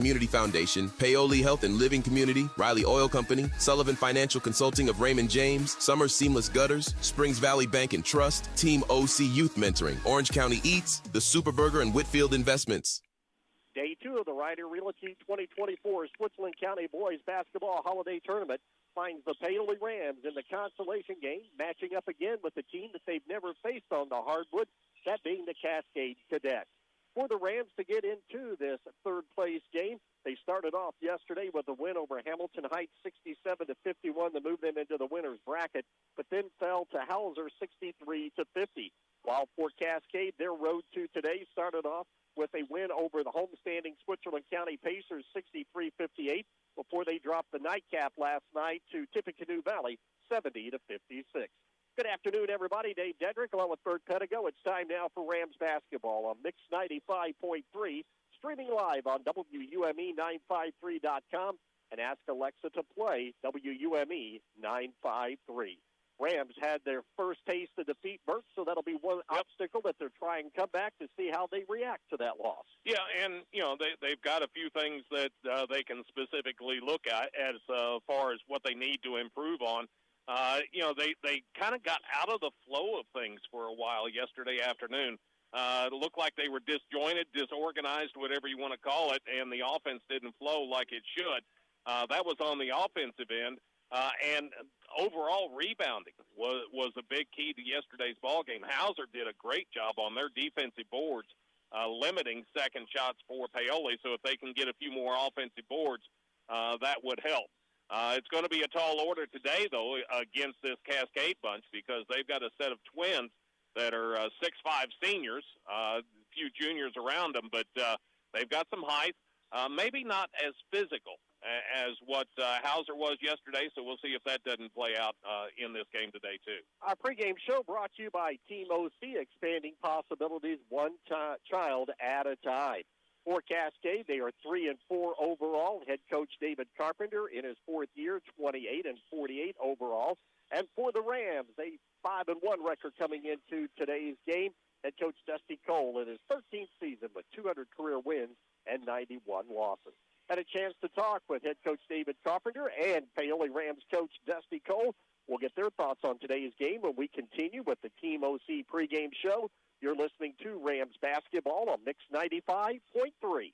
Community Foundation, Paoli Health and Living Community, Riley Oil Company, Sullivan Financial Consulting of Raymond James, Summers Seamless Gutters, Springs Valley Bank and Trust, Team OC Youth Mentoring, Orange County Eats, The Superburger, and Whitfield Investments. Day 2 of the Ryder Realty 2024 Switzerland County Boys Basketball Holiday Tournament finds the Paoli Rams in the consolation game, matching up again with a team that they've never faced on the hardwood, that being the Cascade Cadets. For the Rams to get into this third-place game, they started off yesterday with a win over Hamilton Heights 67-51 to move them into the winner's bracket, but then fell to Hauser 63-50. While for Cascade, their road to today started off with a win over the homestanding Switzerland County Pacers 63-58 before they dropped the nightcap last night to Tippecanoe Valley 70-56. Good afternoon, everybody. Dave Dedrick along with Bert Pedigo. It's time now for Rams basketball on Mix 95.3, streaming live on WUME953.com, and ask Alexa to play WUME 953. Rams had their first taste of defeat, Bert, so that'll be one obstacle that they're trying to come back to see how they react to that loss. Yeah, and, they've got a few things that they can specifically look at as far as what they need to improve on. They kind of got out of the flow of things for a while yesterday afternoon. It looked like they were disjointed, disorganized, whatever you want to call it, and the offense didn't flow like it should. That was on the offensive end. And overall rebounding was a big key to yesterday's ball game. Hauser did a great job on their defensive boards, limiting second shots for Paoli. So if they can get a few more offensive boards, that would help. It's going to be a tall order today, though, against this Cascade bunch because they've got a set of twins that are 6'5" seniors, a few juniors around them, but they've got some height, maybe not as physical as what Hauser was yesterday, so we'll see if that doesn't play out in this game today, too. Our pregame show brought to you by Team OC, expanding possibilities one child at a time. For Cascade, they are 3-4 overall. Head coach David Carpenter in his fourth year, 28-48 overall. And for the Rams, a 5-1 record coming into today's game. Head coach Dusty Cole in his 13th season with 200 career wins and 91 losses. Had a chance to talk with head coach David Carpenter and Paoli Rams coach Dusty Cole. We'll get their thoughts on today's game when we continue with the Team OC pregame show. You're listening to Rams basketball on Mix 95.3.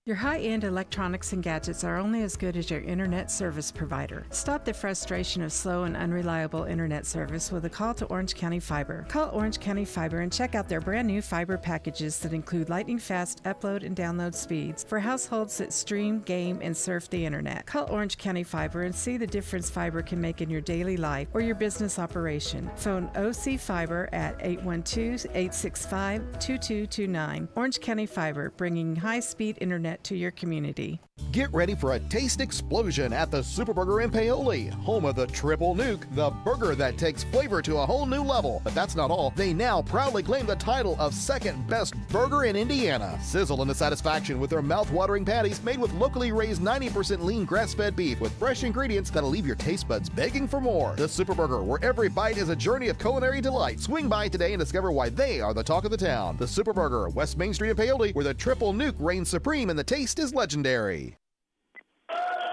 Your high-end electronics and gadgets are only as good as your internet service provider. Stop the frustration of slow and unreliable internet service with a call to Orange County Fiber. Call Orange County Fiber and check out their brand new fiber packages that include lightning-fast upload and download speeds for households that stream, game, and surf the internet. Call Orange County Fiber and see the difference fiber can make in your daily life or your business operation. Phone OC Fiber at 812-865-2229. Orange County Fiber, bringing high-speed internet to your community. Get ready for a taste explosion at the Superburger in Paoli, home of the Triple Nuke, the burger that takes flavor to a whole new level. But that's not all. They now proudly claim the title of second best burger in Indiana. Sizzle into satisfaction with their mouth-watering patties made with locally raised 90% lean grass-fed beef with fresh ingredients that'll leave your taste buds begging for more. The Superburger, where every bite is a journey of culinary delight. Swing by today and discover why they are the talk of the town. The Superburger, West Main Street in Paoli, where the Triple Nuke reigns supreme and the taste is legendary.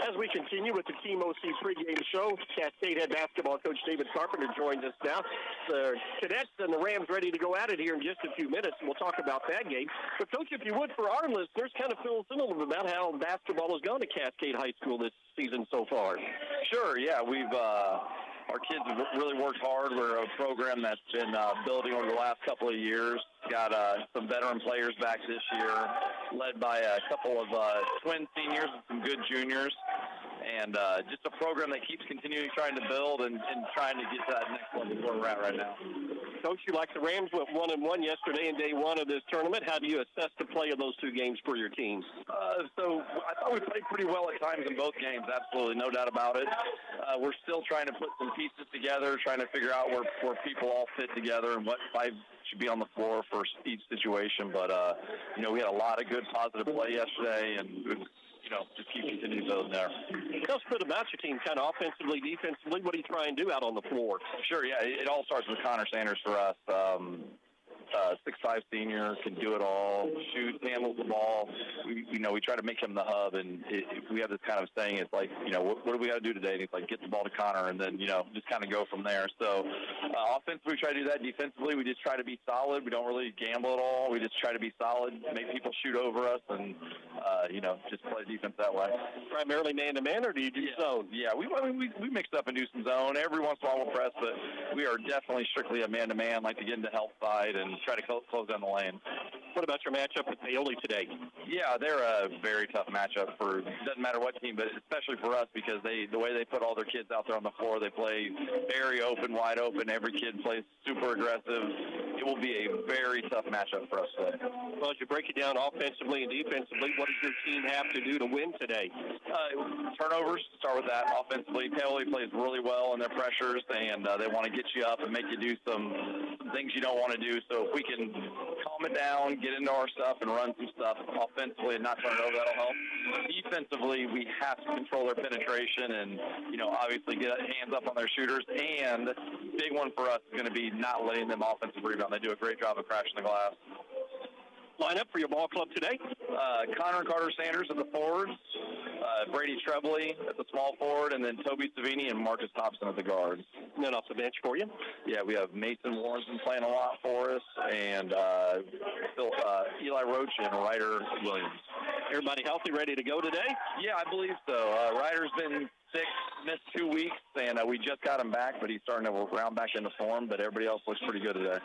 As we continue with the Team OC pregame show, Cascade head basketball coach David Carpenter joins us now. The Cadets and the Rams ready to go at it here in just a few minutes, and we'll talk about that game. But, Coach, if you would, for our listeners, kind of fill us in a little bit about how basketball has gone to Cascade High School this season so far. Sure, yeah. Our kids have really worked hard. We're a program that's been building over the last couple of years. Got some veteran players back this year, led by a couple of twin seniors and some good juniors. And just a program that keeps continuing trying to build and trying to get to that next level where we're at right now. Coach, you like the Rams went 1-1 yesterday in day one of this tournament. How do you assess the play of those two games for your teams? So I thought we played pretty well at times in both games, absolutely, no doubt about it. We're still trying to put some pieces together, trying to figure out where people all fit together and what five should be on the floor for each situation. But, we had a lot of good positive play yesterday, and just keep continuing building there. Tell us a bit about your team, kind of offensively, defensively. What do you try and do out on the floor? Sure, yeah. It all starts with Connor Sanders for us. 6'5" senior, can do it all, shoots, handles the ball. We try to make him the hub, and we have this kind of saying, it's like, what do we got to do today? And he's like, get the ball to Connor, and then, just kind of go from there. So offensively, we try to do that. Defensively, we just try to be solid. We don't really gamble at all. We just try to be solid, make people shoot over us, and, just play defense that way. Primarily man-to-man, or do you do zone? Yeah, we mix up and do some zone. Every once in a while we'll press, but we are definitely strictly a man-to-man, like to get into help side and try to close down the lane. What about your matchup with Paoli today? Yeah, they're a very tough matchup for doesn't matter what team, but especially for us because the way they put all their kids out there on the floor, they play very open, wide open. Every kid plays super aggressive. It will be a very tough matchup for us today. Well, as you break it down offensively and defensively, what does your team have to do to win today? Turnovers, start with that. Offensively, Paoli plays really well in their pressures, and they want to get you up and make you do some things you don't want to do. So if we can calm it down, get into our stuff, and run some stuff offensively and not turn it over, that'll help. Defensively, we have to control their penetration and, obviously get hands up on their shooters. And big one for us is going to be not letting them offensive rebound. They do a great job of crashing the glass. Lineup for your ball club today? Connor and Carter Sanders at the forwards, Brady Trebley at the small forward, and then Toby Savini and Marcus Thompson at the guards. And then off the bench for you? Yeah, we have Mason Warrenson playing a lot for us, and Eli Roach and Ryder Williams. Everybody healthy, ready to go today? Yeah, I believe so. Ryder's been sick, missed 2 weeks, and we just got him back, but he's starting to round back into form, but everybody else looks pretty good today.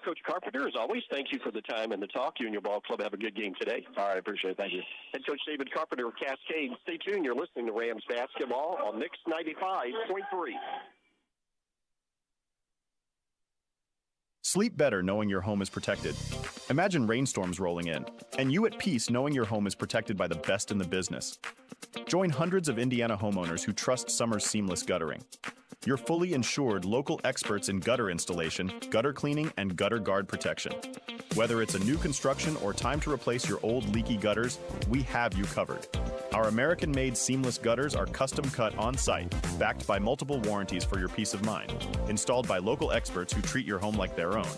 Coach Carpenter, as always, thank you for the time and the talk. You and your ball club have a good game today. All right, appreciate it. Thank you. Head Coach David Carpenter of Cascade. Stay tuned. You're listening to Rams basketball on Mix 95.3. Sleep better knowing your home is protected. Imagine rainstorms rolling in, and you at peace knowing your home is protected by the best in the business. Join hundreds of Indiana homeowners who trust Summers Seamless Guttering. Your fully insured local experts in gutter installation, gutter cleaning, and gutter guard protection. Whether it's a new construction or time to replace your old leaky gutters, we have you covered. Our American-made seamless gutters are custom cut on-site, backed by multiple warranties for your peace of mind, installed by local experts who treat your home like their own.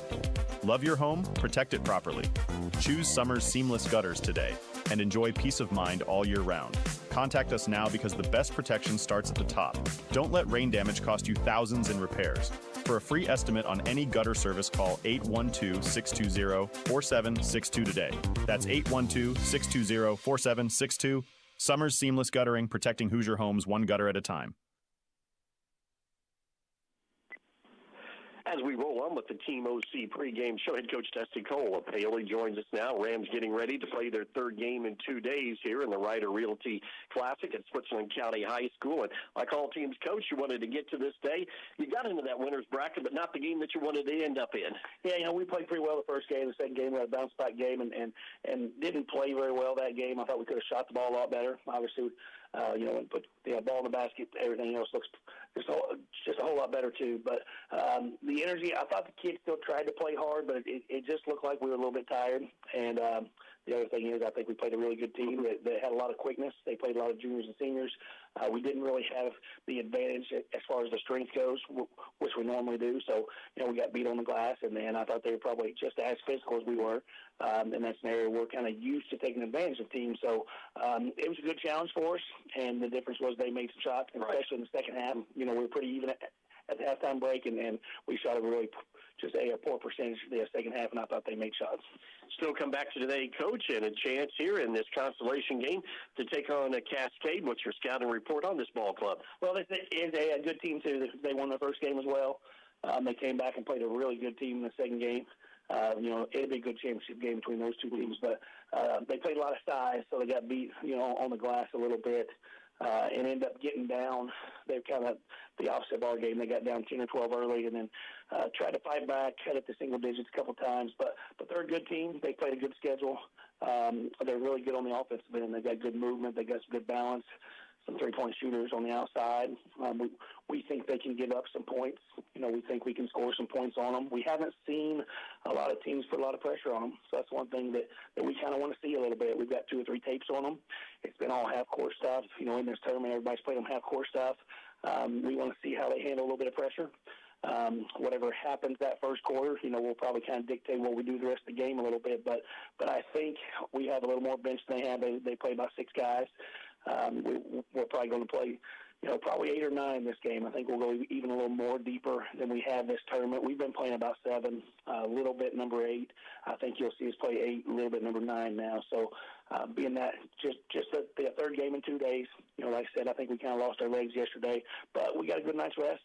Love your home, protect it properly. Choose Summers Seamless Gutters today and enjoy peace of mind all year round. Contact us now because the best protection starts at the top. Don't let rain damage cost you thousands in repairs. For a free estimate on any gutter service, call 812-620-4762 today. That's 812-620-4762. Summers Seamless Guttering, protecting Hoosier homes one gutter at a time. As we roll on with the Team OC pregame show, head coach Dusty Cole of Paoli joins us now. Rams getting ready to play their third game in 2 days here in the Ryder Realty Classic at Switzerland County High School. And like all teams, coach, you wanted to get to this day. You got into that winner's bracket, but not the game that you wanted to end up in. Yeah, we played pretty well the first game. The second game, we had a bounce-back game and didn't play very well that game. I thought we could have shot the ball a lot better. Obviously, and put the ball in the basket. Everything else looks just a whole lot better too. But the energy, I thought the kids still tried to play hard, but it just looked like we were a little bit tired. And the other thing is, I think we played a really good team that had a lot of quickness. They played a lot of juniors and seniors. We didn't really have the advantage as far as the strength goes, which we normally do. So, we got beat on the glass, and then I thought they were probably just as physical as we were. In that scenario, we're kind of used to taking advantage of teams. So it was a good challenge for us, and the difference was they made some shots, especially in the second half. We were pretty even at the halftime break, and we shot a really just a poor percentage the second half, and I thought they made shots. Still come back to today, Coach, and a chance here in this consolation game to take on a Cascade. What's your scouting report on this ball club? Well, it's a good team, too. They won their first game as well. They came back and played a really good team in the second game. It'd be a good championship game between those two teams, but they played a lot of size, so they got beat, on the glass a little bit. And ended up getting down. They're kind of the opposite of our game. They got down 10 or 12 early and then tried to fight back, cut it to single digits a couple times. But they're a good team. They played a good schedule. They're really good on the offensive end. They got good movement. They got some good balance, some three-point shooters on the outside. We think they can give up some points. We think we can score some points on them. We haven't seen a lot of teams put a lot of pressure on them, so that's one thing that we kind of want to see a little bit. We've got 2 or 3 tapes on them. It's been all half-court stuff. In this tournament, everybody's played them half-court stuff. We want to see how they handle a little bit of pressure. Whatever happens that first quarter, we'll probably kind of dictate what we do the rest of the game a little bit. But I think we have a little more bench than they have. They play about 6 guys. We're probably going to play, probably 8 or 9 this game. I think we'll go even a little more deeper than we have this tournament. We've been playing about 7, a little bit number 8. I think you'll see us play 8, a little bit number 9 now. So being that just the third game in 2 days, like I said, I think we kind of lost our legs yesterday. But we got a good night's rest.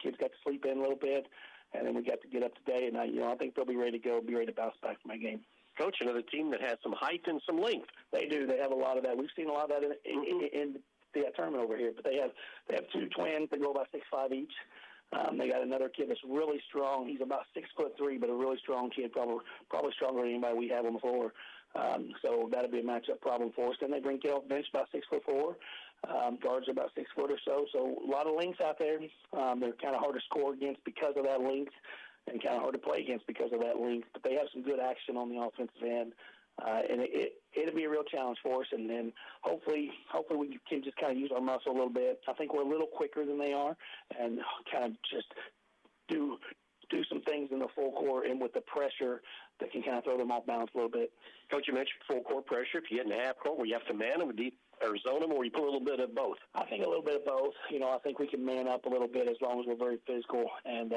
Kids got to sleep in a little bit, and then we got to get up today. And I think they'll be ready to go, be ready to bounce back from my game. Coach, another team that has some height and some length. They do. They have a lot of that. We've seen a lot of that in the tournament over here. But they have 2 twins that go about 6'5" each. They got another kid that's really strong. He's about 6'3", but a really strong kid, probably stronger than anybody we have on the floor. So that'll be a matchup problem for us. Then they bring kid off the bench about 6'4". Guards are about 6 foot or so. So a lot of lengths out there. They're kind of hard to score against because of that length, and kind of hard to play against because of that length. But they have some good action on the offensive end. And it'll be a real challenge for us, and then hopefully we can just kind of use our muscle a little bit. I think we're a little quicker than they are, and kind of just do some things in the full court and with the pressure that can kind of throw them off balance a little bit. Coach, you mentioned full court pressure. If you get in the half court where you have to man them, or zone them, or you put a little bit of both? I think a little bit of both. I think we can man up a little bit as long as we're very physical and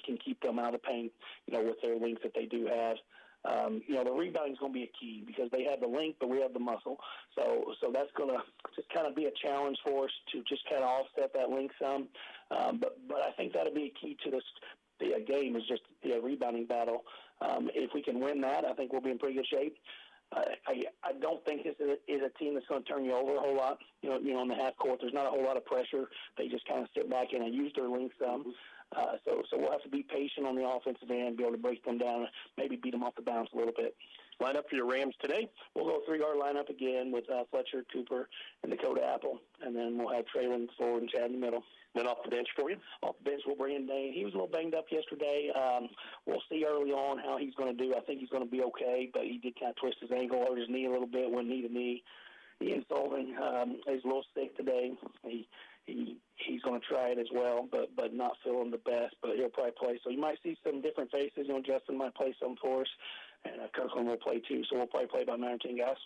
can keep them out of paint, with their length that they do have. The rebounding is going to be a key because they have the length, but we have the muscle. So that's going to just kind of be a challenge for us to just kind of offset that length some. But I think that'll be a key to the game is just the rebounding battle. If we can win that, I think we'll be in pretty good shape. I don't think this is a team that's going to turn you over a whole lot. On the half court, there's not a whole lot of pressure. They just kind of sit back and use their length some. So we'll have to be patient on the offensive end, be able to break them down, maybe beat them off the bounce a little bit. Line up for your Rams today? We'll go 3-guard lineup again with Fletcher, Cooper, and Dakota Apple, and then we'll have Traylon forward and Chad in the middle. Then off the bench for you? Off the bench, we'll bring in Dane. He was a little banged up yesterday. We'll see early on how he's going to do. I think he's going to be okay, but he did kind of twist his ankle or his knee a little bit, went knee to knee. Ian Sullivan is a little sick today. He's going to try it as well, but not feeling the best, but he'll probably play. So you might see some different faces. Justin might play some for us, and Kirkland will play too. So we'll probably play about 9 or 10 guys.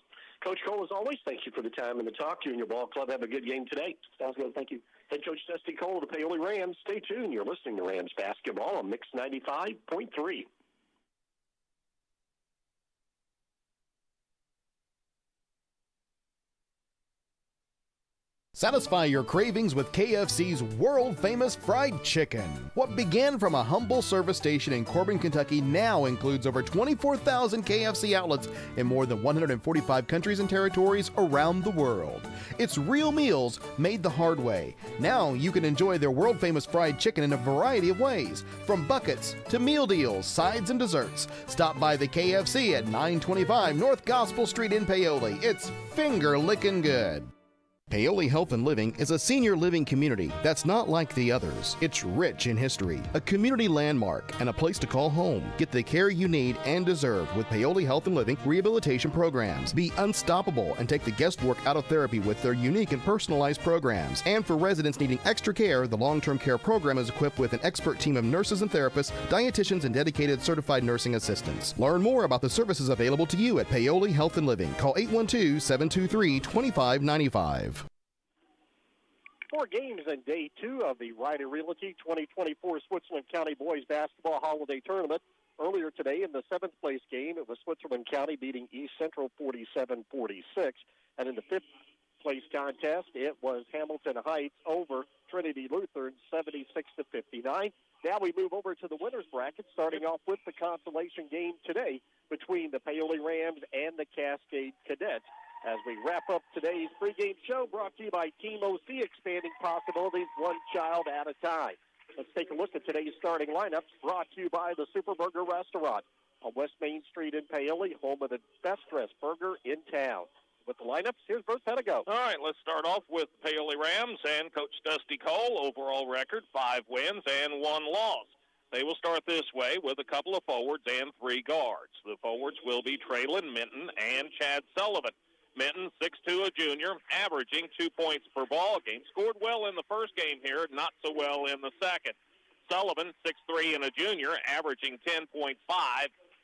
Coach Cole, as always, thank you for the time and the talk. You and your ball club have a good game today. Sounds good. Thank you. Head Coach Dusty Cole of the Paoli Rams. Stay tuned. You're listening to Rams basketball on Mix 95.3. Satisfy your cravings with KFC's world-famous fried chicken. What began from a humble service station in Corbin, Kentucky now includes over 24,000 KFC outlets in more than 145 countries and territories around the world. It's real meals made the hard way. Now you can enjoy their world-famous fried chicken in a variety of ways, from buckets to meal deals, sides, and desserts. Stop by the KFC at 925 North Gospel Street in Paoli. It's finger-licking good. Paoli Health and Living is a senior living community that's not like the others. It's rich in history, a community landmark, and a place to call home. Get the care you need and deserve with Paoli Health and Living rehabilitation programs. Be unstoppable and take the guesswork out of therapy with their unique and personalized programs. And for residents needing extra care, the long-term care program is equipped with an expert team of nurses and therapists, dietitians, and dedicated certified nursing assistants. Learn more about the services available to you at Paoli Health and Living. Call 812-723-2595. 4 games in day 2 of the Ryder Realty 2024 Switzerland County Boys Basketball Holiday Tournament. Earlier today in the 7th place game, it was Switzerland County beating East Central 47-46. And in the 5th place contest, it was Hamilton Heights over Trinity Lutheran 76-59. Now we move over to the winners bracket, starting off with the consolation game today between the Paoli Rams and the Cascade Cadets. As we wrap up today's pregame show, brought to you by Team OC, expanding possibilities one child at a time. Let's take a look at today's starting lineups, brought to you by the Super Burger Restaurant on West Main Street in Paoli, home of the best-dressed burger in town. With the lineups, here's Bert Pedigo. All right, let's start off with Paoli Rams and Coach Dusty Cole. Overall record, 5 wins and 1 loss. They will start this way with a couple of forwards and 3 guards. The forwards will be Traylon Minton and Chad Sullivan. Minton, 6'2", a junior, averaging 2 points per ball game. Scored well in the first game here, not so well in the second. Sullivan, 6'3" and a junior, averaging 10.5.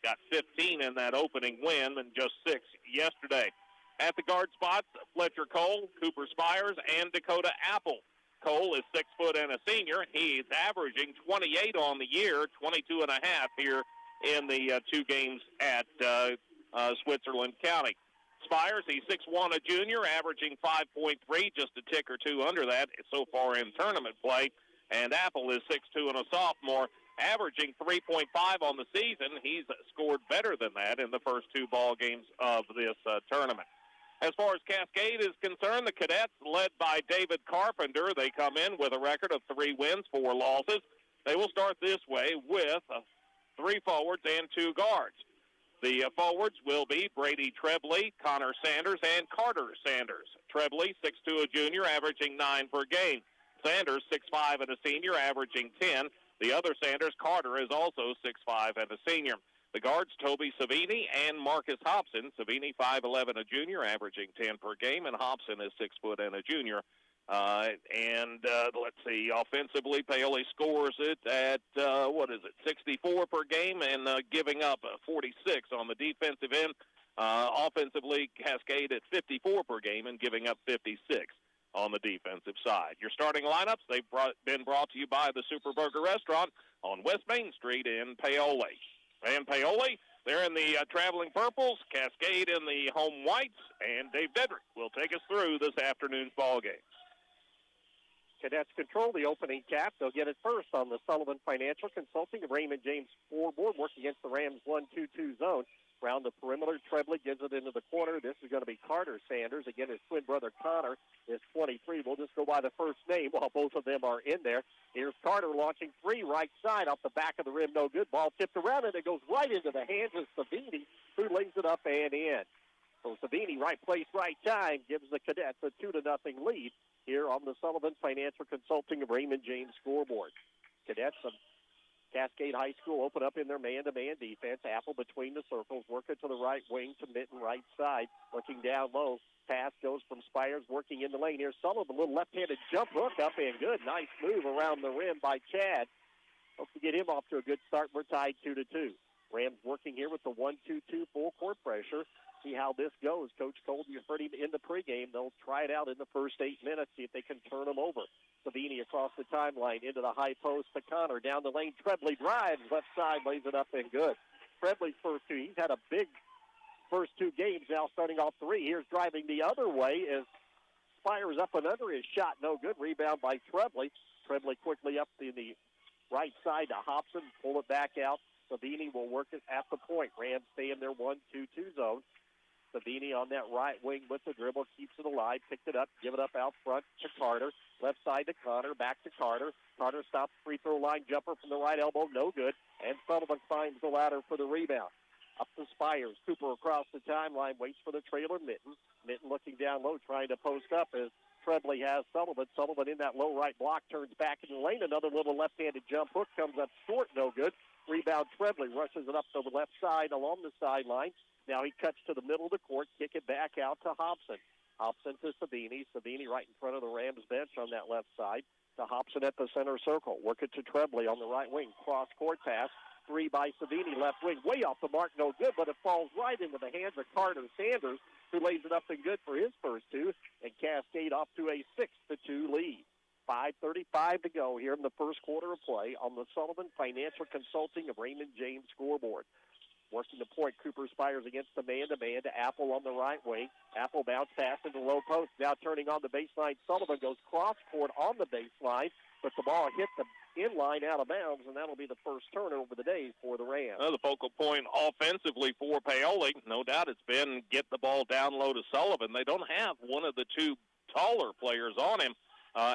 Got 15 in that opening win and just 6 yesterday. At the guard spots, Fletcher Cole, Cooper Spires, and Dakota Apple. Cole is 6 foot and a senior. He's averaging 28 on the year, 22 and a half here in the 2 games at Switzerland County. Spires, he's 6'1", a junior, averaging 5.3, just a tick or two under that so far in tournament play. And Apple is 6'2" and a sophomore, averaging 3.5 on the season. He's scored better than that in the first 2 ball games of this tournament. As far as Cascade is concerned, the Cadets, led by David Carpenter, they come in with a record of 3 wins, 4 losses. They will start this way with 3 forwards and 2 guards. The forwards will be Brady Trebley, Connor Sanders, and Carter Sanders. Trebley, 6'2", a junior, averaging 9 per game. Sanders, 6'5", and a senior, averaging 10. The other Sanders, Carter, is also 6'5", and a senior. The guards, Toby Savini and Marcus Hobson. Savini, 5'11", a junior, averaging 10 per game, and Hobson is 6 foot and a junior. Let's see, offensively, Paoli scores it at, 64 per game and giving up 46 on the defensive end. Offensively, Cascade at 54 per game and giving up 56 on the defensive side. Your starting lineups, they've been brought to you by the Super Burger Restaurant on West Main Street in Paoli. And Paoli, they're in the traveling purples, Cascade in the home whites, and Dave Dedrick will take us through this afternoon's ball game. Cadets control the opening cap. They'll get it first on the Sullivan Financial Consulting of Raymond James scoreboard, working against the Rams 1-2-2 zone. Around the perimeter, Trebley gives it into the corner. This is going to be Carter Sanders. Again, his twin brother Connor is 23. We'll just go by the first name while both of them are in there. Here's Carter launching 3 right side off the back of the rim. No good. Ball tipped around, and it goes right into the hands of Savini, who lays it up and in. So Savini, right place, right time, gives the Cadets a 2-0 lead here on the Sullivan Financial Consulting of Raymond James scoreboard. Cadets of Cascade High School open up in their man-to-man defense. Apple between the circles, working to the right wing to Mitten, right side. Looking down low. Pass goes from Spires, working in the lane. Here's Sullivan, a little left-handed jump hook up and good. Nice move around the rim by Chad. Hope to get him off to a good start. We're tied 2-2. Rams working here with the 1-2-2 full court pressure. See how this goes. Coach Cole, you heard him in the pregame. They'll try it out in the first 8 minutes, see if they can turn them over. Savini across the timeline into the high post to Connor. Down the lane, Trebley drives, left side, lays it up and good. Trebley's first 2, he's had a big first 2 games now, starting off 3. Here's driving the other way as Spires up and under his shot. No good. Rebound by Trebley. Trebley quickly up in the right side to Hobson. Pull it back out. Savini will work it at the point. Rams stay in their 1-2-2 zone. Savini on that right wing with the dribble, keeps it alive, picked it up, give it up out front to Carter. Left side to Connor, back to Carter. Carter stops free throw line jumper from the right elbow, no good. And Sullivan finds the ladder for the rebound. Up to Spires. Cooper across the timeline, waits for the trailer, Mitten. Mitten looking down low, trying to post up as Trebley has Sullivan. Sullivan in that low right block, turns back in the lane. Another little left-handed jump hook comes up short, no good. Rebound Trebley, rushes it up to the left side along the sideline. Now he cuts to the middle of the court, kick it back out to Hobson. Hobson to Savini. Savini right in front of the Rams bench on that left side. To Hobson at the center circle. Work it to Trebley on the right wing. Cross-court pass. 3 by Savini, left wing. Way off the mark, no good, but it falls right into the hands of Carter Sanders, who lays it up and good for his first 2. And Cascade off to a 6-2 lead. 5:35 to go here in the first quarter of play on the Sullivan Financial Consulting of Raymond James scoreboard. Working the point, Cooper Spires against the man-to-man to Apple on the right wing. Apple bounce pass into the low post. Now turning on the baseline. Sullivan goes cross-court on the baseline, but the ball hit the in-line out of bounds, and that'll be the first turnover of the day for the Rams. The focal point offensively for Paoli, no doubt it's been get the ball down low to Sullivan. They don't have one of the 2 taller players on him.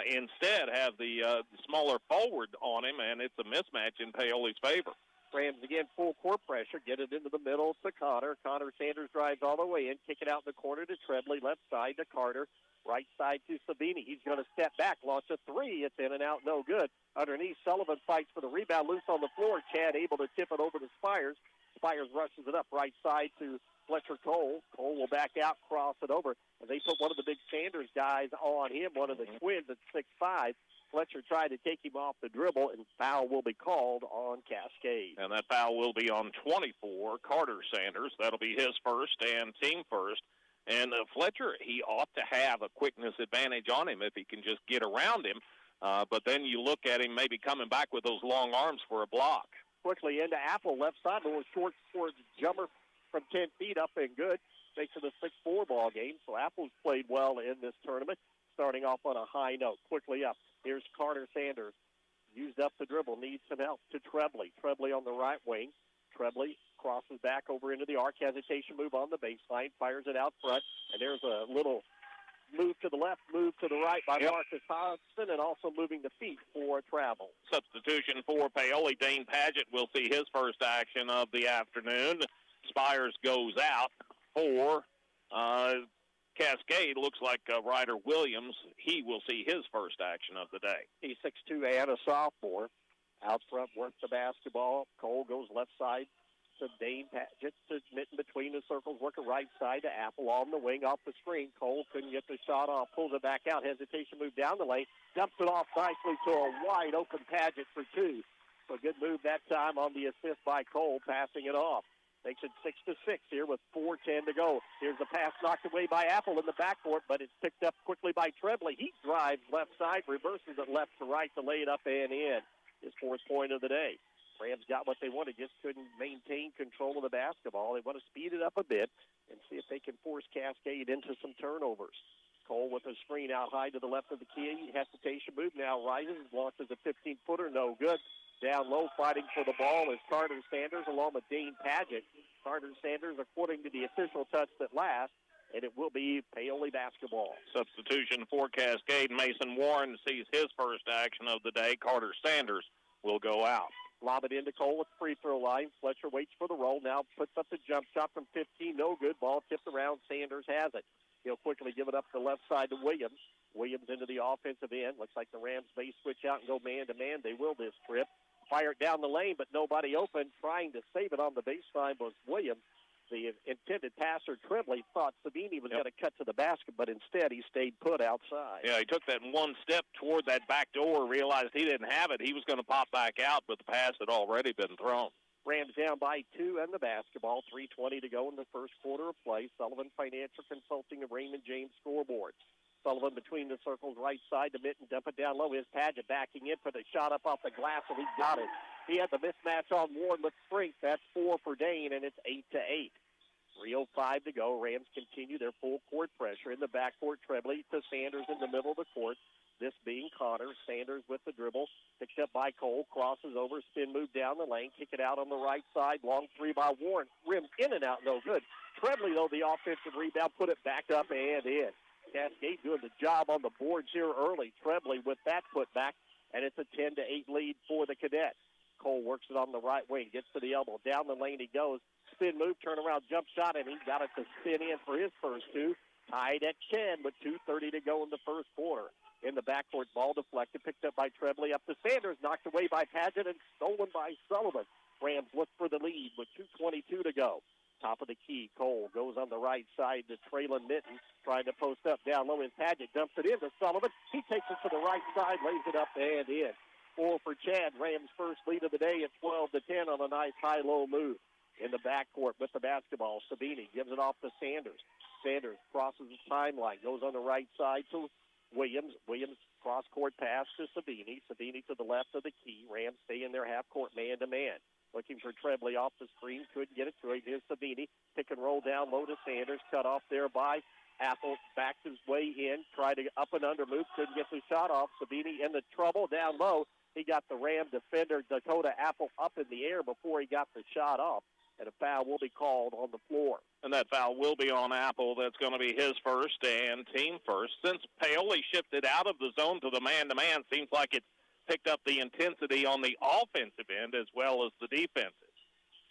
Instead have the smaller forward on him, and it's a mismatch in Paoli's favor. Rams again, full court pressure. Get it into the middle to Connor. Connor Sanders drives all the way in. Kick it out in the corner to Trebley. Left side to Carter. Right side to Savini. He's going to step back, launch a 3. It's in and out, no good. Underneath, Sullivan fights for the rebound. Loose on the floor. Chad able to tip it over to Spires. Spires rushes it up right side to Fletcher Cole. Cole will back out, cross it over. And they put one of the big Sanders guys on him, one of the twins at 6'5". Fletcher tried to take him off the dribble, and foul will be called on Cascade. And that foul will be on 24, Carter Sanders. That'll be his first and team first. And Fletcher, he ought to have a quickness advantage on him if he can just get around him. But then you look at him maybe coming back with those long arms for a block. Quickly into Apple, left side, a little short towards jumper from 10 feet up and good. Makes it a 6-4 ball game. So Apple's played well in this tournament, starting off on a high note. Quickly up. Here's Carter Sanders. Used up the dribble, needs some help to Trebley. Trebley on the right wing. Trebley crosses back over into the arc. Hesitation move on the baseline. Fires it out front. And there's a little move to the left, move to the right by Marcus Hodgson, and also moving the feet for travel. Substitution for Paoli. Dane Padgett will see his first action of the afternoon. Spires goes out for Cascade. Looks like Ryder Williams. He will see his first action of the day. He's 6'2" and a sophomore. Out front, works the basketball. Cole goes left side to Dane Padgett, submitting between the circles, working right side to Apple on the wing off the screen. Cole couldn't get the shot off, pulls it back out. Hesitation move down the lane, dumps it off nicely to a wide open Padgett for two. So good move that time on the assist by Cole, passing it off. Makes it 6-6 here with 4:10 to go. Here's the pass knocked away by Apple in the backcourt, but it's picked up quickly by Trebley. He drives left side, reverses it left to right to lay it up and in. His fourth point of the day. Rams got what they wanted, just couldn't maintain control of the basketball. They want to speed it up a bit and see if they can force Cascade into some turnovers. Cole with a screen out high to the left of the key. Hesitation move now rises, launches a 15-footer, no good. Down low, fighting for the ball is Carter Sanders along with Dane Padgett. Carter Sanders, according to the official, touched it last, and it will be Paoli basketball. Substitution for Cascade. Mason Warren sees his first action of the day. Carter Sanders will go out. Lob it into Cole at the free throw line. Fletcher waits for the roll. Now puts up the jump shot from 15. No good. Ball tipped around. Sanders has it. He'll quickly give it up to the left side to Williams. Williams into the offensive end. Looks like the Rams may switch out and go man-to-man. They will this trip. Fire it down the lane, but nobody open. Trying to save it on the baseline was Williams. The intended passer, Trebley, thought Savini was going to cut to the basket, but instead he stayed put outside. Yeah, he took that one step toward that back door, realized he didn't have it. He was going to pop back out, but the pass had already been thrown. Rams down by 2 and the basketball. 3:20 to go in the first quarter of play. Sullivan Financial Consulting of Raymond James scoreboard. Sullivan between the circles, right side to Mitten, dump it down low. Here's Padgett backing in, put a shot up off the glass, and he got it. He had the mismatch on Warren with strength. That's 4 for Dane, and it's 8-8. 3:05 to go. Rams continue their full court pressure. In the backcourt, Trebley to Sanders in the middle of the court. This being Connor. Sanders with the dribble. Picked up by Cole. Crosses over. Spin move down the lane. Kick it out on the right side. Long three by Warren. Rim in and out. No good. Trebley, though, the offensive rebound, put it back up and in. Cascade doing the job on the boards here early. Trebley with that put back, and it's a 10-8 lead for the Cadets. Cole works it on the right wing. Gets to the elbow. Down the lane he goes. Spin move, turn around, jump shot, and he got it to spin in for his first two. Tied at 10 with 2:30 to go in the first quarter. In the backcourt, ball deflected, picked up by Trebley, up to Sanders, knocked away by Padgett, and stolen by Sullivan. Rams look for the lead with 2:22 to go. Top of the key, Cole goes on the right side to Traylon Mitten, trying to post up down low, and Padgett dumps it in to Sullivan. He takes it to the right side, lays it up and in. 4 for Chad. Rams' first lead of the day at 12-10 on a nice high-low move. In the backcourt with the basketball, Savini gives it off to Sanders. Sanders crosses the timeline, goes on the right side to Williams. Williams cross-court pass to Savini. Savini to the left of the key. Rams stay in their half-court man-to-man. Looking for Trebley off the screen. Couldn't get it to him. Here's Savini. Pick and roll down low to Sanders. Cut off there by Apple. Backed his way in. Tried to up and under move. Couldn't get the shot off. Savini in the trouble down low. He got the Ram defender, Dakota Apple, up in the air before he got the shot off. And a foul will be called on the floor. And that foul will be on Apple. That's going to be his first and team first. Since Paoli shifted out of the zone to the man-to-man, seems like it's picked up the intensity on the offensive end as well as the defensive.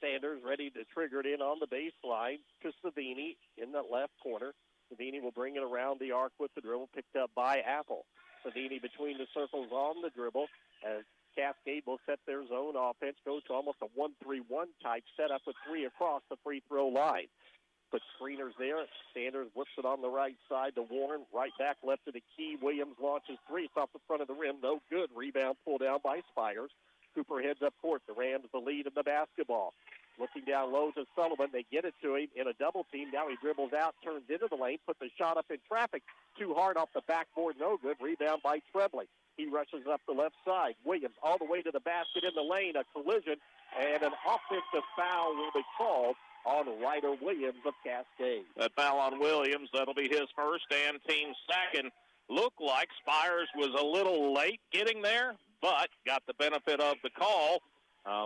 Sanders ready to trigger it in on the baseline to Savini in the left corner. Savini will bring it around the arc with the dribble, picked up by Apple. Savini between the circles on the dribble as Cascade will set their zone offense, goes to almost a 1-3-1 type setup with 3 across the free throw line. Put screeners there. Sanders whips it on the right side to Warren. Right back left to the key. Williams launches three. It's off the front of the rim. No good. Rebound pulled down by Spires. Cooper heads up court. The Rams the lead in the basketball. Looking down low to Sullivan. They get it to him in a double team. Now he dribbles out, turns into the lane, puts a shot up in traffic. Too hard off the backboard. No good. Rebound by Trebley. He rushes up the left side. Williams all the way to the basket in the lane. A collision and an offensive foul will be called on Ryder Williams of Cascade. That foul on Williams, that'll be his first and team second. Looked like Spires was a little late getting there, but got the benefit of the call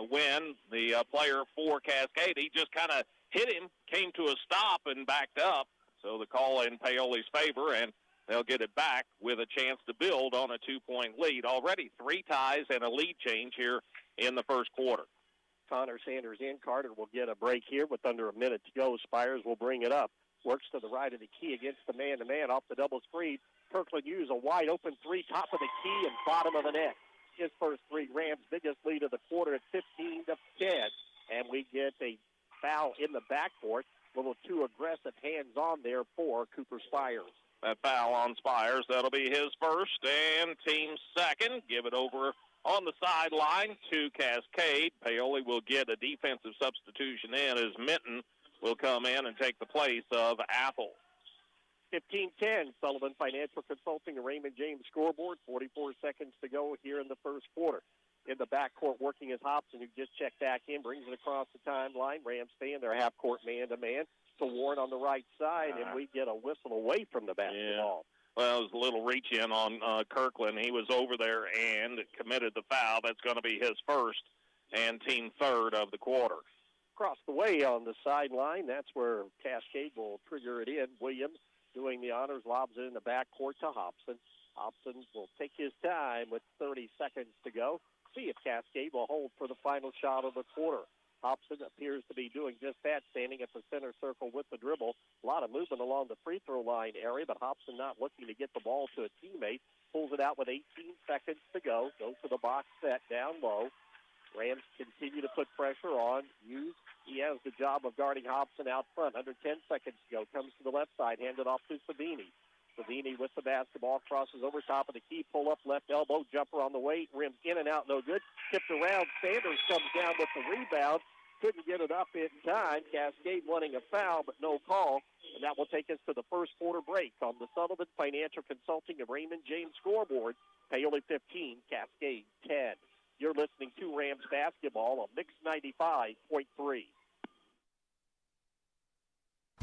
when the player for Cascade, he just kind of hit him, came to a stop and backed up. So the call in Paoli's favor, and they'll get it back with a chance to build on a 2-point lead. Already 3 ties and a lead change here in the first quarter. Connor Sanders in. Carter will get a break here with under a minute to go. Spires will bring it up. Works to the right of the key against the man-to-man off the double screen. Kirkland Hughes, a wide-open three, top of the key and bottom of the net. His first three, Rams' biggest lead of the quarter at 15-10. And we get a foul in the backcourt. A little too aggressive hands-on there for Cooper Spires. That foul on Spires, that'll be his first and team second. Give it over on the sideline to Cascade. Paoli will get a defensive substitution in as Minton will come in and take the place of Apple. 15-10, Sullivan Financial Consulting, a Raymond James scoreboard. 44 seconds to go here in the first quarter. In the backcourt, working as Hobson, who just checked back in, brings it across the timeline. Rams stay in their half-court man-to-man to Warren on the right side, and we get a whistle away from the basketball. Yeah. Well, it was a little reach-in on Kirkland. He was over there and committed the foul. That's going to be his first and team third of the quarter. Across the way on the sideline, that's where Cascade will trigger it in. Williams doing the honors, lobs it in the backcourt to Hobson. Hobson will take his time with 30 seconds to go. See if Cascade will hold for the final shot of the quarter. Hobson appears to be doing just that, standing at the center circle with the dribble. A lot of movement along the free throw line area, but Hobson not looking to get the ball to a teammate. Pulls it out with 18 seconds to go. Goes to the box set down low. Rams continue to put pressure on Hughes. He has the job of guarding Hobson out front. Under 10 seconds to go. Comes to the left side, handed off to Savini. Savini with the basketball, crosses over top of the key, pull up left elbow, jumper on the way, rims in and out, no good. Tipped around, Sanders comes down with the rebound. Couldn't get it up in time. Cascade wanting a foul, but no call. And that will take us to the first quarter break on the Sullivan Financial Consulting of Raymond James scoreboard. Paoli 15, Cascade 10. You're listening to Rams basketball on Mix 95.3.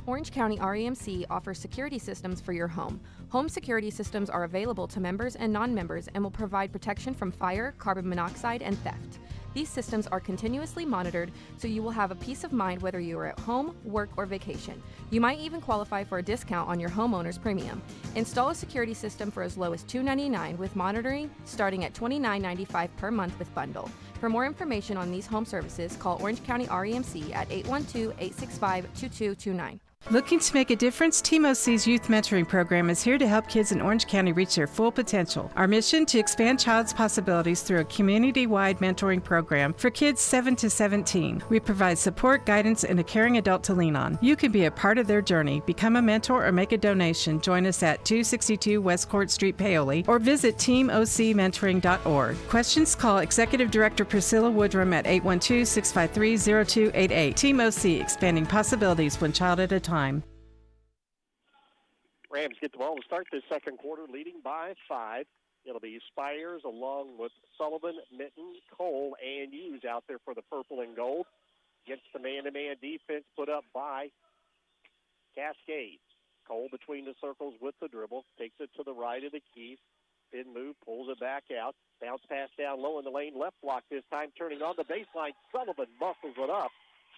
Orange County REMC offers security systems for your home. Home security systems are available to members and non-members and will provide protection from fire, carbon monoxide, and theft. These systems are continuously monitored, so you will have a peace of mind whether you are at home, work, or vacation. You might even qualify for a discount on your homeowner's premium. Install a security system for as low as $299 with monitoring, starting at $29.95 per month with bundle. For more information on these home services, call Orange County REMC at 812-865-2229. Looking to make a difference? Team OC's Youth Mentoring Program is here to help kids in Orange County reach their full potential. Our mission to expand child's possibilities through a community-wide mentoring program for kids 7 to 17. We provide support, guidance, and a caring adult to lean on. You can be a part of their journey. Become a mentor or make a donation. Join us at 262 West Court Street, Paoli, or visit teamocmentoring.org. Questions? Call Executive Director Priscilla Woodrum at 812-653-0288. Team OC, expanding possibilities one child at a time. Rams get the ball to start this second quarter, leading by 5. It'll be Spires along with Sullivan, Minton, Cole, and Hughes out there for the purple and gold. Against the man-to-man defense put up by Cascade. Cole between the circles with the dribble, takes it to the right of the key. Spin move, pulls it back out. Bounce pass down low in the lane, left block this time, turning on the baseline. Sullivan muscles it up.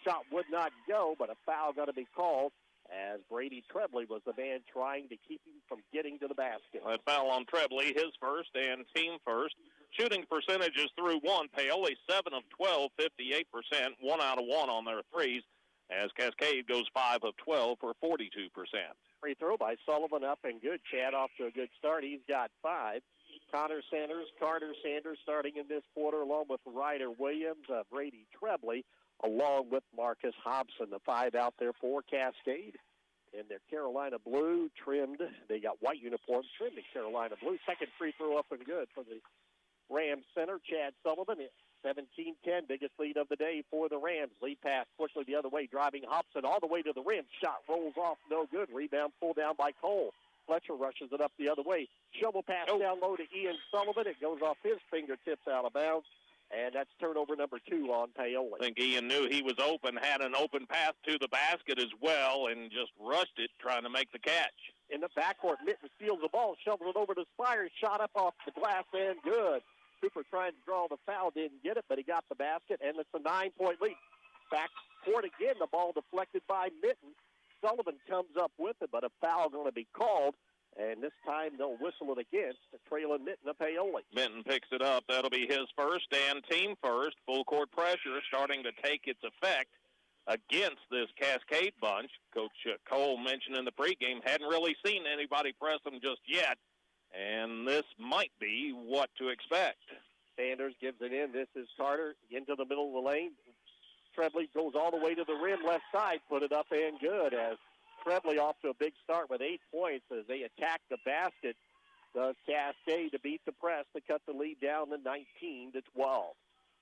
Shot would not go, but a foul going to be called, as Brady Trebley was the man trying to keep him from getting to the basket. That foul on Trebley, his first and team first. Shooting percentages through one. Paoli 7 of 12, 58%, 1 out of 1 on their threes, as Cascade goes 5 of 12 for 42%. Free throw by Sullivan up and good. Chad off to a good start. He's got 5. Connor Sanders, Carter Sanders starting in this quarter, along with Ryder Williams, Brady Trebley along with Marcus Hobson. The 5 out there for Cascade. In their Carolina blue, trimmed. They got white uniforms trimmed in Carolina blue. Second free throw up and good for the Rams center, Chad Sullivan. 17-10, biggest lead of the day for the Rams. Lead pass quickly the other way, driving Hobson all the way to the rim. Shot rolls off, no good. Rebound pulled down by Cole. Fletcher rushes it up the other way. Shovel pass down low to Ian Sullivan. It goes off his fingertips out of bounds. And that's turnover number 2 on Paoli. I think Ian knew he was open, had an open path to the basket as well, and just rushed it trying to make the catch. In the backcourt, Mitten steals the ball, shovels it over to Spires, shot up off the glass and good. Cooper trying to draw the foul, didn't get it, but he got the basket, and it's a 9-point lead. Backcourt again, the ball deflected by Mitten. Sullivan comes up with it, but a foul going to be called. And this time they'll whistle it against the trailing Mitten of Paoli. Mitten picks it up. That'll be his first and team first. Full court pressure starting to take its effect against this Cascade bunch. Coach Cole mentioned in the pregame, hadn't really seen anybody press them just yet. And this might be what to expect. Sanders gives it in. This is Carter into the middle of the lane. Trebley goes all the way to the rim, left side, put it up and good as Trebley off to a big start with 8 points as they attack the basket. Does Cascade to beat the press to cut the lead down to 19-12.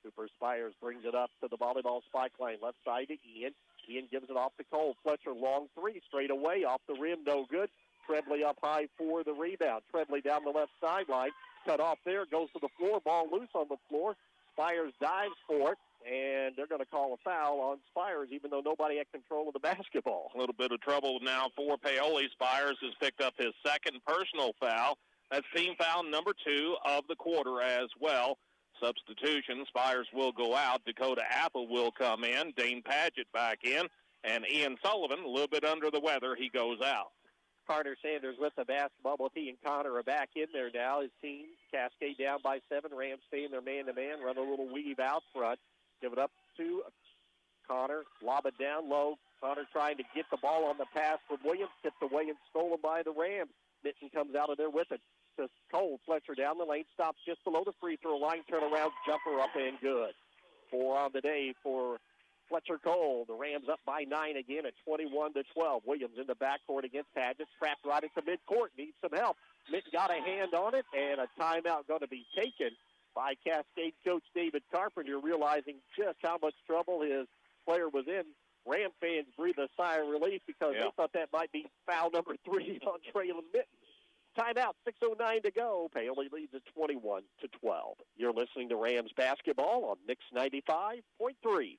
Cooper Spires brings it up to the volleyball spike line, left side to Ian. Ian gives it off to Cole. Fletcher, long 3, straight away, off the rim, no good. Trebley up high for the rebound. Trebley down the left sideline, cut off there, goes to the floor, ball loose on the floor. Spires dives for it, and they're going to call a foul on Spires, even though nobody had control of the basketball. A little bit of trouble now for Paoli. Spires has picked up his second personal foul. That's team foul number 2 of the quarter as well. Substitution, Spires will go out. Dakota Apple will come in. Dane Padgett back in. And Ian Sullivan, a little bit under the weather, he goes out. Carter Sanders with the basketball. Both he and Connor are back in there now. His team, Cascade down by 7. Rams stay in their man-to-man, run a little weave out front. Give it up to Connor. Lob it down low. Connor trying to get the ball on the pass from Williams. Tipped away and stolen by the Rams. Mitten comes out of there with it. To Cole. Fletcher down the lane. Stops just below the free throw line. Turnaround jumper up and good. 4 on the day for Fletcher Cole. The Rams up by 9 again at 21-12. Williams in the backcourt against Padgett. Trapped right into midcourt. Needs some help. Mitten got a hand on it, and a timeout going to be taken by Cascade coach David Carpenter, realizing just how much trouble his player was in. Ram fans breathe a sigh of relief because they thought that might be foul number 3 on Traylon Mitten. Timeout, 6:09 to go. Paoli leads at 21-12. You're listening to Rams basketball on Mix 95.3.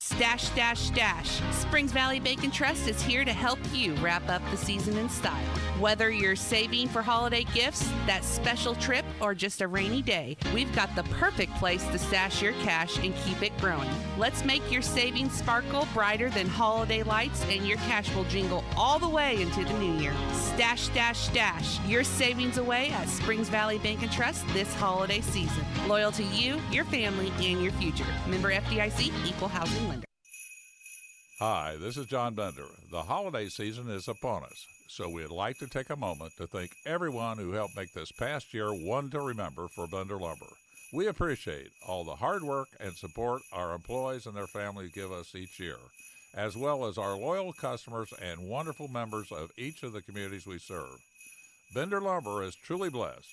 Stash, stash, stash. Springs Valley Bacon Trust is here to help you wrap up the season in style. Whether you're saving for holiday gifts, that special trip, or just a rainy day, we've got the perfect place to stash your cash and keep it growing. Let's make your savings sparkle brighter than holiday lights, and your cash will jingle all the way into the new year. Stash, stash, stash. Your savings away at Springs Valley Bank & Trust this holiday season. Loyal to you, your family, and your future. Member FDIC, Equal Housing Lender. Hi, this is John Bender. The holiday season is upon us, so we'd like to take a moment to thank everyone who helped make this past year one to remember for Bender Lumber. We appreciate all the hard work and support our employees and their families give us each year, as well as our loyal customers and wonderful members of each of the communities we serve. Bender Lumber is truly blessed.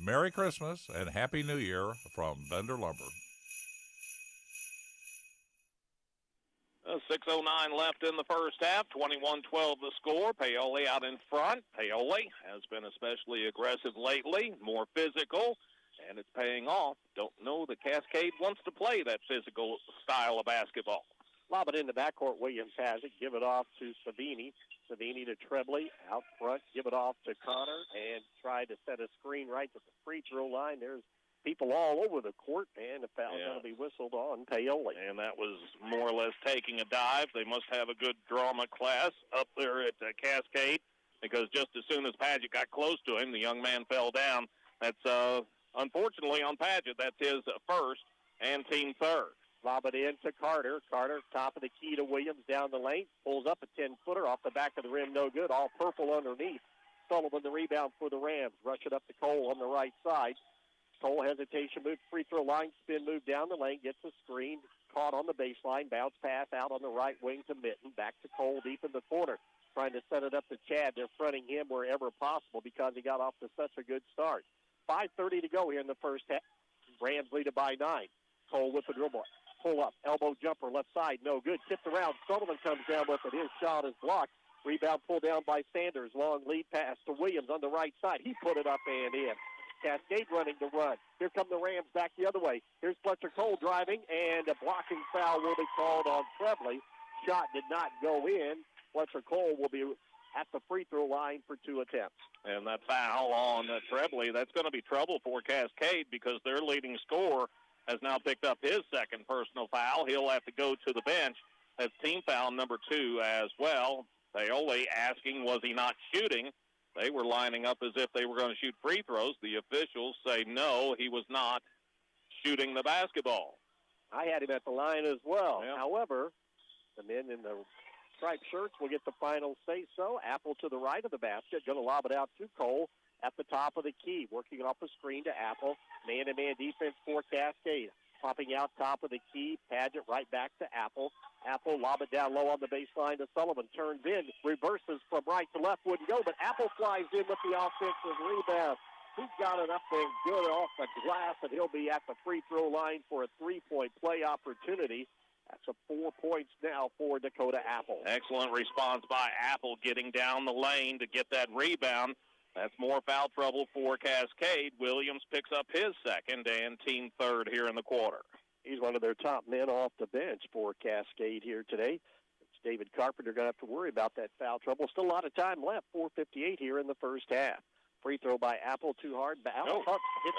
Merry Christmas and Happy New Year from Bender Lumber. 6:09 left in the first half, 21-12 the score. Paoli out in front. Paoli has been especially aggressive lately, more physical, and it's paying off. Don't know that Cascade wants to play that physical style of basketball. Lob it in the backcourt. Williams has it. Give it off to Savini. Savini to Trebley out front. Give it off to Connor and try to set a screen right at the free throw line. There's people all over the court, and the foul going to be whistled on Paoli. And that was more or less taking a dive. They must have a good drama class up there at Cascade, because just as soon as Padgett got close to him, the young man fell down. That's unfortunately on Padgett. That's his first and team third. Lob it in to Carter. Carter, top of the key to Williams, down the lane. Pulls up a 10-footer off the back of the rim, no good. All purple underneath. Sullivan the rebound for the Rams. Rush it up to Cole on the right side. Cole, hesitation move, free throw line, spin move down the lane, gets a screen, caught on the baseline, bounce pass out on the right wing to Mitten, back to Cole deep in the corner, trying to set it up to Chad. They're fronting him wherever possible because he got off to such a good start. 5:30 to go here in the first half. Rams lead it by 9. Cole with the dribble. Pull up, elbow jumper, left side, no good. Tipped around, Sullivan comes down with it. His shot is blocked. Rebound pulled down by Sanders. Long lead pass to Williams on the right side. He put it up and in. Cascade running the run. Here come the Rams back the other way. Here's Fletcher Cole driving, and a blocking foul will be called on Trebley. Shot did not go in. Fletcher Cole will be at the free throw line for 2 attempts. And that foul on Trebley, that's going to be trouble for Cascade because their leading scorer has now picked up his second personal foul. He'll have to go to the bench. That's team foul number 2 as well. Paoli asking, was he not shooting? They were lining up as if they were going to shoot free throws. The officials say no, he was not shooting the basketball. I had him at the line as well. Yeah. However, the men in the striped shirts will get the final say-so. Apple to the right of the basket, going to lob it out to Cole at the top of the key, working off a screen to Apple. Man-to-man defense for Cascade. Popping out top of the key, Padgett right back to Apple. Apple lob it down low on the baseline to Sullivan. Turns in, reverses from right to left, wouldn't go, but Apple flies in with the offensive rebound. He's got it up there good off the glass, and he'll be at the free throw line for a 3-point play opportunity. That's a 4 points now for Dakota Apple. Excellent response by Apple getting down the lane to get that rebound. That's more foul trouble for Cascade. Williams picks up his second and team third here in the quarter. He's one of their top men off the bench for Cascade here today. It's David Carpenter going to have to worry about that foul trouble. Still a lot of time left, 4:58 here in the first half. Free throw by Apple, too hard. Apple hit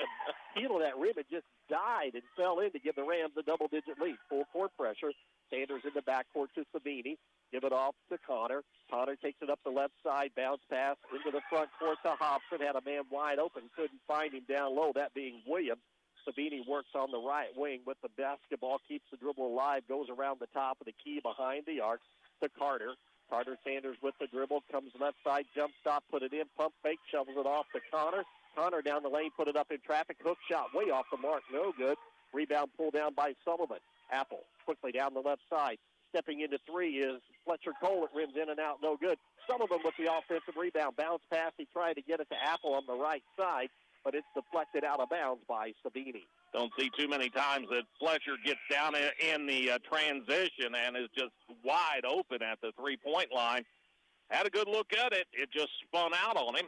the heel of that rim. It just died and fell in to give the Rams a double-digit lead. Full court pressure. Sanders in the backcourt to Savini. Give it off to Connor. Connor takes it up the left side. Bounce pass into the front court to Hobson. Had a man wide open. Couldn't find him down low, that being Williams. Savini works on the right wing with the basketball. Keeps the dribble alive. Goes around the top of the key behind the arc to Carter. Carter Sanders with the dribble, comes left side, jump stop, put it in, pump fake, shovels it off to Connor. Connor down the lane, put it up in traffic, hook shot way off the mark, no good. Rebound pulled down by Sullivan. Apple quickly down the left side. Stepping into three is Fletcher Cole. It rims in and out, no good. Sullivan with the offensive rebound. Bounce pass, he tried to get it to Apple on the right side, but it's deflected out of bounds by Savini. Don't see too many times that Fletcher gets down in the transition and is just wide open at the three-point line. Had a good look at it. It just spun out on him.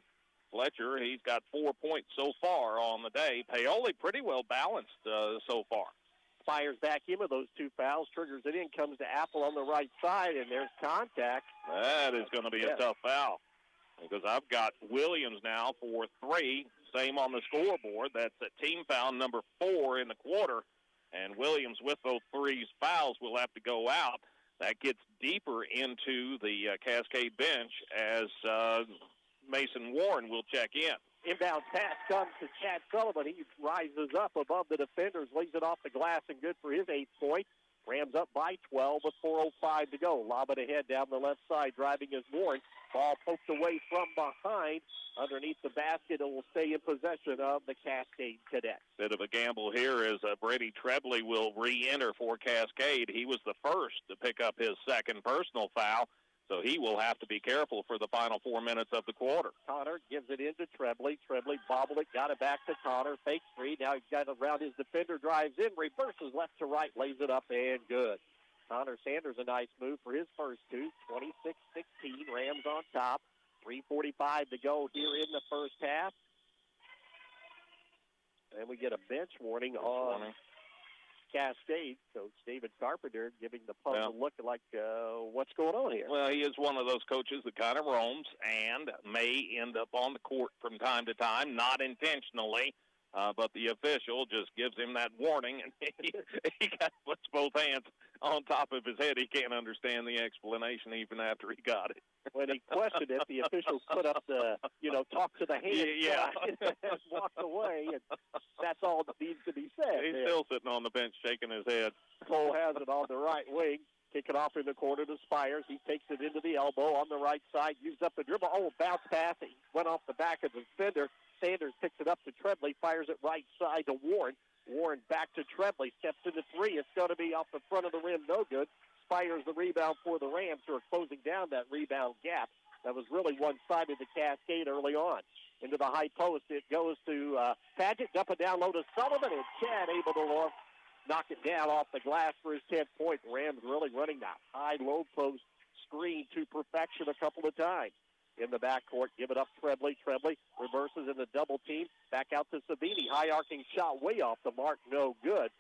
Fletcher, he's got 4 points so far on the day. Paoli pretty well balanced so far. Fires back in with those 2 fouls, triggers it in, comes to Apple on the right side, and there's contact. That is going to be a tough foul because I've got Williams now for 3. Same on the scoreboard. That's a team foul number 4 in the quarter. And Williams, with those 3 fouls, will have to go out. That gets deeper into the Cascade bench as Mason Warren will check in. Inbound pass comes to Chad Sullivan. He rises up above the defenders, lays it off the glass, and good for his 8 points. Rams up by 12 with 4:05 to go. Lob it ahead down the left side. Driving is Warren. Ball poked away from behind. Underneath the basket, it will stay in possession of the Cascade Cadets. Bit of a gamble here as Brady Trebley will re-enter for Cascade. He was the first to pick up his second personal foul, so he will have to be careful for the final 4 minutes of the quarter. Connor gives it into Trebley. Trebley bobbled it, got it back to Connor. Fake three. Now he's got it around his defender, drives in, reverses left to right, lays it up, and good. Connor Sanders, a nice move for his first 2. 26-16, Rams on top. 3:45 to go here in the first half. And we get a bench warning on Cascade. Coach David Carpenter giving the pump a look like, what's going on here? Well, he is one of those coaches that kind of roams and may end up on the court from time to time, not intentionally. But the official just gives him that warning, and he puts both hands on top of his head. He can't understand the explanation even after he got it. When he questioned it, the officials put up the, talk to the hand and walked away, and that's all that needs to be said. He's still sitting on the bench shaking his head. Cole has it on the right wing. Kick it off in the corner to Spires. He takes it into the elbow on the right side, used up the dribble. Oh, bounce pass. It went off the back of the defender. Sanders picks it up to Treadley, fires it right side to Warren. Warren back to Treadley, steps into three. It's going to be off the front of the rim, no good. Spires the rebound for the Rams, who are closing down that rebound gap. That was really one-sided to Cascade early on. Into the high post, it goes to Paget, up and down low to Sullivan, and Chad able to knock it down off the glass for his 10th point. Rams really running that high-low post screen to perfection a couple of times. In the backcourt, give it up Trebley. Trebley reverses in the double team. Back out to Savini. High arcing shot way off the mark. No good.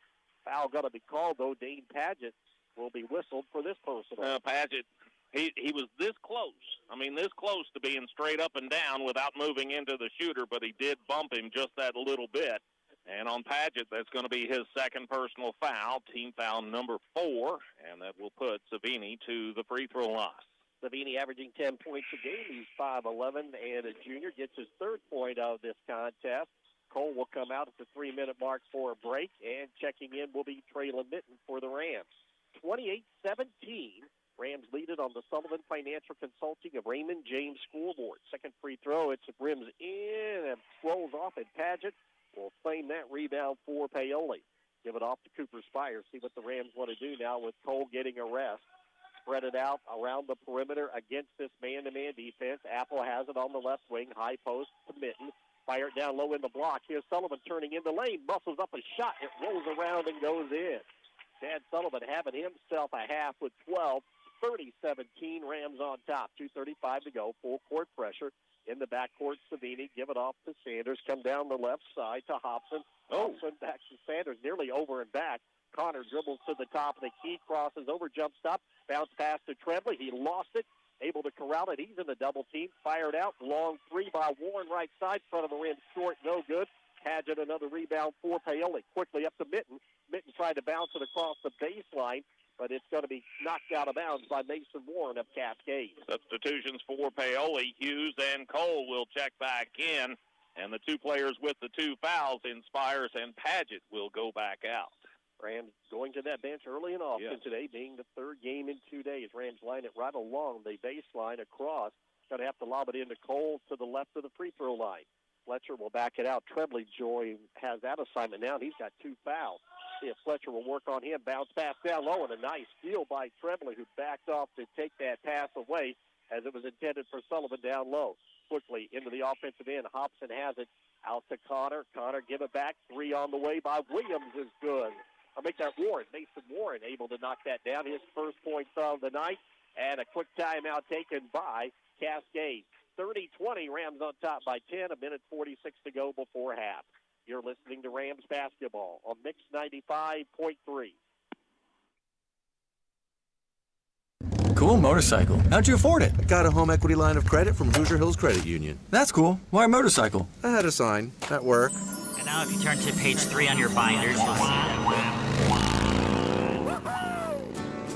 Foul going to be called, though. Dane Paget will be whistled for this personal. Paget, he was this close. I mean, this close to being straight up and down without moving into the shooter, but he did bump him just that little bit. And on Paget, that's going to be his second personal foul, team foul number 4, and that will put Savini to the free throw line. Savini averaging 10 points a game. He's 5'11", and a junior, gets his third point of this contest. Cole will come out at the 3-minute mark for a break, and checking in will be Traylon Mitten for the Rams. 28-17, Rams lead it on the Sullivan Financial Consulting of Raymond James scoreboard. Second free throw, it's rims in and rolls off, and Paget will claim that rebound for Paoli. Give it off to Cooper Spires. See what the Rams want to do now with Cole getting a rest. Spread it out around the perimeter against this man-to-man defense. Apple has it on the left wing. High post to Mitten. Fire it down low in the block. Here's Sullivan turning in the lane. Muscles up a shot. It rolls around and goes in. Chad Sullivan having himself a half with 12. 30-17. Rams on top. 2:35 to go. Full court pressure. In the backcourt, Savini. Give it off to Sanders. Come down the left side to Hobson. Hobson back to Sanders. Nearly over and back. Connor dribbles to the top of the key, crosses over, jump stop, bounce pass to Trebley. He lost it, able to corral it. He's in the double team, fired out, long three by Warren, right side, front of the rim, short, no good. Paget another rebound for Paoli. Quickly up to Mitten. Mitten tried to bounce it across the baseline, but it's going to be knocked out of bounds by Mason Warren of Cascade. Substitutions for Paoli. Hughes and Cole will check back in, and the two players with the two fouls, Spires and Paget, will go back out. Rams going to that bench early and often today, being the third game in 2 days. Rams line it right along the baseline across. Going to have to lob it into Cole to the left of the free throw line. Fletcher will back it out. Trebley has that assignment now, and he's got 2 fouls. See if Fletcher will work on him. Bounce pass down low, and a nice steal by Trebley, who backed off to take that pass away as it was intended for Sullivan down low. Quickly into the offensive end. Hobson has it out to Connor. Connor give it back. 3 on the way by Williams is good. I'll make that Warren. Mason Warren able to knock that down. His first points of the night. And a quick timeout taken by Cascade. 30-20, Rams on top by 10. 1:46 to go before half. You're listening to Rams basketball on Mix 95.3. Cool motorcycle. How'd you afford it? I got a home equity line of credit from Hoosier Hills Credit Union. That's cool. Why a motorcycle? I had a sign at work. And now if you turn to page 3 on your binders, you'll see.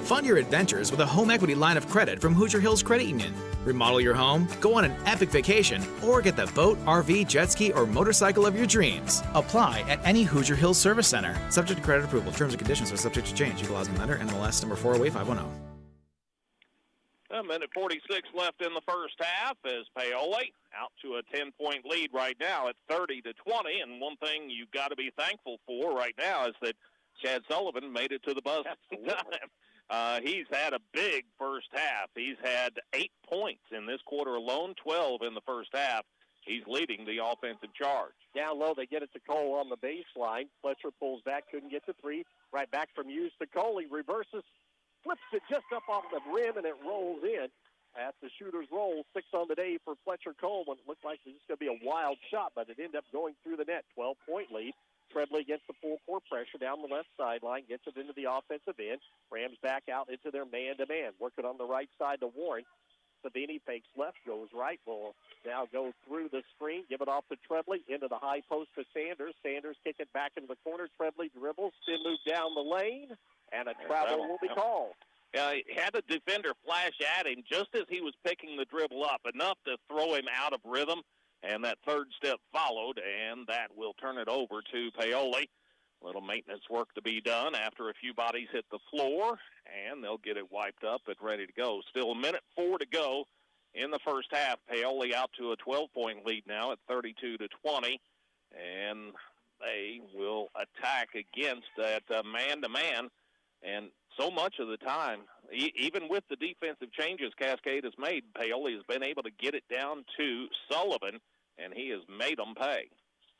Fund your adventures with a home equity line of credit from Hoosier Hills Credit Union. Remodel your home, go on an epic vacation, or get the boat, RV, jet ski, or motorcycle of your dreams. Apply at any Hoosier Hills Service Center. Subject to credit approval. Terms and conditions are subject to change. Equal housing lender, NMLS number 408510. 1:46 left in the first half as Paoli out to a 10-point lead right now at 30-20. And one thing you've got to be thankful for right now is that Chad Sullivan made it to the buzzer time. He's had a big first half. He's had 8 points in this quarter alone, 12 in the first half. He's leading the offensive charge. Down low, they get it to Cole on the baseline. Fletcher pulls back, couldn't get to 3. Right back from Hughes to Cole. He reverses, flips it just up off the rim, and it rolls in. At the shooter's roll, 6 on the day for Fletcher Cole. When it looked like it was going to be a wild shot, but it ended up going through the net. 12-point lead. Trebley gets the full court pressure down the left sideline, gets it into the offensive end. Rams back out into their man-to-man. Working on the right side to Warren. Savini fakes left, goes right. Will now go through the screen, give it off to Trebley, into the high post to Sanders. Sanders kick it back into the corner. Trebley dribbles, spin move down the lane, and a travel will be called. He had a defender flash at him just as he was picking the dribble up, enough to throw him out of rhythm. And that third step followed, and that will turn it over to Paoli. A little maintenance work to be done after a few bodies hit the floor, and they'll get it wiped up and ready to go. Still 1:04 to go in the first half. Paoli out to a 12-point lead now at 32-20, and they will attack against that man-to-man. And so much of the time, even with the defensive changes Cascade has made, Paoli has been able to get it down to Sullivan, and he has made them pay.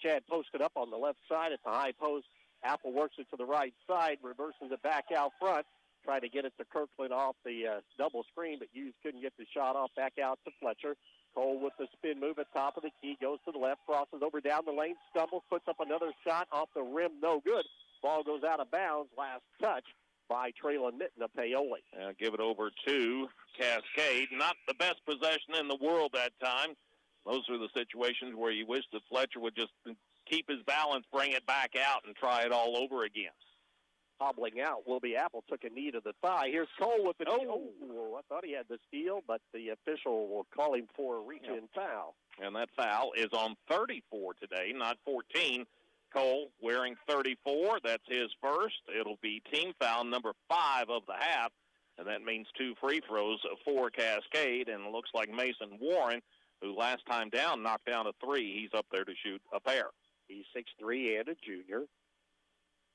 Chad posted up on the left side at the high post. Apple works it to the right side, reverses it back out front, trying to get it to Kirkland off the double screen, but Hughes couldn't get the shot off. Back out to Fletcher. Cole with the spin move at top of the key, goes to the left, crosses over down the lane, stumbles, puts up another shot off the rim, no good. Ball goes out of bounds, last touch by Traylon Mitten of Paoli. Give it over to Cascade. Not the best possession in the world that time. Those are the situations where you wish that Fletcher would just keep his balance, bring it back out, and try it all over again. Hobbling out will be Apple. Took a knee to the thigh. Here's Cole with the I thought he had the steal, but the official will call him for a reach-in foul. And that foul is on 34 today, not 14. Cole wearing 34. That's his first. It'll be team foul number 5 of the half, and that means 2 free throws for Cascade. And it looks like Mason Warren, who last time down knocked down a 3, he's up there to shoot a pair. He's 6'3" and a junior.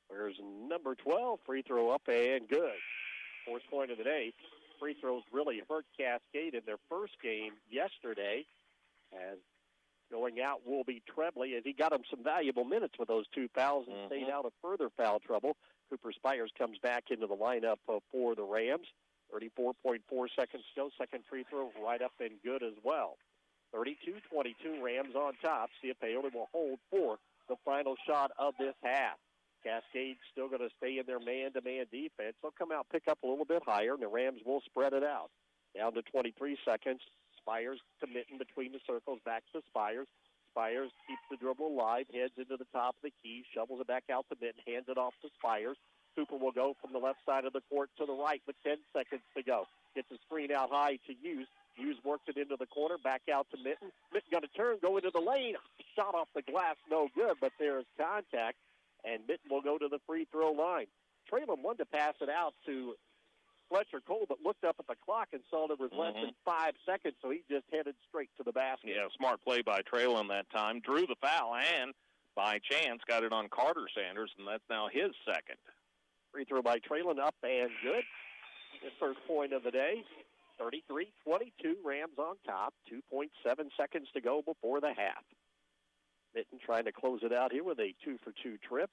There's number 12, free throw up and good. Fourth point of the day. Free throws really hurt Cascade in their first game yesterday. As going out will be Trebley, as he got him some valuable minutes with those 2 fouls and stayed out of further foul trouble. Cooper Spires comes back into the lineup for the Rams. 34.4 seconds to go. Second free throw right up and good as well. 32-22, Rams on top. See if Paoli will hold for the final shot of this half. Cascade's still going to stay in their man-to-man defense. They'll come out, pick up a little bit higher, and the Rams will spread it out. Down to 23 seconds. Spires to Mitten between the circles, back to Spires. Spires keeps the dribble alive, heads into the top of the key, shovels it back out to Mitten, hands it off to Spires. Cooper will go from the left side of the court to the right with 10 seconds to go. Gets the screen out high to Hughes. Hughes worked it into the corner, back out to Mitten. Mitten going to turn, go into the lane. Shot off the glass, no good, but there's contact, and Mitten will go to the free throw line. Traylon wanted to pass it out to Fletcher Cole, but looked up at the clock and saw there was less than 5 seconds, so he just headed straight to the basket. Yeah, smart play by Traylon that time. Drew the foul and, by chance, got it on Carter Sanders, and that's now his second. Free throw by Traylon up and good. His first point of the day. 33-22, Rams on top. 2.7 seconds to go before the half. Mitten trying to close it out here with a 2-for-2 trip.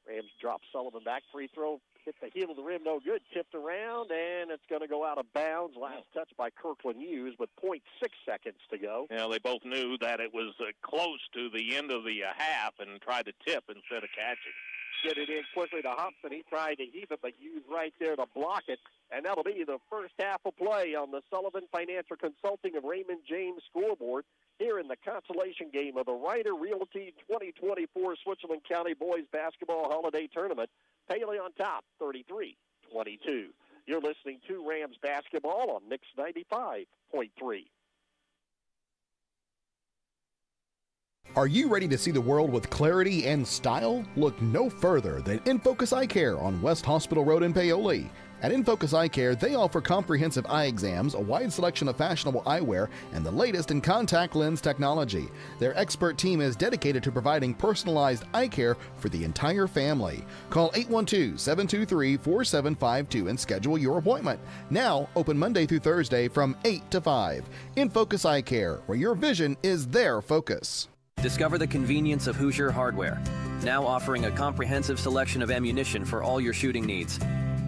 Rams drop Sullivan back. Free throw hit the heel of the rim, no good. Tipped around, and it's going to go out of bounds. Last touch by Kirkland Hughes with 0.6 seconds to go. Yeah, they both knew that it was close to the end of the half and tried to tip instead of catching. Get it in quickly to Hobson. He tried to heave it, but Hughes right there to block it. And that'll be the first half of play on the Sullivan Financial Consulting of Raymond James scoreboard here in the consolation game of the Ryder Realty 2024 Switzerland County Boys Basketball Holiday Tournament. Paoli on top, 33-22. You're listening to Rams basketball on Mix 95.3. Are you ready to see the world with clarity and style? Look no further than InFocus Eye Care on West Hospital Road in Paoli. At InFocus Eye Care, they offer comprehensive eye exams, a wide selection of fashionable eyewear, and the latest in contact lens technology. Their expert team is dedicated to providing personalized eye care for the entire family. Call 812-723-4752 and schedule your appointment. Now, open Monday through Thursday from 8 to 5. InFocus Eye Care, where your vision is their focus. Discover the convenience of Hoosier Hardware, now offering a comprehensive selection of ammunition for all your shooting needs.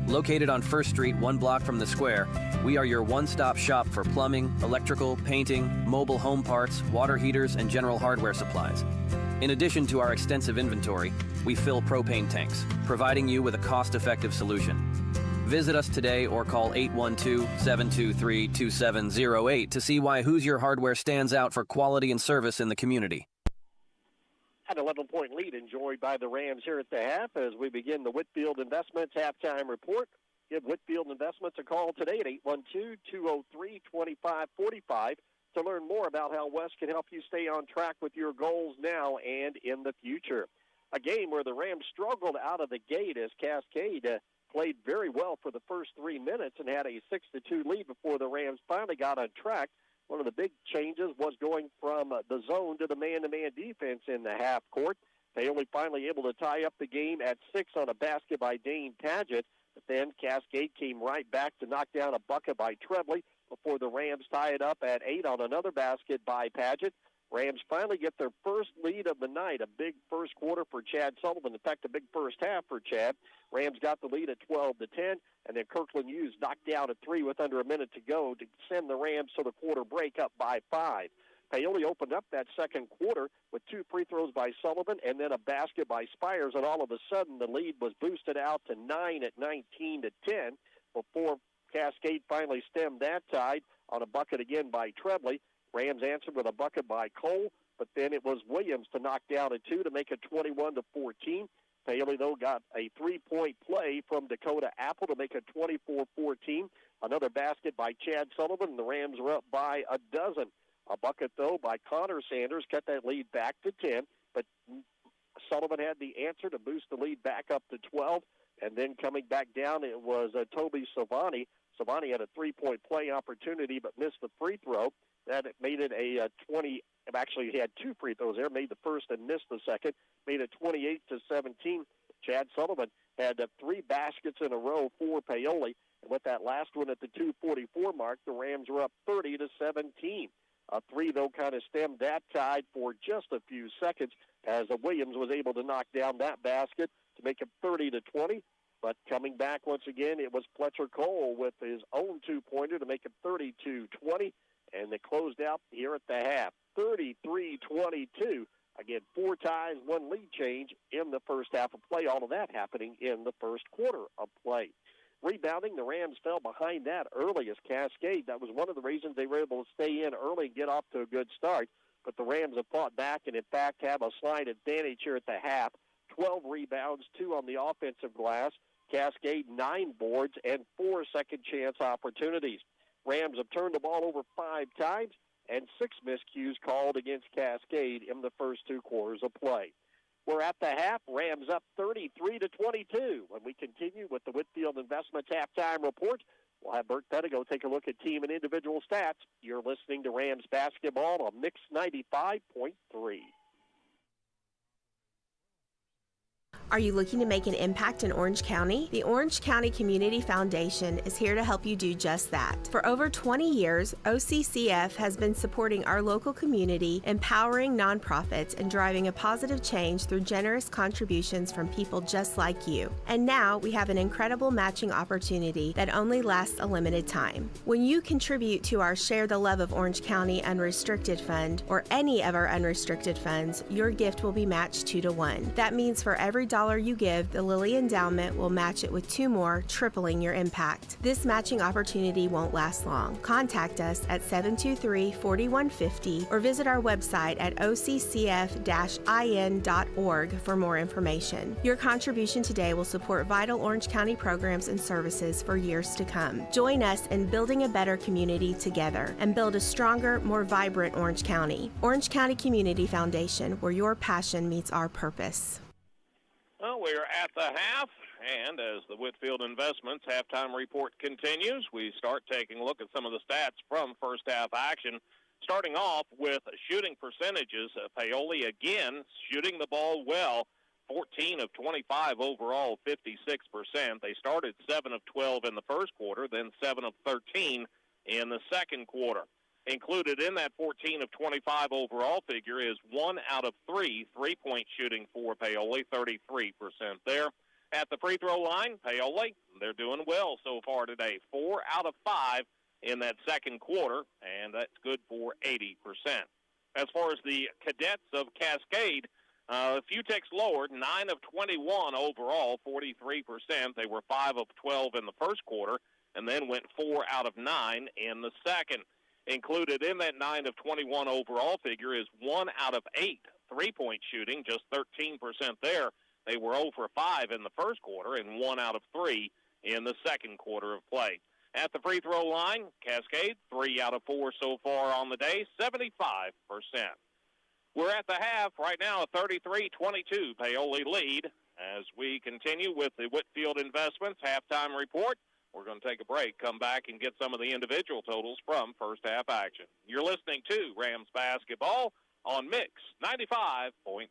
Located on 1st Street, 1 block from the square, we are your one-stop shop for plumbing, electrical, painting, mobile home parts, water heaters, and general hardware supplies. In addition to our extensive inventory, we fill propane tanks, providing you with a cost-effective solution. Visit us today or call 812-723-2708 to see why Hoosier Hardware stands out for quality and service in the community. An 11-point lead enjoyed by the Rams here at the half as we begin the Whitfield Investments halftime report. Give Whitfield Investments a call today at 812-203-2545 to learn more about how West can help you stay on track with your goals now and in the future. a game where the Rams struggled out of the gate as Cascade played very well for the first 3 minutes and had a 6-2 lead before the Rams finally got on track. One of the big changes was going from the zone to the man-to-man defense in the half court. Paoli finally able to tie up the game at 6 on a basket by Dane Padgett, but then Cascade came right back to knock down a bucket by Trebley before the Rams tie it up at 8 on another basket by Padgett. Rams finally get their first lead of the night, a big first quarter for Chad Sullivan. In fact, a big first half for Chad. Rams got the lead at 12-10, and then Kirkland Hughes knocked down at 3 with under a minute to go to send the Rams to the quarter break up by 5. Paoli opened up that second quarter with 2 free throws by Sullivan and then a basket by Spires, and all of a sudden the lead was boosted out to 9 at 19-10 before Cascade finally stemmed that tide on a bucket again by Trebley. Rams answered with a bucket by Cole, but then it was Williams to knock down at 2 to make it 21-14. Paoli, though, got a 3-point play from Dakota Apple to make it 24-14. Another basket by Chad Sullivan, and the Rams were up by a dozen. A bucket, though, by Connor Sanders cut that lead back to 10, but Sullivan had the answer to boost the lead back up to 12, and then coming back down, it was Toby Savani. Savani had a 3-point play opportunity but missed the free throw. That made it a 20. Actually, he had 2 free throws there, made the first and missed the second, made it 28-17. Chad Sullivan had 3 baskets in a row for Paoli, and with that last one at the 2:44 mark, the Rams were up 30-17. A 3, though, kind of stemmed that tide for just a few seconds as Williams was able to knock down that basket to make it 30-20. But coming back once again, it was Fletcher Cole with his own 2-pointer to make it 32-20. And they closed out here at the half, 33-22. Again, 4 ties, 1 lead change in the first half of play. All of that happening in the first quarter of play. Rebounding, the Rams fell behind that early as Cascade. That was one of the reasons they were able to stay in early and get off to a good start. But the Rams have fought back and, in fact, have a slight advantage here at the half. 12 rebounds, 2 on the offensive glass. Cascade 9 boards and 4 second-chance opportunities. Rams have turned the ball over 5 times and 6 miscues called against Cascade in the first 2 quarters of play. We're at the half. Rams up 33-22. When we continue with the Whitfield Investments halftime report, we'll have Bert Pedigo take a look at team and individual stats. You're listening to Rams basketball on Mix 95.3. Are you looking to make an impact in Orange County? The Orange County Community Foundation is here to help you do just that. For over 20 years, OCCF has been supporting our local community, empowering nonprofits, and driving a positive change through generous contributions from people just like you. And now we have an incredible matching opportunity that only lasts a limited time. When you contribute to our Share the Love of Orange County Unrestricted Fund or any of our unrestricted funds, your gift will be matched 2-to-1. That means for every dollar you give, the Lilly Endowment will match it with 2 more, tripling your impact. This matching opportunity won't last long. Contact us at 723-4150 or visit our website at occf-in.org for more information. Your contribution today will support vital Orange County programs and services for years to come. Join us in building a better community together and build a stronger, more vibrant Orange County. Orange County Community Foundation, where your passion meets our purpose. Well, we're at the half, and as the Whitfield Investments halftime report continues, we start taking a look at some of the stats from first half action. Starting off with shooting percentages, Paoli again shooting the ball well, 14 of 25 overall, 56%. They started 7 of 12 in the first quarter, then 7 of 13 in the second quarter. Included in that 14 of 25 overall figure is 1 out of 3 3-point shooting for Paoli, 33% there. At the free throw line, Paoli, they're doing well so far today. 4 out of 5 in that second quarter, and that's good for 80%. As far as the cadets of Cascade, a few ticks lower, 9 of 21 overall, 43%. They were 5 of 12 in the first quarter, and then went 4 out of 9 in the second. Included in that 9 of 21 overall figure is 1 out of 8 3-point shooting, just 13% there. They were 0 for 5 in the first quarter and 1 out of 3 in the second quarter of play. At the free throw line, Cascade, 3 out of 4 so far on the day, 75%. We're at the half right now, a 33-22 Paoli lead. As we continue with the Whitfield Investments halftime report, we're going to take a break, come back, and get some of the individual totals from first half action. You're listening to Rams basketball on Mix 95.3.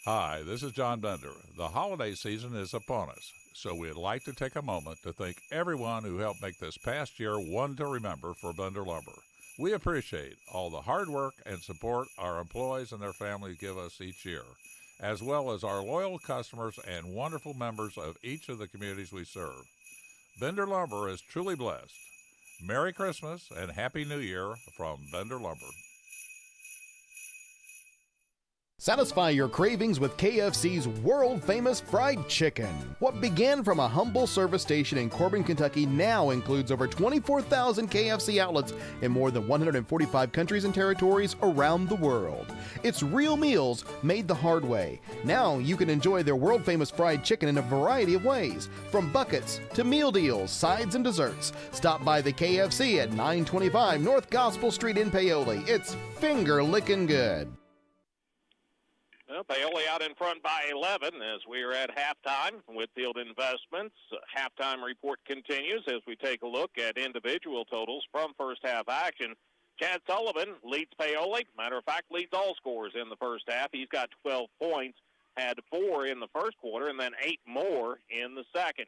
Hi, this is John Bender. The holiday season is upon us, so we'd like to take a moment to thank everyone who helped make this past year one to remember for Bender Lumber. We appreciate all the hard work and support our employees and their families give us each year, as well as our loyal customers and wonderful members of each of the communities we serve. Bender Lumber is truly blessed. Merry Christmas and Happy New Year from Bender Lumber. Satisfy your cravings with KFC's world-famous fried chicken. What began from a humble service station in Corbin, Kentucky now includes over 24,000 KFC outlets in more than 145 countries and territories around the world. It's real meals made the hard way. Now you can enjoy their world-famous fried chicken in a variety of ways, from buckets to meal deals, sides, and desserts. Stop by the KFC at 925 North Gospel Street in Paoli. It's finger-licking good. Well, Paoli out in front by 11 as we are at halftime. Whitfield Investments halftime report continues as we take a look at individual totals from first half action. Chad Sullivan leads Paoli. Matter of fact, leads all scorers in the first half. He's got 12 points, had 4 in the first quarter, and then 8 more in the second.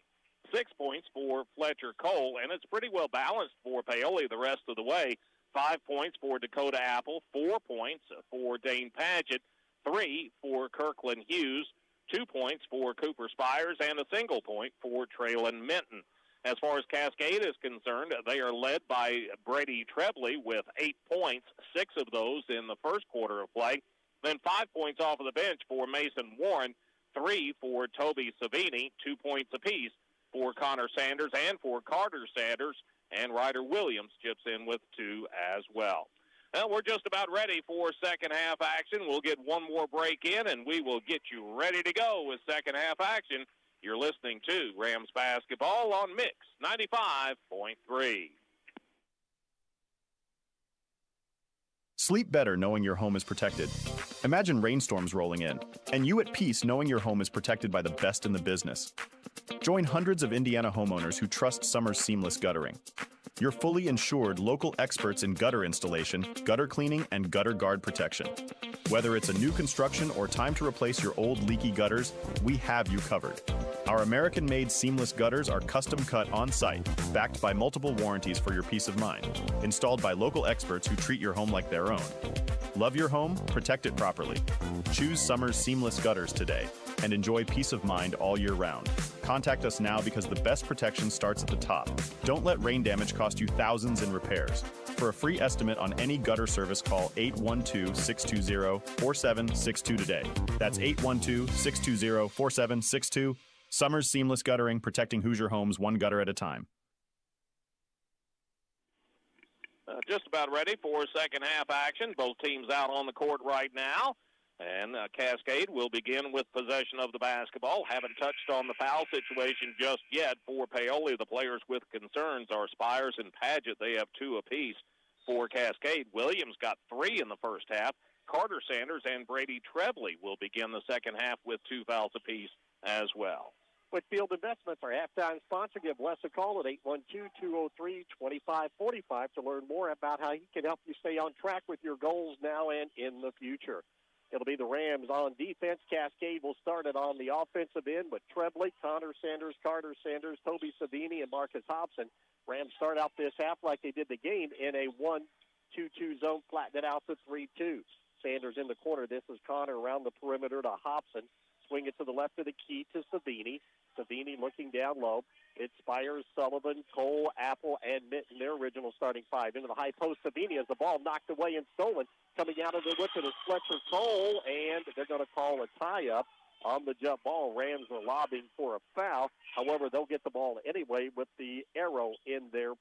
6 points for Fletcher Cole, and it's pretty well balanced for Paoli the rest of the way. 5 points for Dakota Apple, 4 points for Dane Padgett, 3 for Kirkland Hughes, 2 points for Cooper Spires, and a single point for Traylon Minton. As far as Cascade is concerned, they are led by Brady Trebley with 8 points, 6 of those in the first quarter of play. Then 5 points off of the bench for Mason Warren, 3 for Toby Savini, 2 points apiece for Connor Sanders and for Carter Sanders, and Ryder Williams chips in with 2 as well. Well, we're just about ready for second half action. We'll get one more break in, and we will get you ready to go with second half action. You're listening to Rams basketball on Mix 95.3. Sleep better knowing your home is protected. Imagine rainstorms rolling in, and you at peace knowing your home is protected by the best in the business. Join hundreds of Indiana homeowners who trust Summer's seamless guttering. Your fully insured local experts in gutter installation, gutter cleaning, and gutter guard protection. Whether it's a new construction or time to replace your old leaky gutters, we have you covered. Our American-made seamless gutters are custom cut on-site, backed by multiple warranties for your peace of mind, installed by local experts who treat your home like their own. Love your home, protect it properly. Choose Summer's seamless gutters today and enjoy peace of mind all year round. Contact us now because the best protection starts at the top. Don't let rain damage cost you thousands in repairs. For a free estimate on any gutter service, call 812-620-4762 today. That's 812-620-4762. Summer's Seamless Guttering, protecting Hoosier homes one gutter at a time. Just about ready for second half action. Both teams out on the court right now. And Cascade will begin with possession of the basketball. Haven't touched on the foul situation just yet for Paoli. The players with concerns are Spires and Padgett. They have 2 apiece for Cascade. Williams got 3 in the first half. Carter Sanders and Brady Trebley will begin the second half with 2 fouls apiece as well. Whitfield Investments, our halftime sponsor. Give Wes a call at 812-203-2545 to learn more about how he can help you stay on track with your goals now and in the future. It'll be the Rams on defense. Cascade will start it on the offensive end with Trebley, Connor Sanders, Carter Sanders, Toby Savini, and Marcus Hobson. Rams start out this half like they did the game in a 1-2-2 zone, flatten it out to 3-2. Sanders in the corner. This is Connor around the perimeter to Hobson. Swing it to the left of the key to Savini. Savini looking down low. It Spires, Sullivan, Cole, Apple, and Minton, their original starting 5. Into the high post, Savini has the ball knocked away and stolen. Coming out of the wicket is Fletcher Cole, and they're going to call a tie-up on the jump ball. Rams are lobbying for a foul. However, they'll get the ball anyway with the arrow in their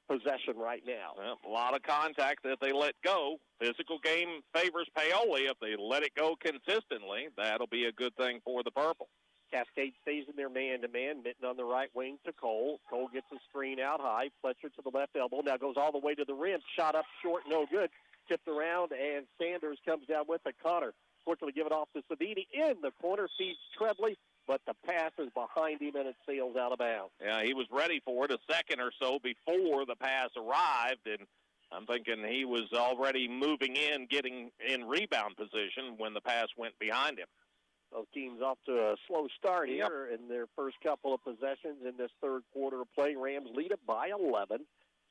possession right now. Well, a lot of contact that they let go. Physical game favors Paoli. If they let it go consistently, that'll be a good thing for the Purple. Cascade stays in their man-to-man. Mitten on the right wing to Cole. Cole gets a screen out high. Fletcher to the left elbow. Now goes all the way to the rim. Shot up short, no good. Tipped around, and Sanders comes down with it. Connor quickly give it off to Savini. In the corner, feeds Trebley, but the pass is behind him, and it sails out of bounds. Yeah, he was ready for it a second or so before the pass arrived, and I'm thinking he was already moving in, getting in rebound position when the pass went behind him. Those teams off to a slow start here in their first couple of possessions in this third quarter of play. Rams lead it by 11.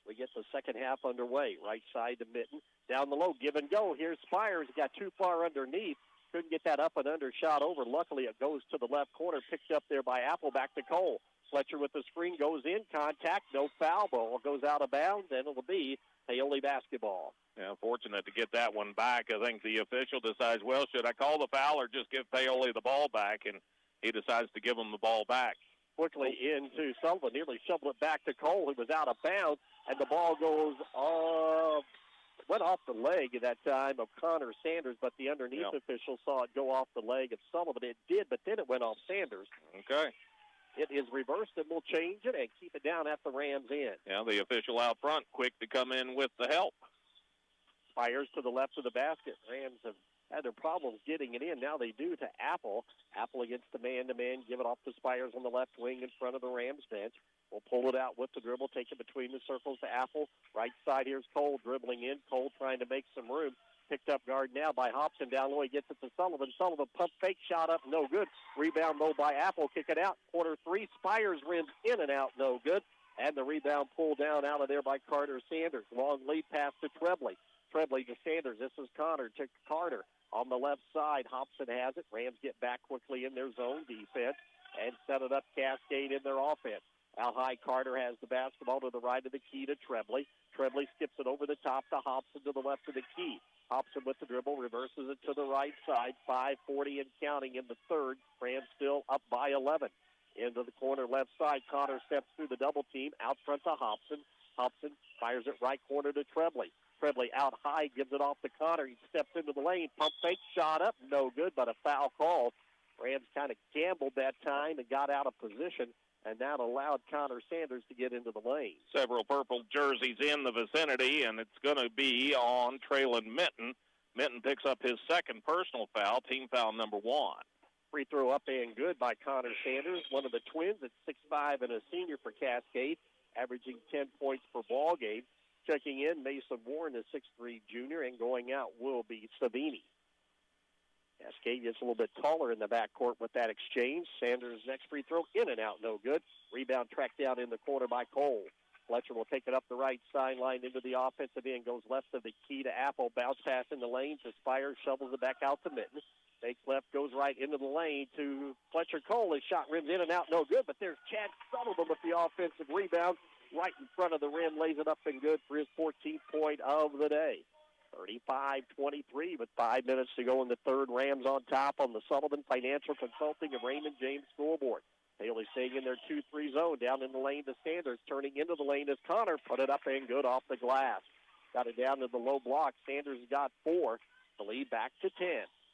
We get the second half underway. Right side to Mitten. Down the low, give and go. Here's Spires. Got too far underneath. Couldn't get that up and under shot over. Luckily, it goes to the left corner. Picked up there by Apple. Back to Cole. Fletcher with the screen. Goes in. Contact. No foul. Ball goes out of bounds, and it'll be Paoli basketball. Yeah, fortunate to get that one back. I think the official decides, well, should I call the foul or just give Paoli the ball back? And he decides to give him the ball back. Quickly into Sullivan, nearly shoveled it back to Cole, who was out of bounds, and the ball goes went off the leg at that time of Connor Sanders, but the underneath official saw it go off the leg of Sullivan. It did, but then it went off Sanders. Okay. It is reversed, and we'll change it and keep it down at the Rams' end. Yeah, the official out front, quick to come in with the help. Spires to the left of the basket. Rams have had their problems getting it in. Now they do to Apple. Apple against the man-to-man. Give it off to Spires on the left wing in front of the Rams bench. We'll pull it out with the dribble. Take it between the circles to Apple. Right side, here's Cole dribbling in. Cole trying to make some room. Picked up guard now by Hobson. Down low, he gets it to Sullivan. Sullivan pump fake shot up, no good. Rebound low by Apple. Kick it out. Quarter three. Spires rims in and out, no good. And the rebound pulled down out of there by Carter Sanders. Long lead pass to Trebley. Trebley to Sanders. This is Connor to Carter. On the left side, Hobson has it. Rams get back quickly in their zone defense and set it up Cascade in their offense. Out high, Carter has the basketball to the right of the key to Trebley. Trebley skips it over the top to Hobson to the left of the key. Hobson with the dribble, reverses it to the right side. 5:40 and counting in the third. Rams still up by 11. Into the corner left side, Connor steps through the double team. Out front to Hobson. Hobson fires it right corner to Trebley. Trebley out high, gives it off to Connor. He steps into the lane. Pump fake, shot up, no good, but a foul call. Rams kind of gambled that time and got out of position, and that allowed Connor Sanders to get into the lane. Several purple jerseys in the vicinity, and it's going to be on Traylon Mitten. Mitten picks up his second personal foul, team foul number 1. Free throw up and good by Connor Sanders, one of the twins at 6'5" and a senior for Cascade, averaging 10 points per ball game. Checking in, Mason Warren, the 6'3" junior, and going out will be Savini. Cascade gets a little bit taller in the backcourt with that exchange. Sanders' next free throw, in and out, no good. Rebound tracked down in the corner by Cole. Fletcher will take it up the right sideline into the offensive end, goes left of the key to Apple, bounce pass in the lane to Spires, shovels it back out to Mitten. Takes left, goes right into the lane to Fletcher Cole. His shot rims in and out, no good, but there's Chad Sullivan with the offensive rebound. Right in front of the rim, lays it up and good for his 14th point of the day. 35-23 with 5 minutes to go in the third. Rams on top on the Sullivan Financial Consulting and Raymond James scoreboard. Paoli staying in their 2-3 zone, down in the lane to Sanders. Turning into the lane as Connor put it up and good off the glass. Got it down to the low block. Sanders got 4. The lead back to 10.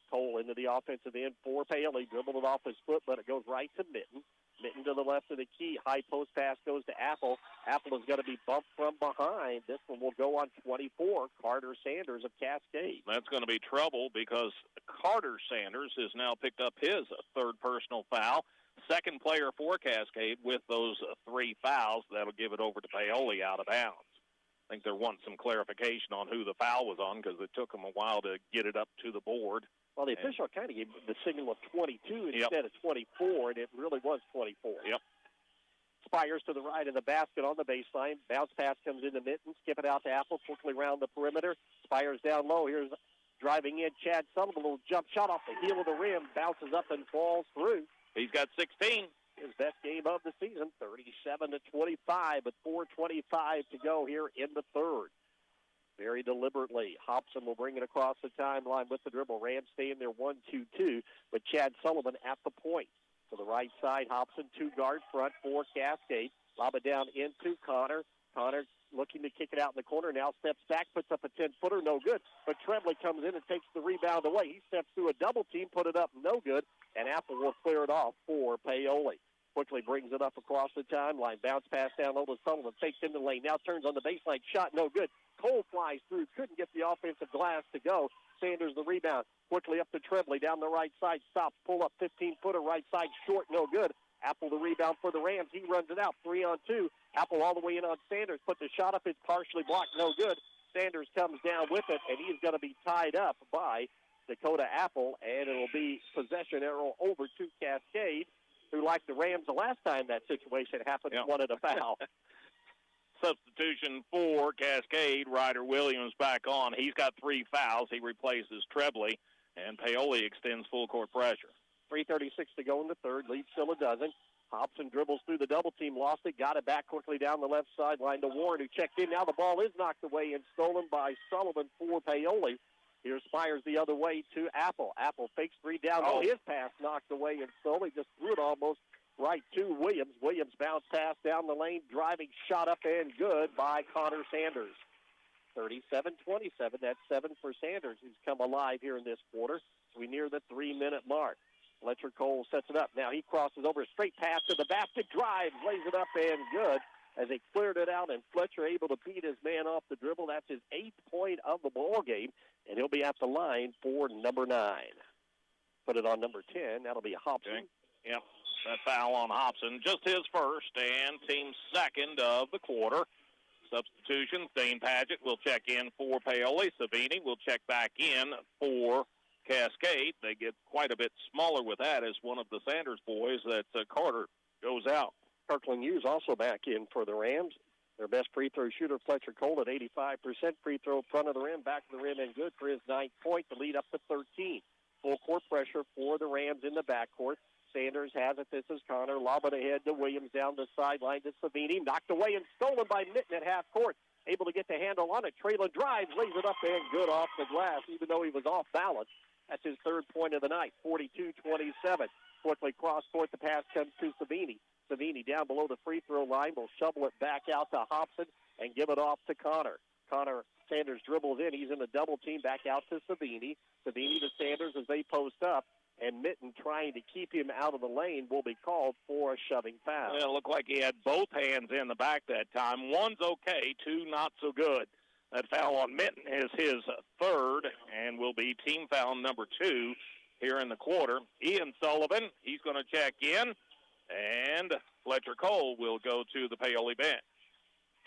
Cole into the offensive end for Paoli. Dribbled it off his foot, but it goes right to Mitten. Mitten to the left of the key. High post pass goes to Apple. Apple is going to be bumped from behind. This one will go on 24. Carter Sanders of Cascade. That's going to be trouble because Carter Sanders has now picked up his third personal foul. Second player for Cascade with those 3 fouls. That'll give it over to Paoli out of bounds. I think they're wanting some clarification on who the foul was on because it took them a while to get it up to the board. Well, the official kind of gave the signal of 22 instead of 24, and it really was 24. Yep. Spires to the right of the basket on the baseline. Bounce pass comes into Mitten. Skip it out to Apple. Quickly around the perimeter. Spires down low. Here's driving in Chad Sullivan. A little jump shot off the heel of the rim. Bounces up and falls through. He's got 16. His best game of the season, 37-25, with 4:25 to go here in the third. Very deliberately, Hobson will bring it across the timeline with the dribble. Rams stay in there 1-2-2, with Chad Sullivan at the point. To the right side, Hobson, 2-guard front for Cascade. Lob it down into Connor. Connor looking to kick it out in the corner. Now steps back, puts up a 10-footer, no good. But Trebley comes in and takes the rebound away. He steps through a double team, put it up, no good. and Apple will clear it off for Paoli. Quickly brings it up across the timeline. Bounce pass down low to Sullivan. Fakes into the lane. Now turns on the baseline. Shot no good. Cole flies through. Couldn't get the offensive glass to go. Sanders the rebound. Quickly up to Tremblay. Down the right side. Stops. Pull up 15-footer. Right side short. No good. Apple the rebound for the Rams. He runs it out. 3-on-2. Apple all the way in on Sanders. Put the shot up. It's partially blocked. No good. Sanders comes down with it, and he's going to be tied up by Dakota Apple, and it'll be possession arrow over to Cascade, who, like the Rams the last time that situation happened, wanted a foul. Substitution for Cascade. Ryder Williams back on. He's got 3 fouls. He replaces Tremblay, and Paoli extends full court pressure. 3:36 to go in the third. Lead still a dozen. Hobson dribbles through the double team, lost it, got it back quickly down the left sideline to Warren, who checked in. Now the ball is knocked away and stolen by Sullivan for Paoli. Here's Spires the other way to Apple. Apple fakes 3 down. Oh, his pass knocked away and stolen. Just threw it almost right to Williams. Williams bounce pass down the lane, driving shot up and good by Connor Sanders. 37-27. That's 7 for Sanders, who's come alive here in this quarter. So we near the 3-minute mark. Fletcher Cole sets it up. Now he crosses over, a straight pass to the basket, drives, lays it up and good as they cleared it out, and Fletcher able to beat his man off the dribble. That's his 8th point of the ball game, and he'll be at the line for number 9. Put it on number 10. That'll be Hobson. Okay. Yep, that foul on Hobson. Just his first and team second of the quarter. Substitution, Thane Padgett will check in for Paoli. Savini will check back in for Cascade. They get quite a bit smaller with that as one of the Sanders boys, that's Carter, goes out. Kirkland Hughes also back in for the Rams. Their best free throw shooter, Fletcher Cole, at 85%. Free throw front of the rim, back of the rim, and good for his 9th point to lead up to 13. Full court pressure for the Rams in the backcourt. Sanders has it. This is Connor. Lob it ahead to Williams down the sideline to Savini. Knocked away and stolen by Mitten at half court. Able to get the handle on it. Traylon drives, lays it up and good off the glass, even though he was off balance. That's his 3rd point of the night, 42-27. Quickly cross court, the pass comes to Savini. Savini down below the free throw line will shovel it back out to Hobson and give it off to Connor. Sanders dribbles in. He's in the double team, back out to Savini. Savini to Sanders as they post up, and Mitten trying to keep him out of the lane will be called for a shoving foul. Well, it looked like he had both hands in the back that time. One's okay, 2 not so good. That foul on Mitten is his 3rd and will be team foul number 2 here in the quarter. Ian Sullivan, he's going to check in, and Fletcher Cole will go to the Paoli bench.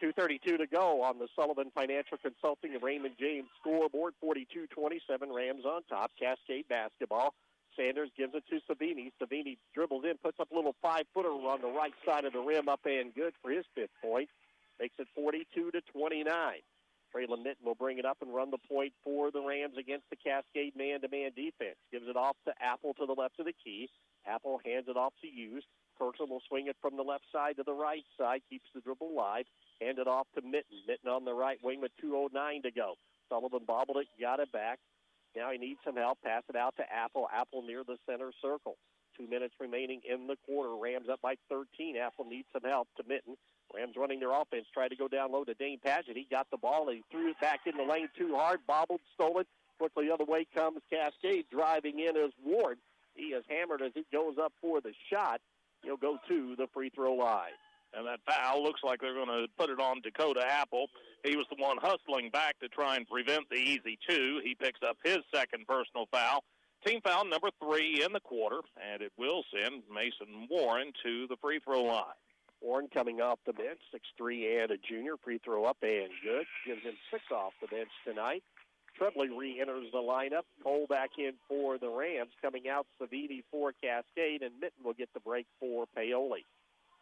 2:32 to go on the Sullivan Financial Consulting and Raymond James scoreboard. 42-27, Rams on top. Cascade basketball. Sanders gives it to Savini. Savini dribbles in, puts up a little 5-footer on the right side of the rim, up and good for his 5th point. Makes it 42-29. Traylon Mitten will bring it up and run the point for the Rams against the Cascade man-to-man defense. Gives it off to Apple to the left of the key. Apple hands it off to Hughes. Kirkland will swing it from the left side to the right side, keeps the dribble live. Hand it off to Mitten. Mitten on the right wing with 2:09 to go. Sullivan bobbled it, got it back. Now he needs some help. Pass it out to Apple. Apple near the center circle. 2 minutes remaining in the quarter. Rams up by 13. Apple needs some help to Mitten. Rams running their offense, tried to go down low to Dane Padgett. He got the ball. He threw it back in the lane too hard. Bobbled, stolen. Quickly the other way comes Cascade. Driving in as Ward. He is hammered as he goes up for the shot. He'll go to the free throw line. And that foul looks like they're going to put it on Dakota Apple. He was the one hustling back to try and prevent the easy 2. He picks up his 2nd personal foul. Team foul number 3 in the quarter, and it will send Mason Warren to the free throw line. Warren coming off the bench, 6'3", and a junior. Free throw up and good. Gives him 6 off the bench tonight. Tremblay re-enters the lineup. Cole back in for the Rams. Coming out, Savini for Cascade, and Mitten will get the break for Paoli.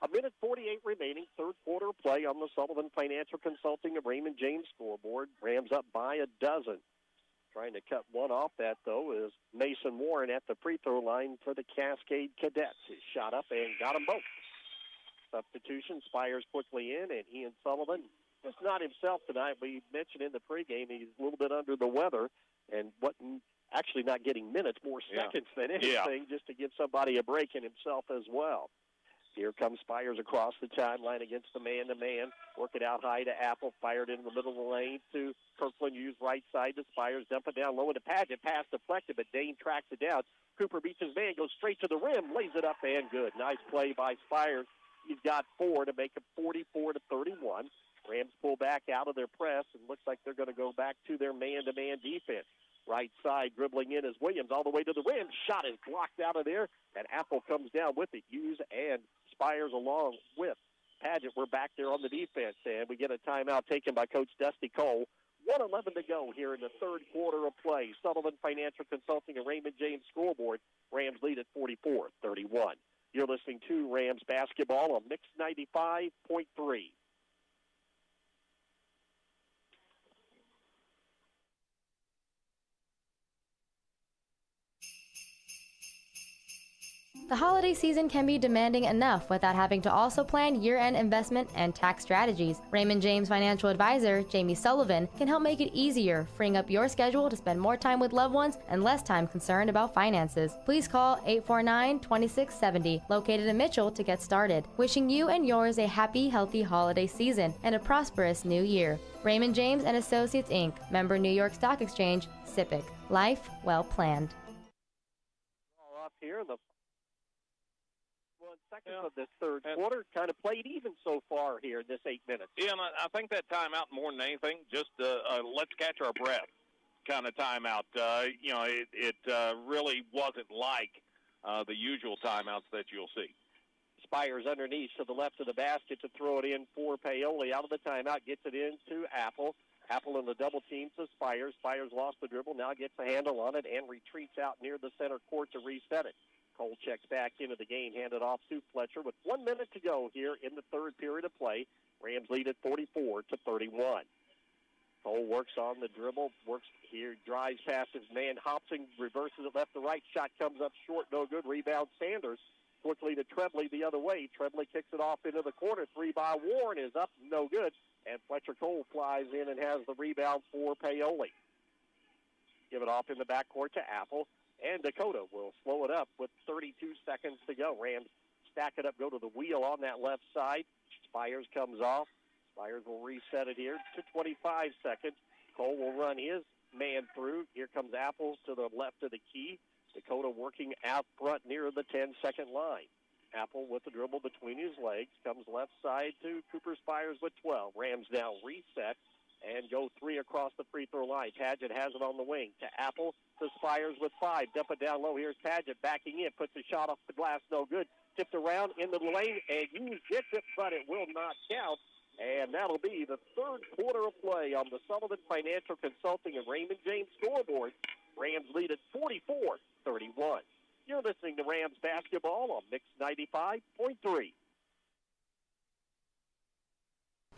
1:48 remaining, 3rd quarter play on the Sullivan Financial Consulting of Raymond James scoreboard. Rams up by a dozen. Trying to cut one off that, though, is Mason Warren at the free throw line for the Cascade Cadets. He shot up and got them both. Substitution, Spires quickly in, and Ian Sullivan just not himself tonight. We mentioned in the pregame he's a little bit under the weather and actually not getting minutes, more seconds than anything, just to give somebody a break in himself as well. Here comes Spires across the timeline against the man-to-man. Work it out high to Apple. Fired in the middle of the lane to Kirkland. Used right side to Spires. Dump it down low into Paget. Pass deflected, but Dane tracks it down. Cooper beats his man. Goes straight to the rim. Lays it up and good. Nice play by Spires. He's got 4 to make it 44-31. Rams pull back out of their press, and looks like they're going to go back to their man-to-man defense. Right side dribbling in is Williams all the way to the rim. Shot is blocked out of there, and Apple comes down with it. Hughes and Spires along with Paget. We're back there on the defense, and we get a timeout taken by Coach Dusty Cole. 1:11 to go here in the third quarter of play. Sullivan Financial Consulting and Raymond James Scoreboard. Rams lead at 44-31. You're listening to Rams basketball on Mix 95.3. The holiday season can be demanding enough without having to also plan year-end investment and tax strategies. Raymond James financial advisor Jamie Sullivan can help make it easier, freeing up your schedule to spend more time with loved ones and less time concerned about finances. Please call 849-2670, located in Mitchell, to get started. Wishing you and yours a happy, healthy holiday season and a prosperous new year. Raymond James and Associates, Inc., member New York Stock Exchange, SIPC. Life well planned. All up here in the seconds of this third quarter, kind of played even so far here in this 8 minutes. Yeah, and I think that timeout more than anything, just let's catch our breath kind of timeout. It really wasn't like the usual timeouts that you'll see. Spires underneath to the left of the basket to throw it in for Paoli. Out of the timeout, gets it into Apple. Apple in the double team to Spires. Spires lost the dribble, now gets a handle on it and retreats out near the center court to reset it. Cole checks back into the game, handed off to Fletcher with 1 minute to go here in the third period of play. Rams lead at 44-31. Cole works on the dribble, works here, drives past his man, hops and reverses it left to right. Shot comes up short, no good. Rebound Sanders quickly to Trebley the other way. Trebley kicks it off into the corner. 3 by Warren is up, no good. And Fletcher Cole flies in and has the rebound for Paoli. Give it off in the backcourt to Apple. And Dakota will slow it up with 32 seconds to go. Rams stack it up, go to the wheel on that left side. Spires comes off. Spires will reset it here to 25 seconds. Cole will run his man through. Here comes Apple to the left of the key. Dakota working out front near the 10-second line. Apple with the dribble between his legs. Comes left side to Cooper Spires with 12. Rams now reset and go 3 across the free throw line. Paget has it on the wing to Apple to Spires with 5. Dump it down low. Here's Paget backing in. Puts a shot off the glass. No good. Tipped around into the lane, and Hughes gets it, but it will not count. And that'll be the third quarter of play on the Sullivan Financial Consulting and Raymond James scoreboard. Rams lead at 44-31. You're listening to Rams basketball on Mix 95.3.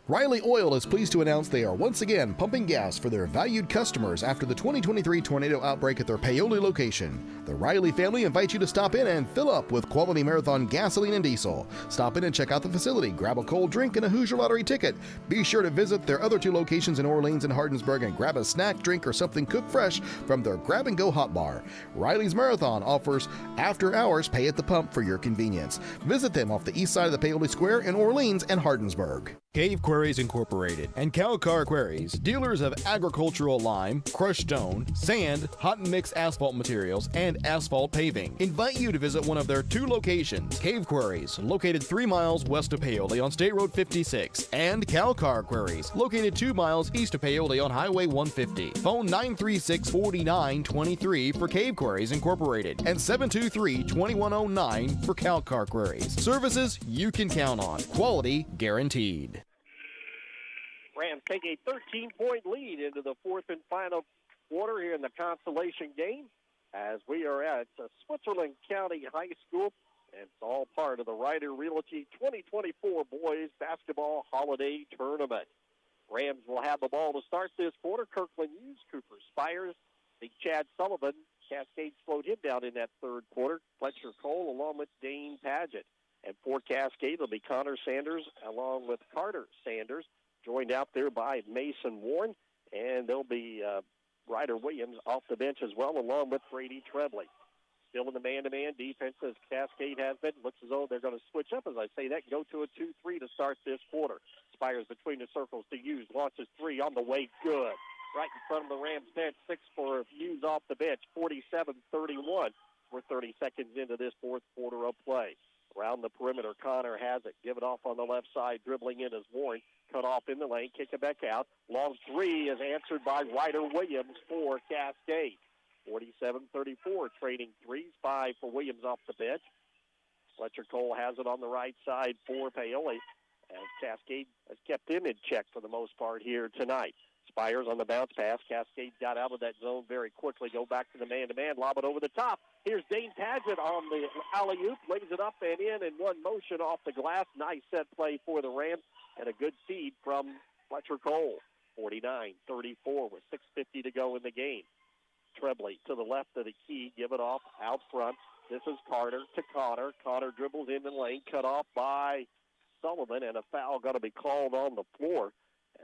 Riley Oil is pleased to announce they are once again pumping gas for their valued customers after the 2023 tornado outbreak at their Paoli location. The Riley family invites you to stop in and fill up with quality Marathon gasoline and diesel. Stop in and check out the facility, grab a cold drink and a Hoosier Lottery ticket. Be sure to visit their other 2 locations in Orleans and Hardinsburg and grab a snack, drink, or something cooked fresh from their grab-and-go hot bar. Riley's Marathon offers after-hours pay at the pump for your convenience. Visit them off the east side of the Paoli Square in Orleans and Hardinsburg. Cave Quarries Incorporated and Calcar Quarries, dealers of agricultural lime, crushed stone, sand, hot and mixed asphalt materials, and asphalt paving, invite you to visit one of their 2 locations. Cave Quarries, located 3 miles west of Paoli on State Road 56, and Calcar Quarries, located 2 miles east of Paoli on Highway 150. Phone 936-4923 for Cave Quarries Incorporated and 723-2109 for Calcar Quarries. Services you can count on. Quality guaranteed. Rams take a 13-point lead into the fourth and final quarter here in the consolation game as we are at Switzerland County High School, and it's all part of the Ryder Realty 2024 Boys Basketball Holiday Tournament. Rams will have the ball to start this quarter. Kirkland Hughes, Cooper Spires, Big Chad Sullivan. Cascade slowed him down in that third quarter. Fletcher Cole along with Dane Paget. And for Cascade, it'll be Connor Sanders along with Carter Sanders, joined out there by Mason Warren, and there'll be Ryder Williams off the bench as well, along with Brady Trebley. Still in the man-to-man defense as Cascade has been. Looks as though they're going to switch up, as I say that, go to a 2-3 to start this quarter. Spires between the circles to Hughes. Launches three on the way. Good. Right in front of the Rams bench. 6 for Hughes off the bench. 47-31. We're 30 seconds into this fourth quarter of play. Around the perimeter, Connor has it. Give it off on the left side. Dribbling in is Warren. Cut off in the lane. Kick it back out. Long three is answered by Ryder Williams for Cascade. 47-34. Trading threes. 5 for Williams off the bench. Fletcher Cole has it on the right side for Paoli. As Cascade has kept him in check for the most part here tonight. Spires on the bounce pass. Cascade got out of that zone very quickly. Go back to the man-to-man. Lob it over the top. Here's Dane Padgett on the alley-oop. Lays it up and in one motion off the glass. Nice set play for the Rams. And a good feed from Fletcher Cole. 49-34 with 6:50 to go in the game. Trebley to the left of the key. Give it off out front. This is Carter to Connor. Connor dribbles in the lane. Cut off by Sullivan. And a foul going to be called on the floor.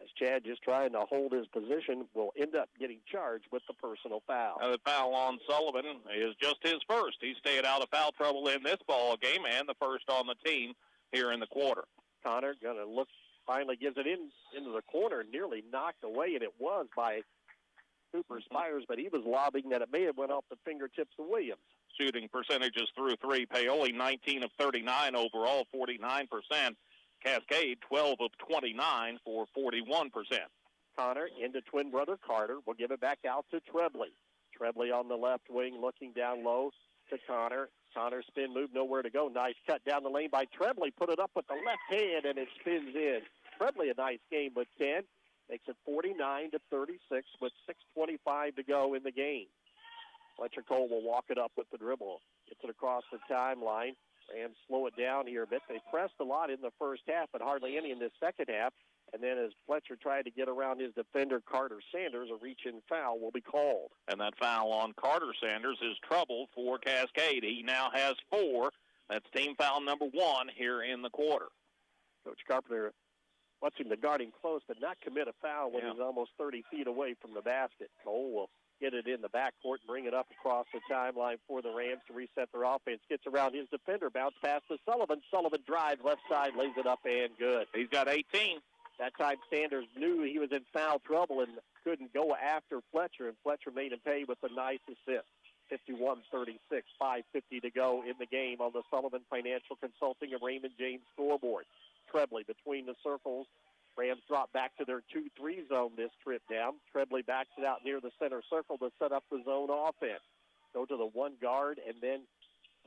As Chad just trying to hold his position, will end up getting charged with the personal foul. The foul on Sullivan is just his first. He stayed out of foul trouble in this ball game and the first on the team here in the quarter. Connor going to look, finally gives it into the corner, nearly knocked away, and it was by Cooper Spires, but he was lobbing that it may have went off the fingertips of Williams. Shooting percentages through three. Paoli 19 of 39 overall, 49%. Cascade 12 of 29 for 41%. Connor into twin brother Carter. Will give it back out to Trebley. Trebley on the left wing looking down low to Connor. Connor spin move, nowhere to go. Nice cut down the lane by Trebley. Put it up with the left hand and it spins in. Trebley a nice game with 10. Makes it 49-36 with 6:25 to go in the game. Fletcher Cole will walk it up with the dribble. Gets it across the timeline. Rams slow it down here a bit. They pressed a lot in the first half, but hardly any in the second half. And then as Fletcher tried to get around his defender, Carter Sanders, a reach-in foul will be called. And that foul on Carter Sanders is trouble for Cascade. He now has 4. That's team foul number 1 here in the quarter. Coach Carpenter wants him to guard him close, but not commit a foul when he's almost 30 feet away from the basket. Cole will get it in the backcourt and bring it up across the timeline for the Rams to reset their offense. Gets around his defender, bounce pass to Sullivan. Sullivan drives left side, lays it up, and good. He's got 18. That time Sanders knew he was in foul trouble and couldn't go after Fletcher, and Fletcher made him pay with a nice assist. 51-36, 5:50 to go in the game on the Sullivan Financial Consulting and Raymond James scoreboard. Trebley between the circles. Rams drop back to their 2-3 zone this trip down. Trebley backs it out near the center circle to set up the zone offense. Go to the one guard and then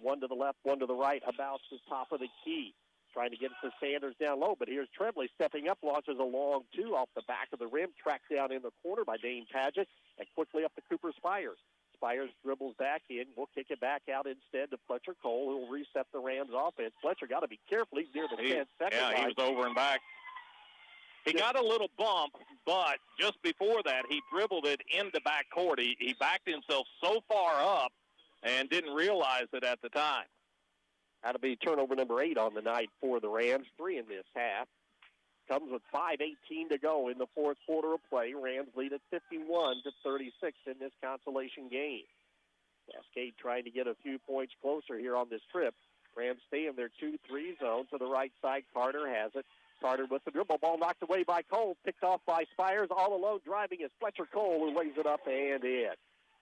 one to the left, one to the right, about the top of the key. Trying to get it to Sanders down low, but here's Trebley stepping up, launches a long 2 off the back of the rim, tracked down in the corner by Dane Padgett, and quickly up to Cooper Spires. Spires dribbles back in. We'll kick it back out instead to Fletcher Cole, who will reset the Rams offense. Fletcher got to be careful. He's near the 10-second line. Yeah, he was over and back. He got a little bump, but just before that, he dribbled it into backcourt. He backed himself so far up and didn't realize it at the time. That'll be turnover number 8 on the night for the Rams. 3 in this half. Comes with 5:18 to go in the fourth quarter of play. Rams lead at 51-36 in this consolation game. Cascade trying to get a few points closer here on this trip. Rams stay in their 2-3 zone to the right side. Carter has it. Carter with the dribble. Ball knocked away by Cole. Picked off by Spires. All alone driving is Fletcher Cole, who lays it up and in.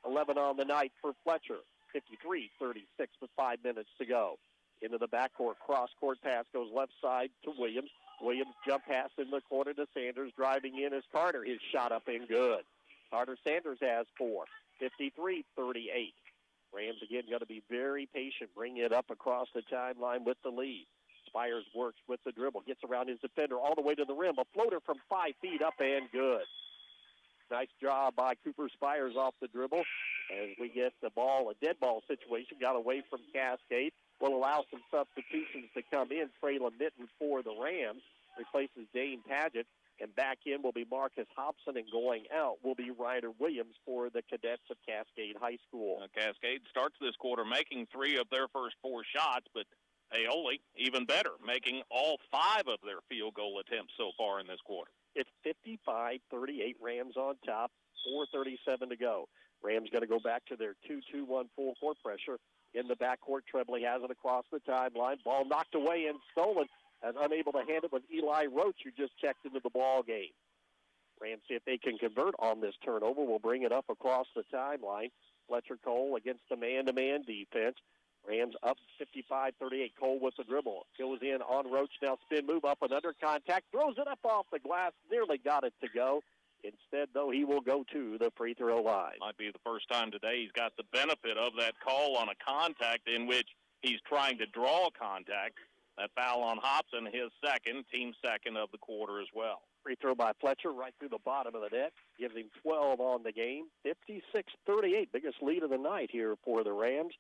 11 on the night for Fletcher. 53-36 with 5 minutes to go. Into the backcourt. Cross-court pass goes left side to Williams. Williams jump pass in the corner to Sanders. Driving in is Carter. His shot up and good. Carter Sanders has 4. 53-38. Rams again got to be very patient. Bring it up across the timeline with the lead. Spires works with the dribble. Gets around his defender all the way to the rim. A floater from 5 feet up and good. Nice job by Cooper Spires off the dribble. As we get the ball, a dead ball situation. Got away from Cascade. Will allow some substitutions to come in. Traylon Mitten for the Rams replaces Dane Padgett, and back in will be Marcus Hobson, and going out will be Ryder Williams for the Cadets of Cascade High School. Cascade starts this quarter making 3 of their first 4 shots, but Paoli, even better, making all 5 of their field goal attempts so far in this quarter. It's 55-38, Rams on top, 4:37 to go. Rams going to go back to their 2-2-1 full court pressure. in the backcourt. Trebley has it across the timeline. Ball knocked away and stolen, and unable to hand it with Eli Roach, who just checked into the ball game. Rams see if they can convert on this turnover. We'll bring it up across the timeline. Fletcher Cole against the man-to-man defense. Rams up 55-38. Cole with the dribble. Goes in on Roach. Now spin move up and under contact. Throws it up off the glass. Nearly got it to go. Instead, though, he will go to the free throw line. Might be the first time today he's got the benefit of that call on a contact in which he's trying to draw contact. That foul on Hobson, his second, team second of the quarter as well. Free throw by Fletcher right through the bottom of the net. Gives him 12 on the game. 56-38, biggest lead of the night here for the Rams.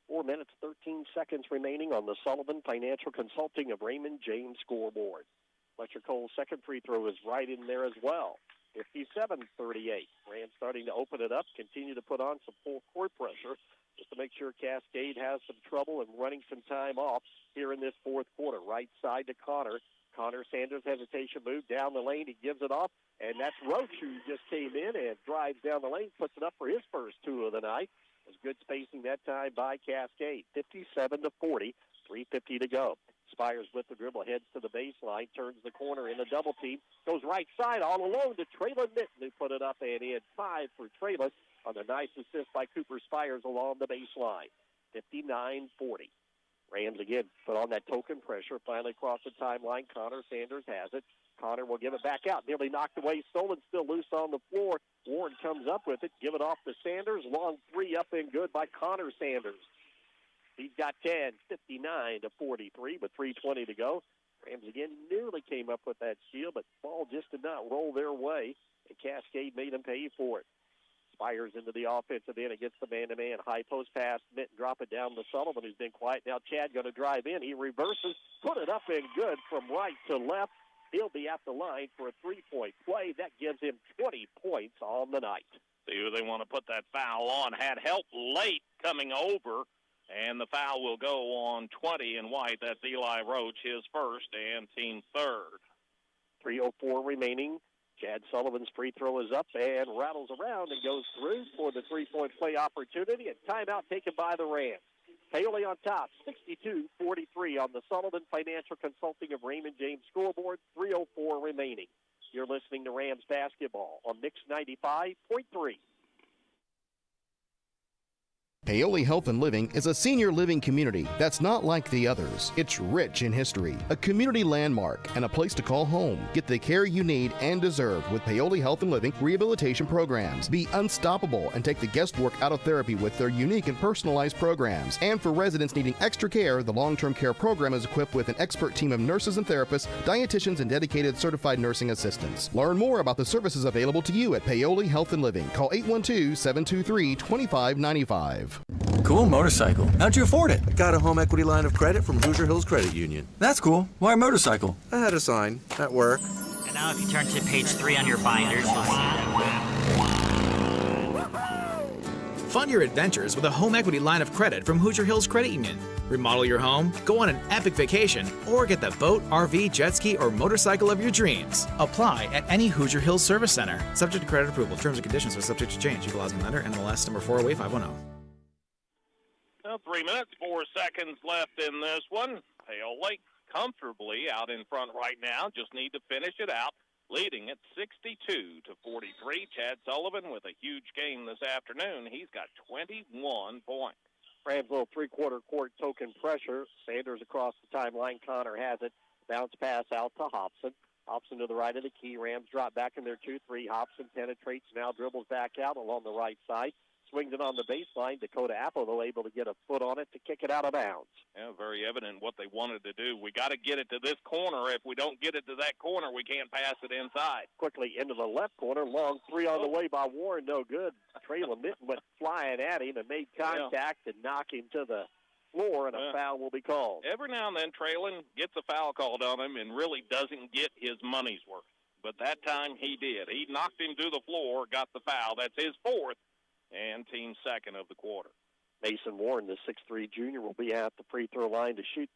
4 minutes, 13 seconds remaining on the Sullivan Financial Consulting of Raymond James scoreboard. Fletcher Cole's second free throw is right in there as well. 57-38. Rams starting to open it up, continue to put on some full court pressure just to make sure Cascade has some trouble and running some time off here in this fourth quarter. Right side to Connor. Connor Sanders hesitation move down the lane. He gives it off, and that's Roach who just came in and drives down the lane, puts it up for his first two of the night. It was good spacing that time by Cascade. 57-40, 3:50 to go. Spires with the dribble, heads to the baseline, turns the corner in the double team, goes right side all alone to Traylon Mitten, who put it up and in. 5 for Traylon on the nice assist by Cooper Spires along the baseline. 59-40. Rams again put on that token pressure, finally cross the timeline. Connor Sanders has it. Connor will give it back out. Nearly knocked away. Stolen, still loose on the floor. Warren comes up with it. Give it off to Sanders. Long three up and good by Connor Sanders. He's got 10, 59-43 with 3:20 to go. Rams again nearly came up with that steal, but ball just did not roll their way, and Cascade made them pay for it. Spires into the offensive end against the man-to-man. High post pass, Mitten drop it down to Sullivan, who's been quiet. Now Chad going to drive in. He reverses, put it up and good from right to left. He'll be at the line for a three-point play. That gives him 20 points on the night. See who they want to put that foul on. Had help late coming over, and the foul will go on 20 in white. That's Eli Roach, his first and team third. 3:04 remaining. Chad Sullivan's free throw is up and rattles around and goes through for the three-point play opportunity. And timeout taken by the Rams. Paoli on top, 62-43 on the Sullivan Financial Consulting of Raymond James scoreboard. 3:04 remaining. You're listening to Rams basketball on Mix 95.3. Paoli Health and Living is a senior living community that's not like the others. It's rich in history, a community landmark, and a place to call home. Get the care you need and deserve with Paoli Health and Living rehabilitation programs. Be unstoppable and take the guesswork out of therapy with their unique and personalized programs. And for residents needing extra care, the long-term care program is equipped with an expert team of nurses and therapists, dietitians, and dedicated certified nursing assistants. Learn more about the services available to you at Paoli Health and Living. Call 812-723-2595. Cool motorcycle. How'd you afford it? I got a home equity line of credit from Hoosier Hills Credit Union. That's cool. Why a motorcycle? I had a sign at work. And now if you turn to page 3 on your binders, you'll see that. Fund your adventures with a home equity line of credit from Hoosier Hills Credit Union. Remodel your home, go on an epic vacation, or get the boat, RV, jet ski, or motorcycle of your dreams. Apply at any Hoosier Hills Service Center. Subject to credit approval. Terms and conditions are subject to change. Equal housing lender, NMLS number 408510. 3 minutes, 4 seconds left in this one. Paoli comfortably out in front right now. Just need to finish it out. Leading at 62-43. Chad Sullivan with a huge game this afternoon. He's got 21 points. Rams little three-quarter court token pressure. Sanders across the timeline. Connor has it. Bounce pass out to Hobson. Hobson to the right of the key. Rams drop back in their 2-3. Hobson penetrates, now dribbles back out along the right side. Swings it on the baseline. Dakota Apple, though, able to get a foot on it to kick it out of bounds. Yeah, very evident what they wanted to do. We got to get it to this corner. If we don't get it to that corner, we can't pass it inside. Quickly into the left corner. Long three on the way by Warren. No good. Traylon Mitten went flying at him and made contact and knocked him to the floor, and a foul will be called. Every now and then, Traylon gets a foul called on him and really doesn't get his money's worth. But that time he did. He knocked him to the floor, got the foul. That's his fourth and team second of the quarter. Mason Warren, the 6'3 junior, will be at the free throw line to shoot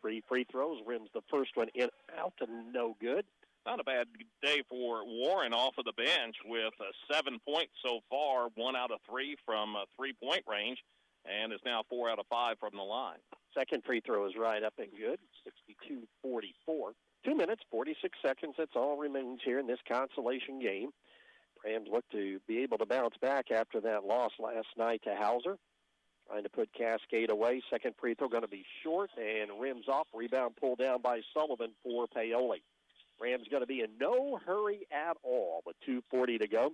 3 free throws. Rims the first one in, out, and no good. Not a bad day for Warren off of the bench with 7 points so far, 1 out of 3 from three-point range. and is now 4 out of 5 from the line. Second free throw is right up and good, 62-44. 2 minutes, 46 seconds. That's all remains here in this consolation game. Rams look to be able to bounce back after that loss last night to Hauser. Trying to put Cascade away. Second free throw going to be short and rims off. Rebound pulled down by Sullivan for Paoli. Rams going to be in no hurry at all with 2:40 to go.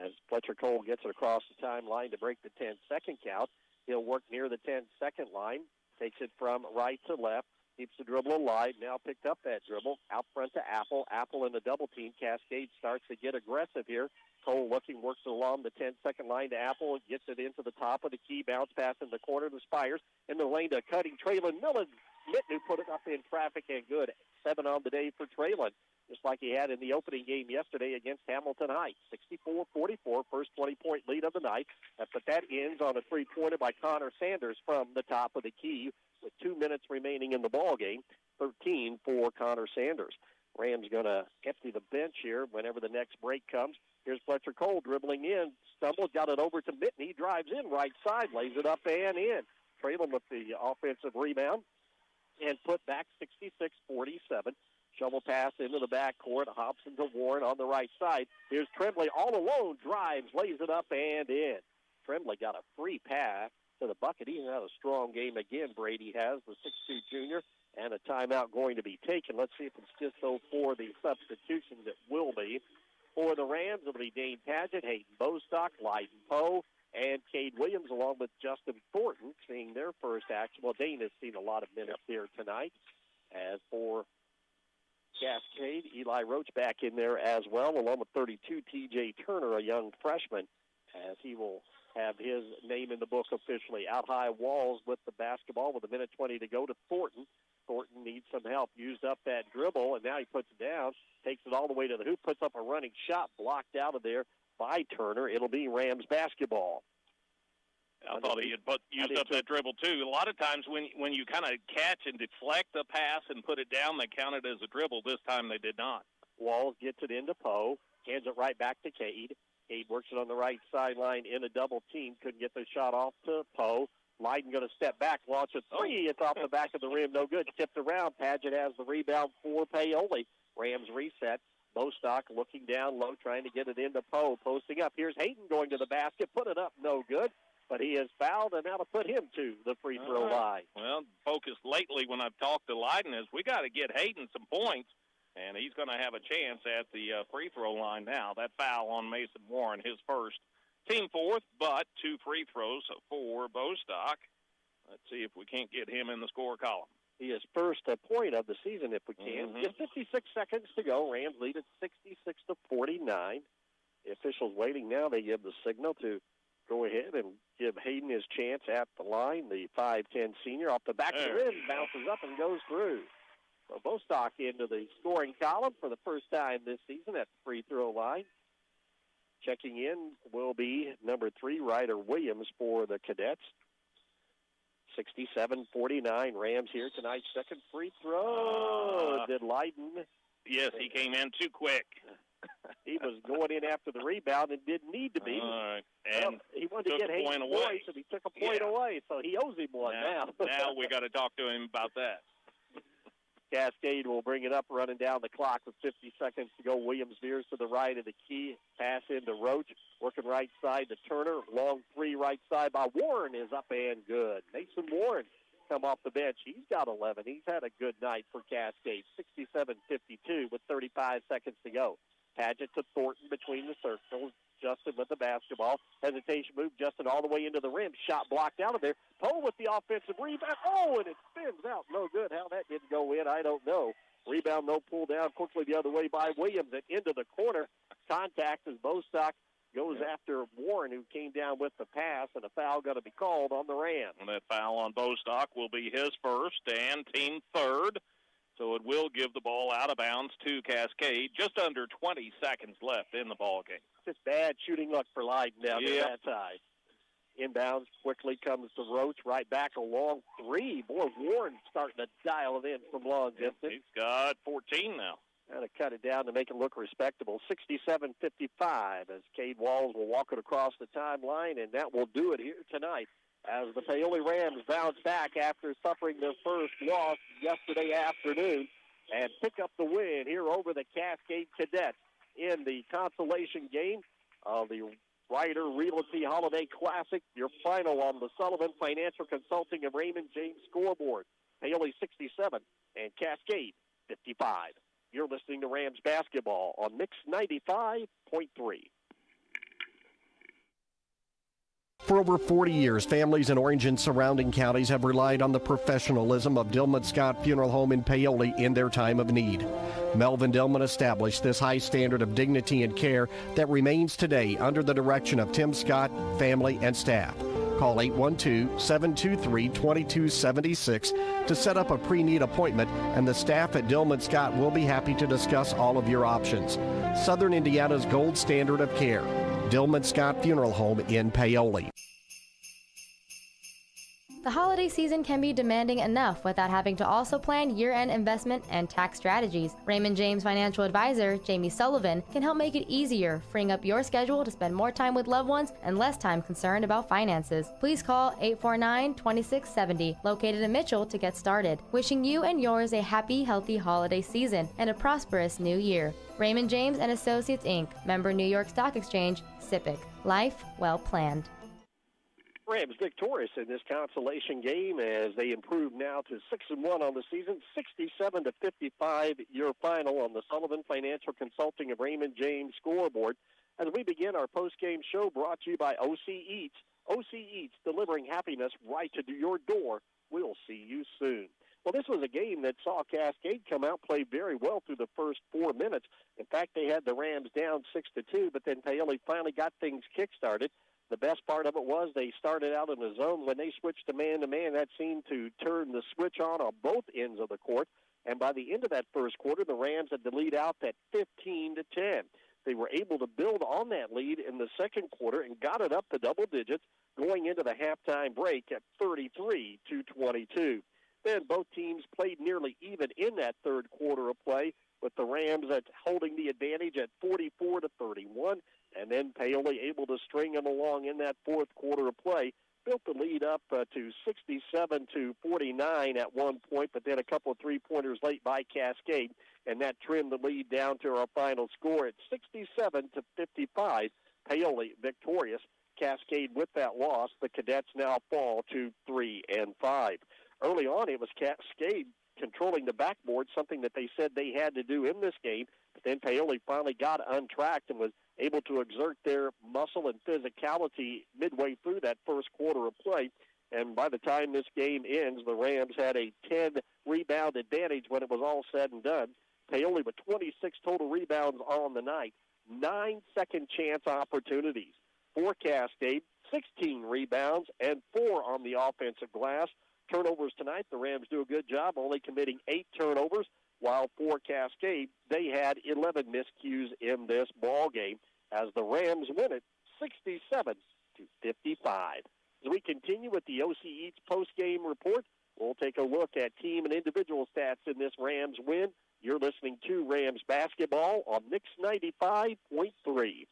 As Fletcher Cole gets it across the timeline to break the 10-second count, he'll work near the 10-second line. Takes it from right to left. Keeps the dribble alive. Now picked up that dribble. Out front to Apple. Apple in the double team. Cascade starts to get aggressive here. Cole looking, works it along the 10-second line to Apple. Gets it into the top of the key. Bounce pass in the corner to Spires. In the lane to Cutting. Traylon Millen. Mitton put it up in traffic and good. 7 on the day for Traylon. Just like he had in the opening game yesterday against Hamilton Heights. 64-44, first 20-point lead of the night. But that ends on a three-pointer by Connor Sanders from the top of the key with 2 minutes remaining in the ball game. 13 for Connor Sanders. Rams going to empty the bench here whenever the next break comes. Here's Fletcher Cole dribbling in, stumbled, got it over to Mitton. He drives in right side, lays it up and in. Traylon with the offensive rebound and put back 66-47. Shovel pass into the backcourt. Hobson to Warren on the right side. Here's Tremblay all alone. Drives, lays it up and in. Tremblay got a free pass to the bucket. He's had a strong game again, Brady has, the 6'2 junior, and a timeout going to be taken. Let's see if it's just so for the substitutions. It will be. For the Rams, it'll be Dane Padgett, Hayden Bostock, Lyden Poe, and Cade Williams, along with Justin Thornton, seeing their first action. Well, Dane has seen a lot of minutes here tonight. As for Cascade, Eli Roach back in there as well, along with 32, T.J. Turner, a young freshman, as he will have his name in the book officially. Out high Walls with the basketball with 1:20 to go to Thornton. Thornton needs some help. Used up that dribble, and now he puts it down, takes it all the way to the hoop, puts up a running shot blocked out of there by Turner. It'll be Rams basketball. I thought he had used up that dribble, too. A lot of times when you kind of catch and deflect the pass and put it down, they count it as a dribble. This time they did not. Walls gets it into Poe, hands it right back to Cade. Cade works it on the right sideline in a double team. Couldn't get the shot off to Poe. Lyden going to step back, launch a three. It's off the back of the rim. No good. Tipped around. Padgett has the rebound for Paoli. Rams reset. Bostock looking down low, trying to get it into Poe. Posting up. Here's Hayden going to the basket. Put it up. No good. But he is fouled, and that'll put him to the free throw line. Well, focus lately when I've talked to Lyden is we got to get Hayden some points, and he's going to have a chance at the free throw line now. That foul on Mason Warren, his first. Team fourth, but 2 free throws for Bostock. Let's see if we can't get him in the score column. He is first point of the season if we can. Just 56 seconds to go. Rams lead at 66-49. The officials waiting now. They give the signal to go ahead and give Hayden his chance at the line. The 5'10 senior off the back of the rim bounces up and goes through. So Bostock into the scoring column for the first time this season at the free throw line. Checking in will be number 3, Ryder Williams for the Cadets. 67-49. Rams here tonight. Second free throw. Did Lyden? Yes, he came in too quick. He was going in after the rebound and didn't need to be. And he wanted to get Hayden away, so he took a point away. So he owes him one now. Now we got to talk to him about that. Cascade will bring it up, running down the clock with 50 seconds to go. Williams veers to the right of the key. Pass into Roach. Working right side to Turner. Long 3 right side by Warren is up and good. Mason Warren come off the bench. He's got 11. He's had a good night for Cascade. 67-52 with 35 seconds to go. Padgett to Thornton between the circles. Justin with the basketball. Hesitation move. Justin all the way into the rim. Shot blocked out of there. Poe with the offensive rebound. Oh, and it spins out. No good. How that didn't go in, I don't know. Rebound, no pull down quickly the other way by Williams and into the corner. Contact as Bostock goes after Warren, who came down with the pass, and a foul going to be called on the Rams. And that foul on Bostock will be his first and team third. So it will give the ball out of bounds to Cascade. Just under 20 seconds left in the ball game. Just bad shooting luck for Lyden down there that side. Inbounds quickly comes to Roach. Right back, a long 3. Boy, Warren's starting to dial it in from long distance. He's got 14 now. Got to cut it down to make it look respectable. 67-55 as Cade Walls will walk it across the timeline, and that will do it here tonight as the Paoli Rams bounce back after suffering their first loss yesterday afternoon and pick up the win here over the Cascade Cadets in the consolation game of the Ryder Realty Holiday Classic, your final on the Sullivan Financial Consulting of Raymond James scoreboard. Paoli 67 and Cascade 55. You're listening to Rams basketball on Mix 95.3. For over 40 years, families in Orange and surrounding counties have relied on the professionalism of Dillman Scott Funeral Home in Paoli in their time of need. Melvin Dillman established this high standard of dignity and care that remains today under the direction of Tim Scott, family, and staff. Call 812-723-2276 to set up a pre-need appointment, and the staff at Dillman Scott will be happy to discuss all of your options. Southern Indiana's gold standard of care. Dillman Scott Funeral Home in Paoli. The holiday season can be demanding enough without having to also plan year-end investment and tax strategies. Raymond James financial advisor Jamie Sullivan can help make it easier, freeing up your schedule to spend more time with loved ones and less time concerned about finances. Please call 849-2670, located in Mitchell, to get started. Wishing you and yours a happy, healthy holiday season and a prosperous new year. Raymond James and Associates, Inc., member New York Stock Exchange, SIPC. Life well planned. Rams victorious in this consolation game as they improve now to 6-1 on the season, 67-55 your final on the Sullivan Financial Consulting of Raymond James scoreboard. As we begin our post-game show brought to you by OC Eats. OC Eats, delivering happiness right to your door. We'll see you soon. Well, this was a game that saw Cascade come out, play very well through the first 4 minutes. In fact, they had the Rams down 6-2, but then Paoli finally got things kick-started. The best part of it was they started out in the zone. When they switched to man-to-man, that seemed to turn the switch on both ends of the court. And by the end of that first quarter, the Rams had the lead out at 15-10. They were able to build on that lead in the second quarter and got it up to double digits going into the halftime break at 33-22. Then both teams played nearly even in that third quarter of play, with the Rams holding the advantage at 44-31. And then Paoli able to string them along in that fourth quarter of play. Built the lead up to 67-49 at one point, but then a couple of three-pointers late by Cascade, and that trimmed the lead down to our final score at 67-55. Paoli victorious. Cascade with that loss. The Cadets now fall to 3-5. Early on, it was Cascade controlling the backboard, something that they said they had to do in this game. But then Paoli finally got untracked and was able to exert their muscle and physicality midway through that first quarter of play. And by the time this game ends, the Rams had a 10-rebound advantage when it was all said and done. Paoli with 26 total rebounds on the night, 9 second-chance opportunities. For Cascade, 16 rebounds and 4 on the offensive glass. Turnovers tonight, the Rams do a good job, only committing 8 turnovers, while for Cascade, they had 11 miscues in this ball game as the Rams win it 67-55. As we continue with the OC Eats post-game report, we'll take a look at team and individual stats in this Rams win. You're listening to Rams basketball on Mix 95.3.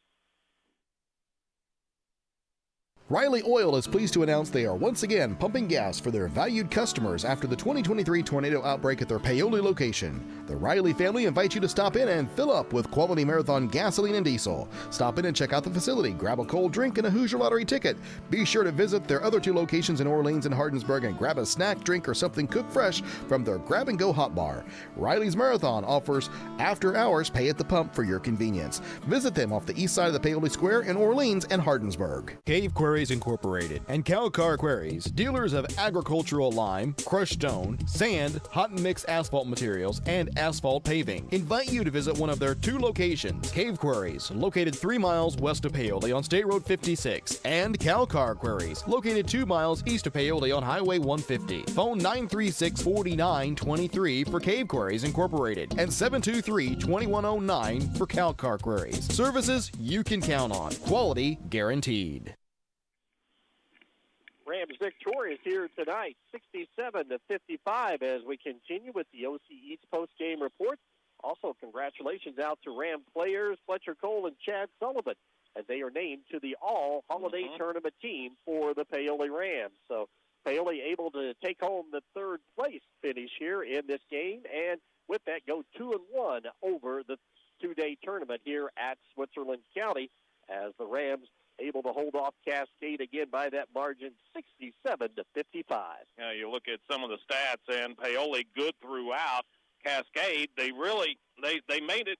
Riley Oil is pleased to announce they are once again pumping gas for their valued customers after the 2023 tornado outbreak at their Paoli location. The Riley family invites you to stop in and fill up with quality Marathon gasoline and diesel. Stop in and check out the facility, grab a cold drink and a Hoosier Lottery ticket. Be sure to visit their other 2 locations in Orleans and Hardinsburg and grab a snack, drink, or something cooked fresh from their grab-and-go hot bar. Riley's Marathon offers after-hours pay at the pump for your convenience. Visit them off the east side of the Paoli Square in Orleans and Hardinsburg. Cave Quarries Incorporated and Calcar Quarries, dealers of agricultural lime, crushed stone, sand, hot and mix asphalt materials, and asphalt paving, invite you to visit one of their 2 locations. Cave Quarries, located 3 miles west of Paoli on State Road 56, and Calcar Quarries, located 2 miles east of Paoli on Highway 150. Phone 936-4923 for Cave Quarries Incorporated and 723-2109 for Calcar Quarries. Services you can count on. Quality guaranteed. Rams victorious here tonight, 67-55, as we continue with the OC Eats post-game report. Also, congratulations out to Ram players Fletcher Cole and Chad Sullivan as they are named to the All-Holiday Tournament team for the Paoli Rams. So Paoli able to take home the third place finish here in this game, and with that go 2-1 over the two-day tournament here at Switzerland County, as the Rams able to hold off Cascade again by that margin, 67-55. You look at some of the stats, and Paoli good throughout. Cascade, they made it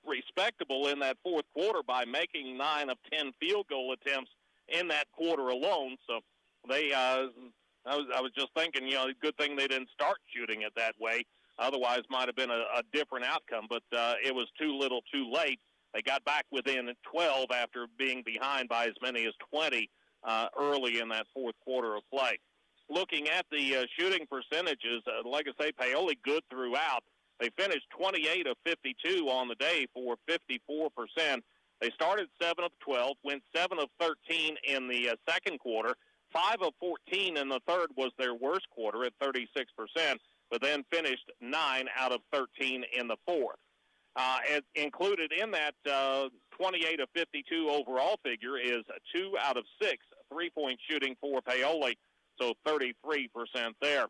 respectable in that fourth quarter by making 9 of 10 field goal attempts in that quarter alone. So they, I was just thinking, good thing they didn't start shooting it that way. Otherwise, might have been a different outcome. But it was too little, too late. They got back within 12 after being behind by as many as 20 early in that fourth quarter of play. Looking at the shooting percentages, like I say, Paoli good throughout. They finished 28 of 52 on the day for 54%. They started 7 of 12, went 7 of 13 in the second quarter. 5 of 14 in the third was their worst quarter at 36%, but then finished 9 out of 13 in the fourth. Included in that 28 of 52 overall figure is 2 out of 6 three-point shooting for Paoli, so 33% there.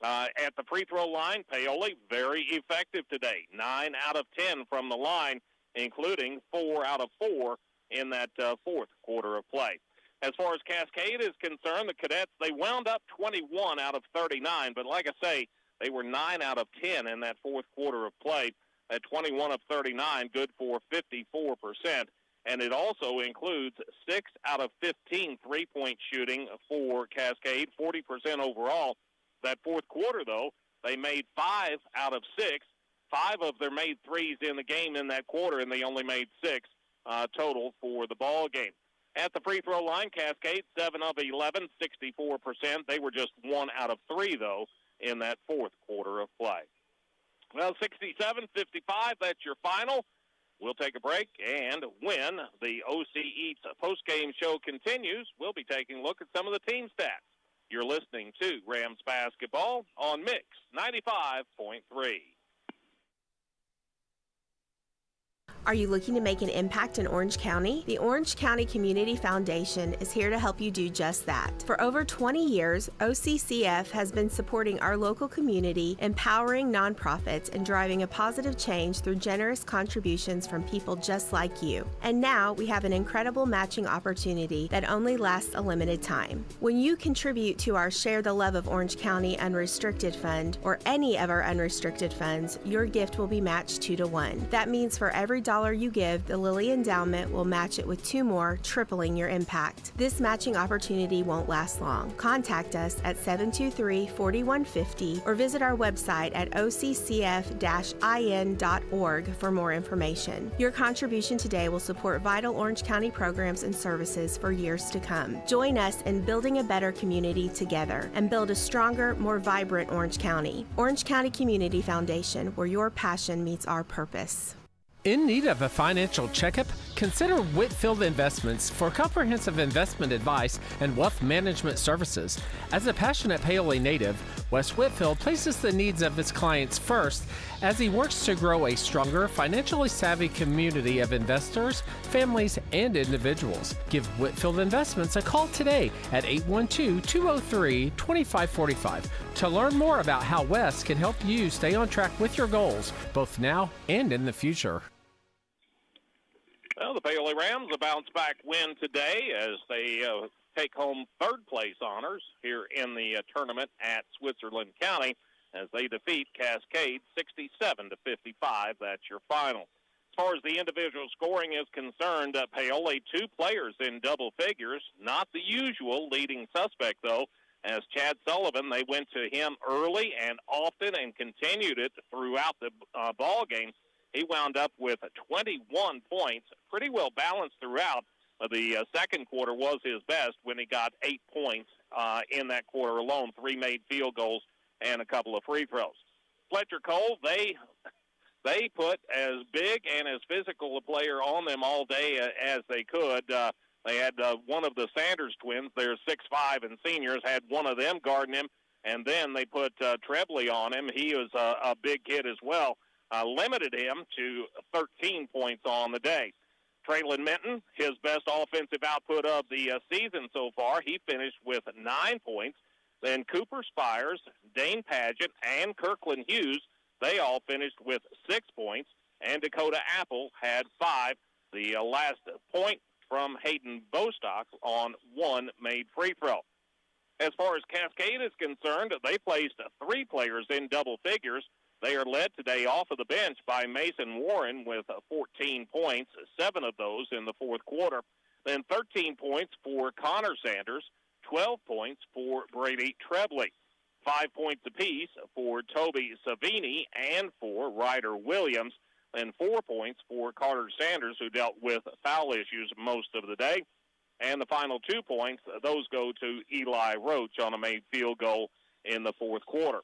At the free throw line, Paoli very effective today, 9 out of 10 from the line, including 4 out of 4 in that fourth quarter of play. As far as Cascade is concerned, the Cadets, they wound up 21 out of 39, but like I say, they were 9 out of 10 in that fourth quarter of play. At 21 of 39, good for 54%. And it also includes 6 out of 15 three-point shooting for Cascade, 40% overall. That fourth quarter, though, they made 5 out of 6. 5 of their made threes in the game in that quarter, and they only made 6 total for the ball game. At the free throw line, Cascade, 7 of 11, 64%. They were just 1 out of 3, though, in that fourth quarter of play. Well, 67-55, that's your final. We'll take a break, and when the OC Eats postgame show continues, we'll be taking a look at some of the team stats. You're listening to Rams Basketball on Mix 95.3. Are you looking to make an impact in Orange County? The Orange County Community Foundation is here to help you do just that. For over 20 years, OCCF has been supporting our local community, empowering nonprofits, and driving a positive change through generous contributions from people just like you. And now we have an incredible matching opportunity that only lasts a limited time. When you contribute to our Share the Love of Orange County Unrestricted Fund or any of our unrestricted funds, your gift will be matched 2-to-1. That means for every dollar you give, the Lilly Endowment will match it with 2 more, tripling your impact. This matching opportunity won't last long. Contact us at 723-4150 or visit our website at occf-in.org for more information. Your contribution today will support vital Orange County programs and services for years to come. Join us in building a better community together and build a stronger, more vibrant Orange County. Orange County Community Foundation, where your passion meets our purpose. In need of a financial checkup? Consider Whitfield Investments for comprehensive investment advice and wealth management services. As a passionate Paoli native, Wes Whitfield places the needs of his clients first as he works to grow a stronger, financially savvy community of investors, families, and individuals. Give Whitfield Investments a call today at 812-203-2545 to learn more about how Wes can help you stay on track with your goals, both now and in the future. Well, the Paoli Rams a bounce-back win today as they take home third-place honors here in the tournament at Switzerland County as they defeat Cascade 67-55. That's your final. As far as the individual scoring is concerned, Paoli 2 players in double figures, not the usual leading suspect, though, as Chad Sullivan, they went to him early and often and continued it throughout the ball game. He wound up with 21 points, pretty well balanced throughout. The second quarter was his best when he got 8 points in that quarter alone, 3 made field goals and a couple of free throws. Fletcher Cole, they put as big and as physical a player on them all day as they could. They had one of the Sanders twins, they're 6'5" and seniors, had one of them guarding him, and then they put Trebley on him. He was a big kid as well. Limited him to 13 points on the day. Traylon Minton, his best offensive output of the season so far. He finished with 9 points. Then Cooper Spires, Dane Paget, and Kirkland Hughes, they all finished with 6 points. And Dakota Apple had 5. The last point from Hayden Bostock on 1 made free throw. As far as Cascade is concerned, they placed 3 players in double figures. They are led today off of the bench by Mason Warren with 14 points, 7 of those in the fourth quarter. Then 13 points for Connor Sanders, 12 points for Brady Trebley, 5 points apiece for Toby Savini and for Ryder Williams, and 4 points for Carter Sanders, who dealt with foul issues most of the day. And the final 2 points, those go to Eli Roach on a made field goal in the fourth quarter.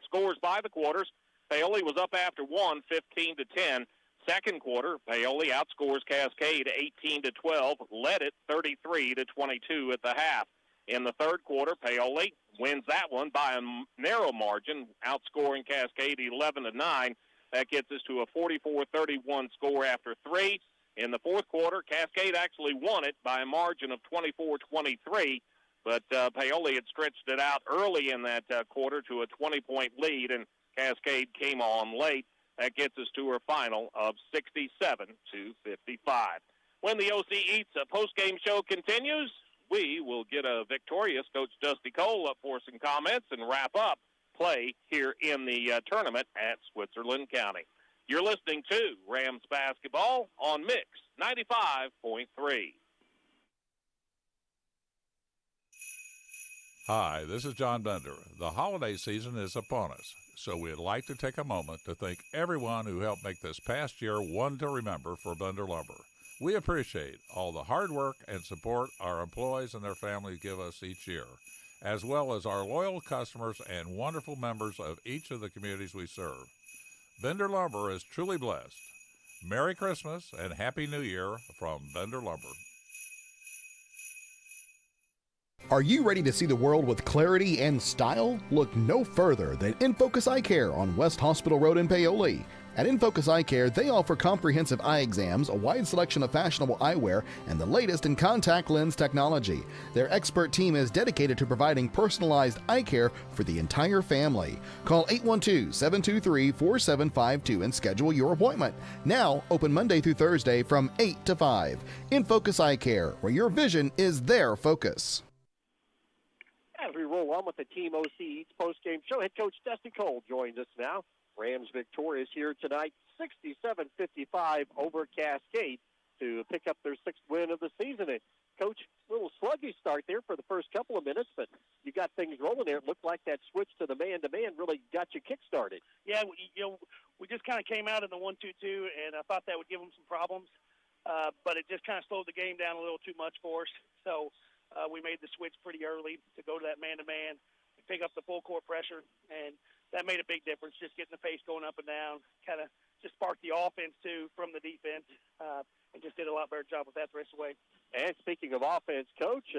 Scores by the quarters. Paoli was up after 1, 15-10. Second quarter, Paoli outscores Cascade 18-12, led it 33-22 at the half. In the third quarter, Paoli wins that one by a narrow margin, outscoring Cascade 11-9. That gets us to a 44-31 score after 3. In the fourth quarter, Cascade actually won it by a margin of 24-23, but Paoli had stretched it out early in that quarter to a 20-point lead, and Cascade came on late. That gets us to our final of 67-55. When the OC Eats post-game show continues, we will get a victorious Coach Dusty Cole up for some comments and wrap up play here in the tournament at Switzerland County. You're listening to Rams Basketball on Mix 95.3. Hi, this is John Bender. The holiday season is upon us, so we'd like to take a moment to thank everyone who helped make this past year one to remember for Bender Lumber. We appreciate all the hard work and support our employees and their families give us each year, as well as our loyal customers and wonderful members of each of the communities we serve. Bender Lumber is truly blessed. Merry Christmas and Happy New Year from Bender Lumber. Are you ready to see the world with clarity and style? Look no further than InFocus Eye Care on West Hospital Road in Paoli. At InFocus Eye Care, they offer comprehensive eye exams, a wide selection of fashionable eyewear, and the latest in contact lens technology. Their expert team is dedicated to providing personalized eye care for the entire family. Call 812-723-4752 and schedule your appointment. Now, open Monday through Thursday from 8 to 5. InFocus Eye Care, where your vision is their focus. As we roll on with the Team OC Eats postgame show, head coach Dusty Cole joins us now. Rams victorious here tonight, 67-55 over Cascade to pick up their 6th win of the season. And Coach, a little sluggish start there for the first couple of minutes, but you got things rolling there. It looked like that switch to the man-to-man really got you kick-started. Yeah, we just kind of came out in the 1-2-2, and I thought that would give them some problems, but it just kind of slowed the game down a little too much for us. So we made the switch pretty early to go to that man-to-man, pick up the full court pressure, and that made a big difference, just getting the pace going up and down, kind of just sparked the offense, too, from the defense, and just did a lot better job with that the rest of the way. And speaking of offense, Coach,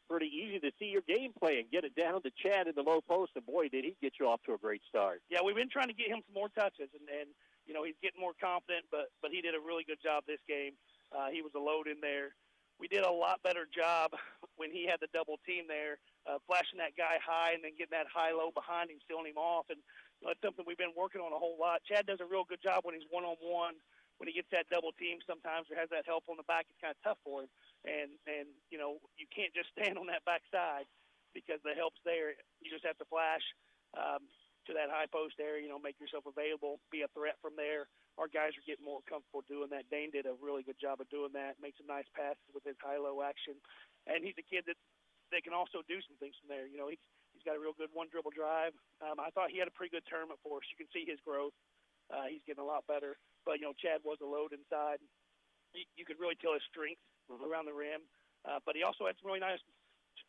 pretty easy to see your game plan. Get it down to Chad in the low post, and, boy, did he get you off to a great start. Yeah, we've been trying to get him some more touches, and he's getting more confident, but he did a really good job this game. He was a load in there. We did a lot better job when he had the double team there, flashing that guy high and then getting that high-low behind him, stealing him off. And that's something we've been working on a whole lot. Chad does a real good job when he's one-on-one. When he gets that double team sometimes or has that help on the back, it's kind of tough for him. And you can't just stand on that backside because the help's there. You just have to flash to that high post area, make yourself available, be a threat from there. Our guys are getting more comfortable doing that. Dane did a really good job of doing that, made some nice passes with his high-low action. And he's a kid that can also do some things from there. He's got a real good one-dribble drive. I thought he had a pretty good tournament for us. You can see his growth. He's getting a lot better. But, Chad was a load inside. You could really tell his strength around the rim. But he also had some really nice,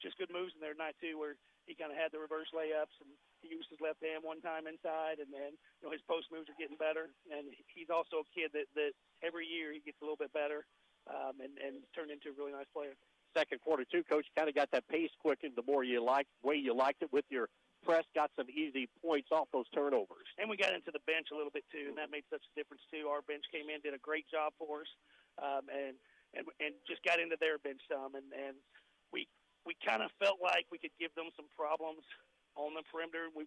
just good moves in there tonight, too, where he kind of had the reverse layups, and he used his left hand one time inside, and then, his post moves are getting better. And he's also a kid that every year he gets a little bit better and turned into a really nice player. Second quarter, too, Coach, kind of got that pace quickened the way you liked it with your press, got some easy points off those turnovers. And we got into the bench a little bit, too, and that made such a difference, too. Our bench came in, did a great job for us. and just got into their bench some, and we kind of felt like we could give them some problems on the perimeter. We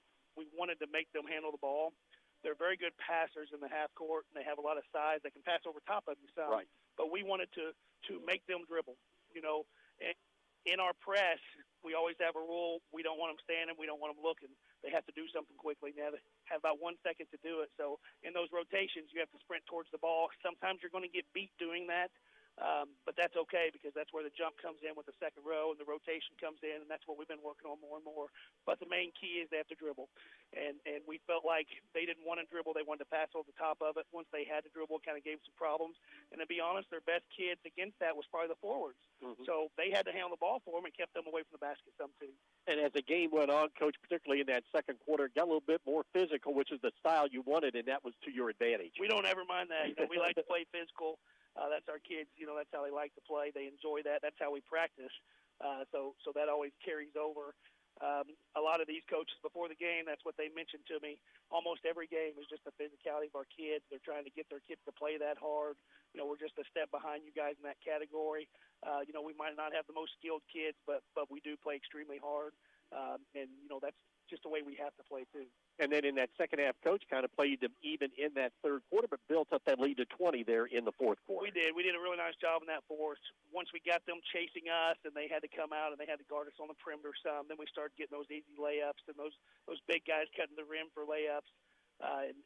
wanted to make them handle the ball. They're very good passers in the half court, and they have a lot of size. They can pass over top of you some. Right. But we wanted to make them dribble. In our press, we always have a rule: we don't want them standing, we don't want them looking. They have to do something quickly. They have about 1 second to do it. So in those rotations, you have to sprint towards the ball. Sometimes you're going to get beat doing that. But that's okay because that's where the jump comes in with the second row and the rotation comes in, and that's what we've been working on more and more. But the main key is they have to dribble. And we felt like they didn't want to dribble. They wanted to pass over the top of it. Once they had to dribble, it kind of gave some problems. And to be honest, their best kids against that was probably the forwards. Mm-hmm. So they had to handle the ball for them and kept them away from the basket some too. And as the game went on, Coach, particularly in that second quarter, it got a little bit more physical, which is the style you wanted, and that was to your advantage. We don't ever mind that. We like to play physical. That's our kids. That's how they like to play. They enjoy that. That's how we practice. So that always carries over. A lot of these coaches before the game, that's what they mentioned to me. Almost every game is just the physicality of our kids. They're trying to get their kids to play that hard. We're just a step behind you guys in that category. We might not have the most skilled kids, but we do play extremely hard. And that's just the way we have to play too. And then in that second half, Coach kind of played them even in that third quarter, but built up that lead to 20 there in the fourth quarter. We did. We did a really nice job in that fourth. Once we got them chasing us and they had to come out and they had to guard us on the perimeter some, then we started getting those easy layups and those big guys cutting the rim for layups.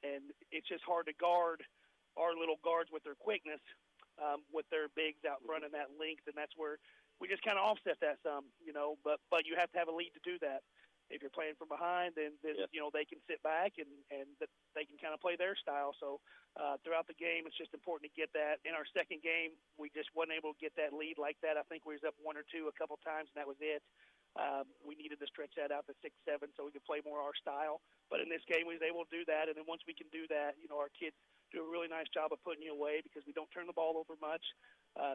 And it's just hard to guard our little guards with their quickness, with their bigs out front and that length, and that's where we just kind of offset that some, but you have to have a lead to do that. If you're playing from behind, then yes, they can sit back and they can kind of play their style. So throughout the game, it's just important to get that. In our second game, we just wasn't able to get that lead like that. I think we was up 1 or 2 a couple times, and that was it. We needed to stretch that out to 6-7 so we could play more our style. But in this game, we was able to do that. And then once we can do that, our kids do a really nice job of putting you away because we don't turn the ball over much.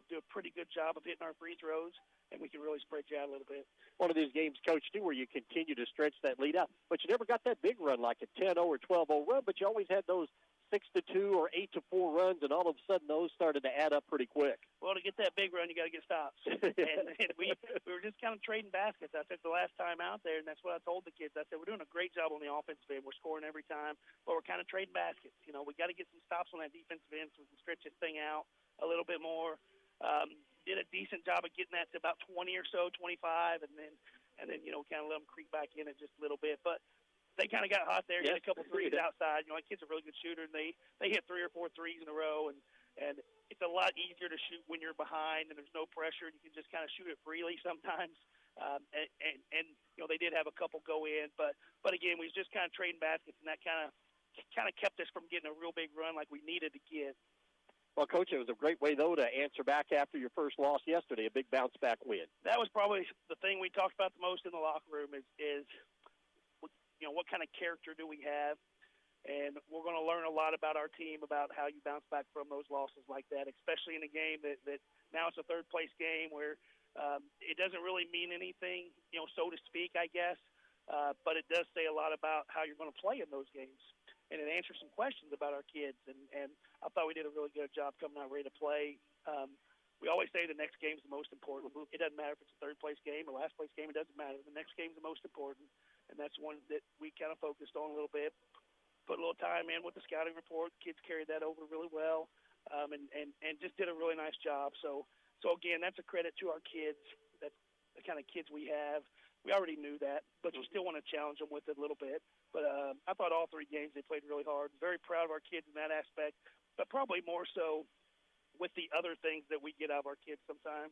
Do a pretty good job of hitting our free throws, and we can really spread you out a little bit. One of these games, Coach, too, where you continue to stretch that lead out, but you never got that big run like a 10-0 or 12-0 run, but you always had those 6-2 or 8-4 runs, and all of a sudden those started to add up pretty quick. Well, to get that big run, you got to get stops. and we were just kind of trading baskets. I said the last time out there, and that's what I told the kids. I said, we're doing a great job on the offensive end. We're scoring every time, but we're kind of trading baskets. We got to get some stops on that defensive end so we can stretch this thing out a little bit more. Did a decent job of getting that to about 20 or so, 25, and then kind of let them creep back in it just a little bit. But they kind of got hot there, hit a couple threes outside. My kid's a really good shooter, and they hit 3 or 4 threes in a row, and it's a lot easier to shoot when you're behind and there's no pressure. You can just kind of shoot it freely sometimes. And they did have a couple go in, but again, we was just kind of trading baskets, and that kind of kept us from getting a real big run like we needed to get. Well, Coach, it was a great way, though, to answer back after your first loss yesterday, a big bounce-back win. That was probably the thing we talked about the most in the locker room is what kind of character do we have? And we're going to learn a lot about our team, about how you bounce back from those losses like that, especially in a game that now it's a third-place game where it doesn't really mean anything, so to speak, I guess. But it does say a lot about how you're going to play in those games. And it answers some questions about our kids. And I thought we did a really good job coming out ready to play. We always say the next game's the most important. It doesn't matter if it's a third-place game or last-place game. It doesn't matter. The next game's the most important, and that's one that we kind of focused on a little bit. Put a little time in with the scouting report. The kids carried that over really well and just did a really nice job. So again, that's a credit to our kids. That's the kind of kids we have. We already knew that, but you still want to challenge them with it a little bit. But I thought all 3 games they played really hard. Very proud of our kids in that aspect, but probably more so with the other things that we get out of our kids sometimes.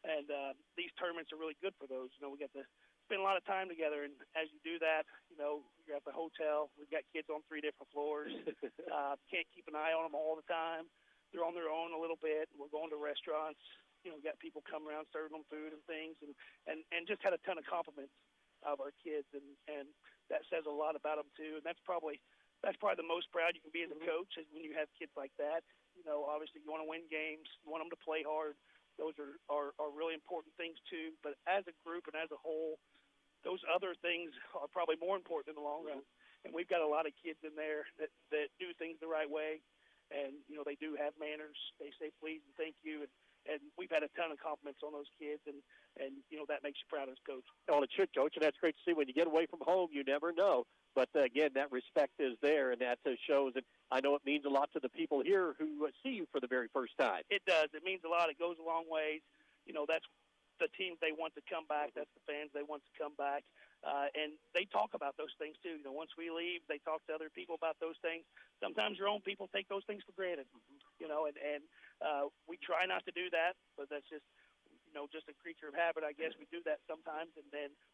And these tournaments are really good for those. We got to spend a lot of time together, and as you do that, you're at the hotel. We've got kids on 3 different floors. Can't keep an eye on them all the time. They're on their own a little bit. We're going to restaurants. We've got people come around serving them food and things, and just had a ton of compliments of our kids, and that says a lot about them too. And that's probably the most proud you can be as a coach is when you have kids like that. Obviously you want to win games, you want them to play hard. Those are really important things too. But as a group and as a whole, those other things are probably more important in the long run. And we've got a lot of kids in there that do things the right way. they do have manners. They say please and thank you, and we've had a ton of compliments on those kids, and that makes you proud as coach. Well, it should, Coach, and that's great to see. When you get away from home, you never know. But, again, that respect is there, and that shows. And I know it means a lot to the people here who see you for the very first time. It does. It means a lot. It goes a long ways. That's the teams they want to come back. That's the fans they want to come back. And they talk about those things, too. Once we leave, they talk to other people about those things. Sometimes your own people take those things for granted, and we try not to do that, but that's just – just a creature of habit, I guess. We do that sometimes,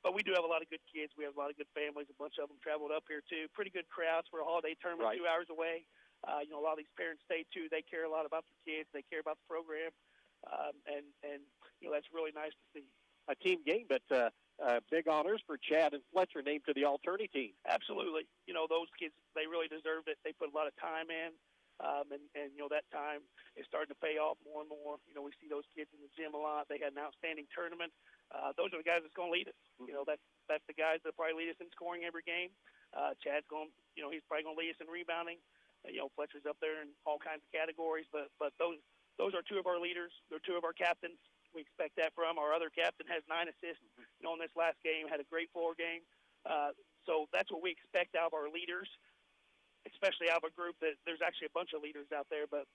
but we do have a lot of good kids. We have a lot of good families. A bunch of them traveled up here too. Pretty good crowds for a holiday tournament, right. 2 hours away. A lot of these parents stay too. They care a lot about their kids. They care about the program, and that's really nice to see. A team game, but big honors for Chad and Fletcher named to the All-Tourney team. Absolutely. Those kids, they really deserved it. They put a lot of time in. That time is starting to pay off more and more. We see those kids in the gym a lot. They had an outstanding tournament. Those are the guys that's going to lead us. That's the guys that probably lead us in scoring every game. Chad's going, he's probably going to lead us in rebounding. Fletcher's up there in all kinds of categories. But those are two of our leaders. They're two of our captains. We expect that from our other captain. Has 9 assists. In this last game, had a great floor game. So that's what we expect out of our leaders. Especially out of a group that there's actually a bunch of leaders out there, but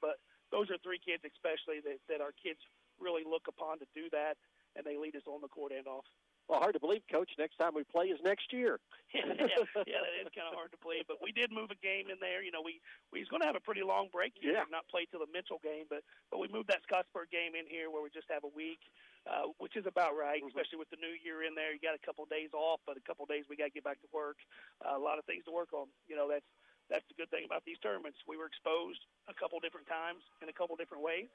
those are 3 kids especially that our kids really look upon to do that, and they lead us on the court and off. Well, hard to believe, Coach, next time we play is next year. yeah, that is kind of hard to believe, but we did move a game in there. We was going to have a pretty long break here, not play till the Mitchell game, but we moved that Scottsburg game in here where we just have a week, which is about right, especially with the new year in there. You got a couple of days off, but a couple of days we got to get back to work. A lot of things to work on. That's the good thing about these tournaments. We were exposed a couple different times in a couple different ways.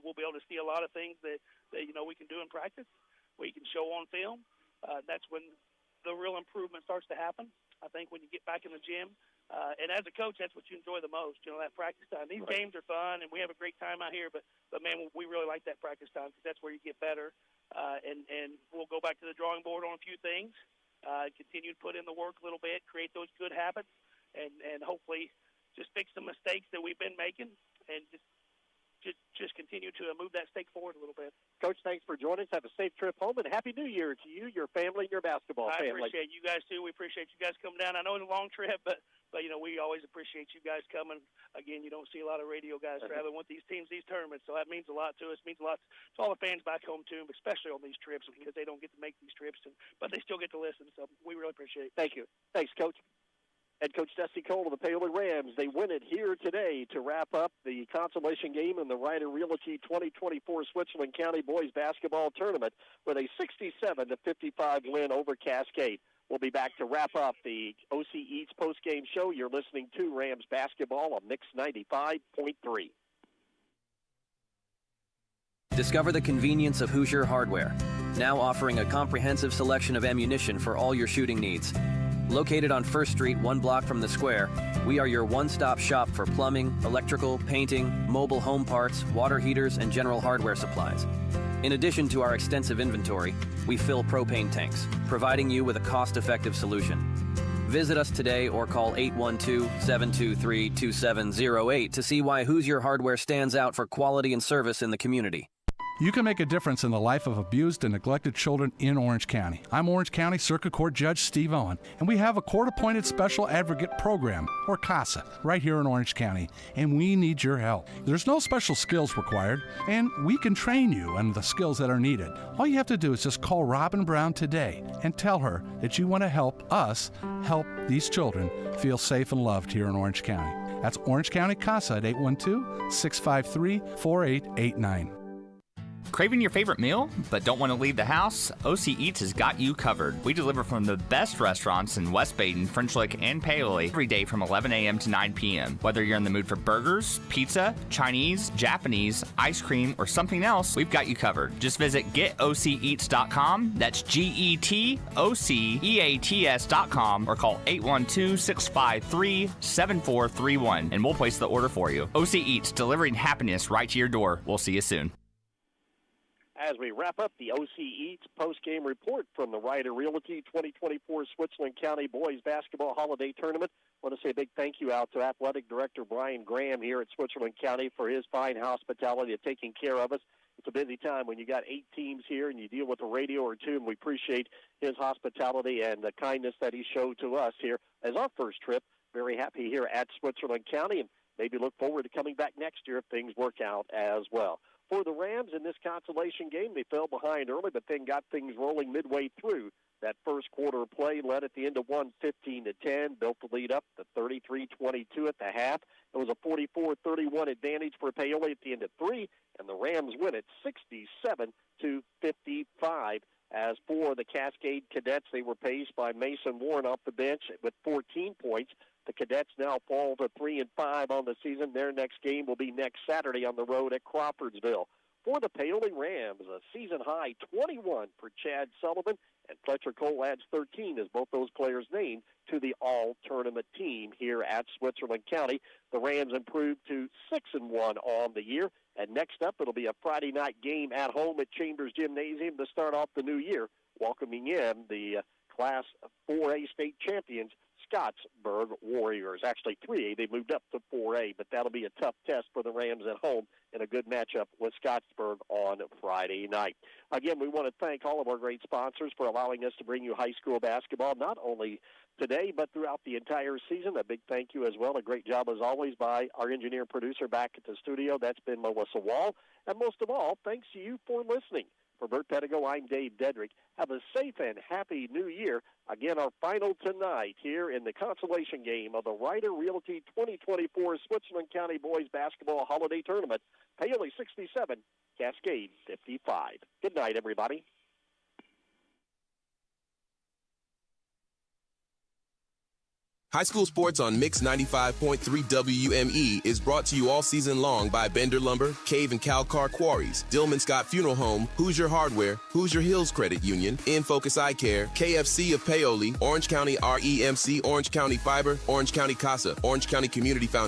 We'll be able to see a lot of things that we can do in practice, we can show on film. That's when the real improvement starts to happen. I think when you get back in the gym, and as a coach, that's what you enjoy the most. That practice time. These games are fun, and we have a great time out here. But man, we really like that practice time because that's where you get better. And we'll go back to the drawing board on a few things. Continue to put in the work a little bit, create those good habits. And hopefully just fix the mistakes that we've been making and just continue to move that stake forward a little bit. Coach, thanks for joining us. Have a safe trip home, and Happy New Year to you, your family, and your basketball family. I appreciate you guys, too. We appreciate you guys coming down. I know it's a long trip, but we always appreciate you guys coming. Again, you don't see a lot of radio guys traveling with these teams, these tournaments, so that means a lot to us. It means a lot to all the fans back home, too, especially on these trips because they don't get to make these trips, but they still get to listen, so we really appreciate it. Thank you. Thanks, Coach. Head coach Dusty Cole of the Paoli Rams. They win it here today to wrap up the consolation game in the Ryder Realty 2024 Switzerland County Boys Basketball Tournament with a 67-55 win over Cascade. We'll be back to wrap up the OC Eats post-game show. You're listening to Rams Basketball on Mix 95.3. Discover the convenience of Hoosier Hardware, now offering a comprehensive selection of ammunition for all your shooting needs. Located on 1st Street, 1 block from the square, we are your one-stop shop for plumbing, electrical, painting, mobile home parts, water heaters, and general hardware supplies. In addition to our extensive inventory, we fill propane tanks, providing you with a cost-effective solution. Visit us today or call 812-723-2708 to see why Hoosier Hardware stands out for quality and service in the community. You can make a difference in the life of abused and neglected children in Orange County. I'm Orange County Circuit Court Judge Steve Owen, and we have a court-appointed special advocate program, or CASA, right here in Orange County, and we need your help. There's no special skills required, and we can train you on the skills that are needed. All you have to do is just call Robin Brown today and tell her that you want to help us help these children feel safe and loved here in Orange County. That's Orange County CASA at 812-653-4889. Craving your favorite meal, but don't want to leave the house? OC Eats has got you covered. We deliver from the best restaurants in West Baden, French Lick, and Paoli every day from 11 a.m. to 9 p.m. Whether you're in the mood for burgers, pizza, Chinese, Japanese, ice cream, or something else, we've got you covered. Just visit getoceats.com, that's GETOCEATS.com, or call 812-653-7431, and we'll place the order for you. OC Eats, delivering happiness right to your door. We'll see you soon. As we wrap up the OC Eats post-game report from the Ryder Realty 2024 Switzerland County Boys Basketball Holiday Tournament, I want to say a big thank you out to Athletic Director Brian Graham here at Switzerland County for his fine hospitality of taking care of us. It's a busy time when you got 8 teams here and you deal with a radio or two, and we appreciate his hospitality and the kindness that he showed to us here as our first trip. Very happy here at Switzerland County, and maybe look forward to coming back next year if things work out as well. For the Rams in this consolation game, they fell behind early, but then got things rolling midway through. That first quarter of play led at the end of 15-10, built the lead up to 33-22 at the half. It was a 44-31 advantage for Paoli at the end of 3, and the Rams win it 67-55. As for the Cascade Cadets, they were paced by Mason Warren off the bench with 14 points. The Cadets now fall to 3-5 on the season. Their next game will be next Saturday on the road at Crawfordsville. For the Paoli Rams, a season-high 21 for Chad Sullivan, and Fletcher Cole adds 13 as both those players named to the all-tournament team here at Switzerland County. The Rams improved to 6-1 on the year, and next up it'll be a Friday night game at home at Chambers Gymnasium to start off the new year, welcoming in the Class 4A state champions, Scottsburg Warriors. Actually 3A, they moved up to 4A, but that'll be a tough test for the Rams at home in a good matchup with Scottsburg on Friday night. Again, we want to thank all of our great sponsors for allowing us to bring you high school basketball, not only today but throughout the entire season. A big thank you as well. A great job as always by our engineer producer back at the studio. That's been Melissa Wall. And most of all, thanks to you for listening. For Bert Pedigo, I'm Dave Dedrick. Have a safe and happy new year. Again, our final tonight here in the consolation game of the Ryder Realty 2024 Switzerland County Boys Basketball Holiday Tournament. Paoli 67, Cascade 55. Good night, everybody. High school sports on Mix 95.3 WUME is brought to you all season long by Bender Lumber, Cave and Calcar Quarries, Dillman Scott Funeral Home, Hoosier Hardware, Hoosier Hills Credit Union, In Focus Eye Care, KFC of Paoli, Orange County REMC, Orange County Fiber, Orange County CASA, Orange County Community Foundation,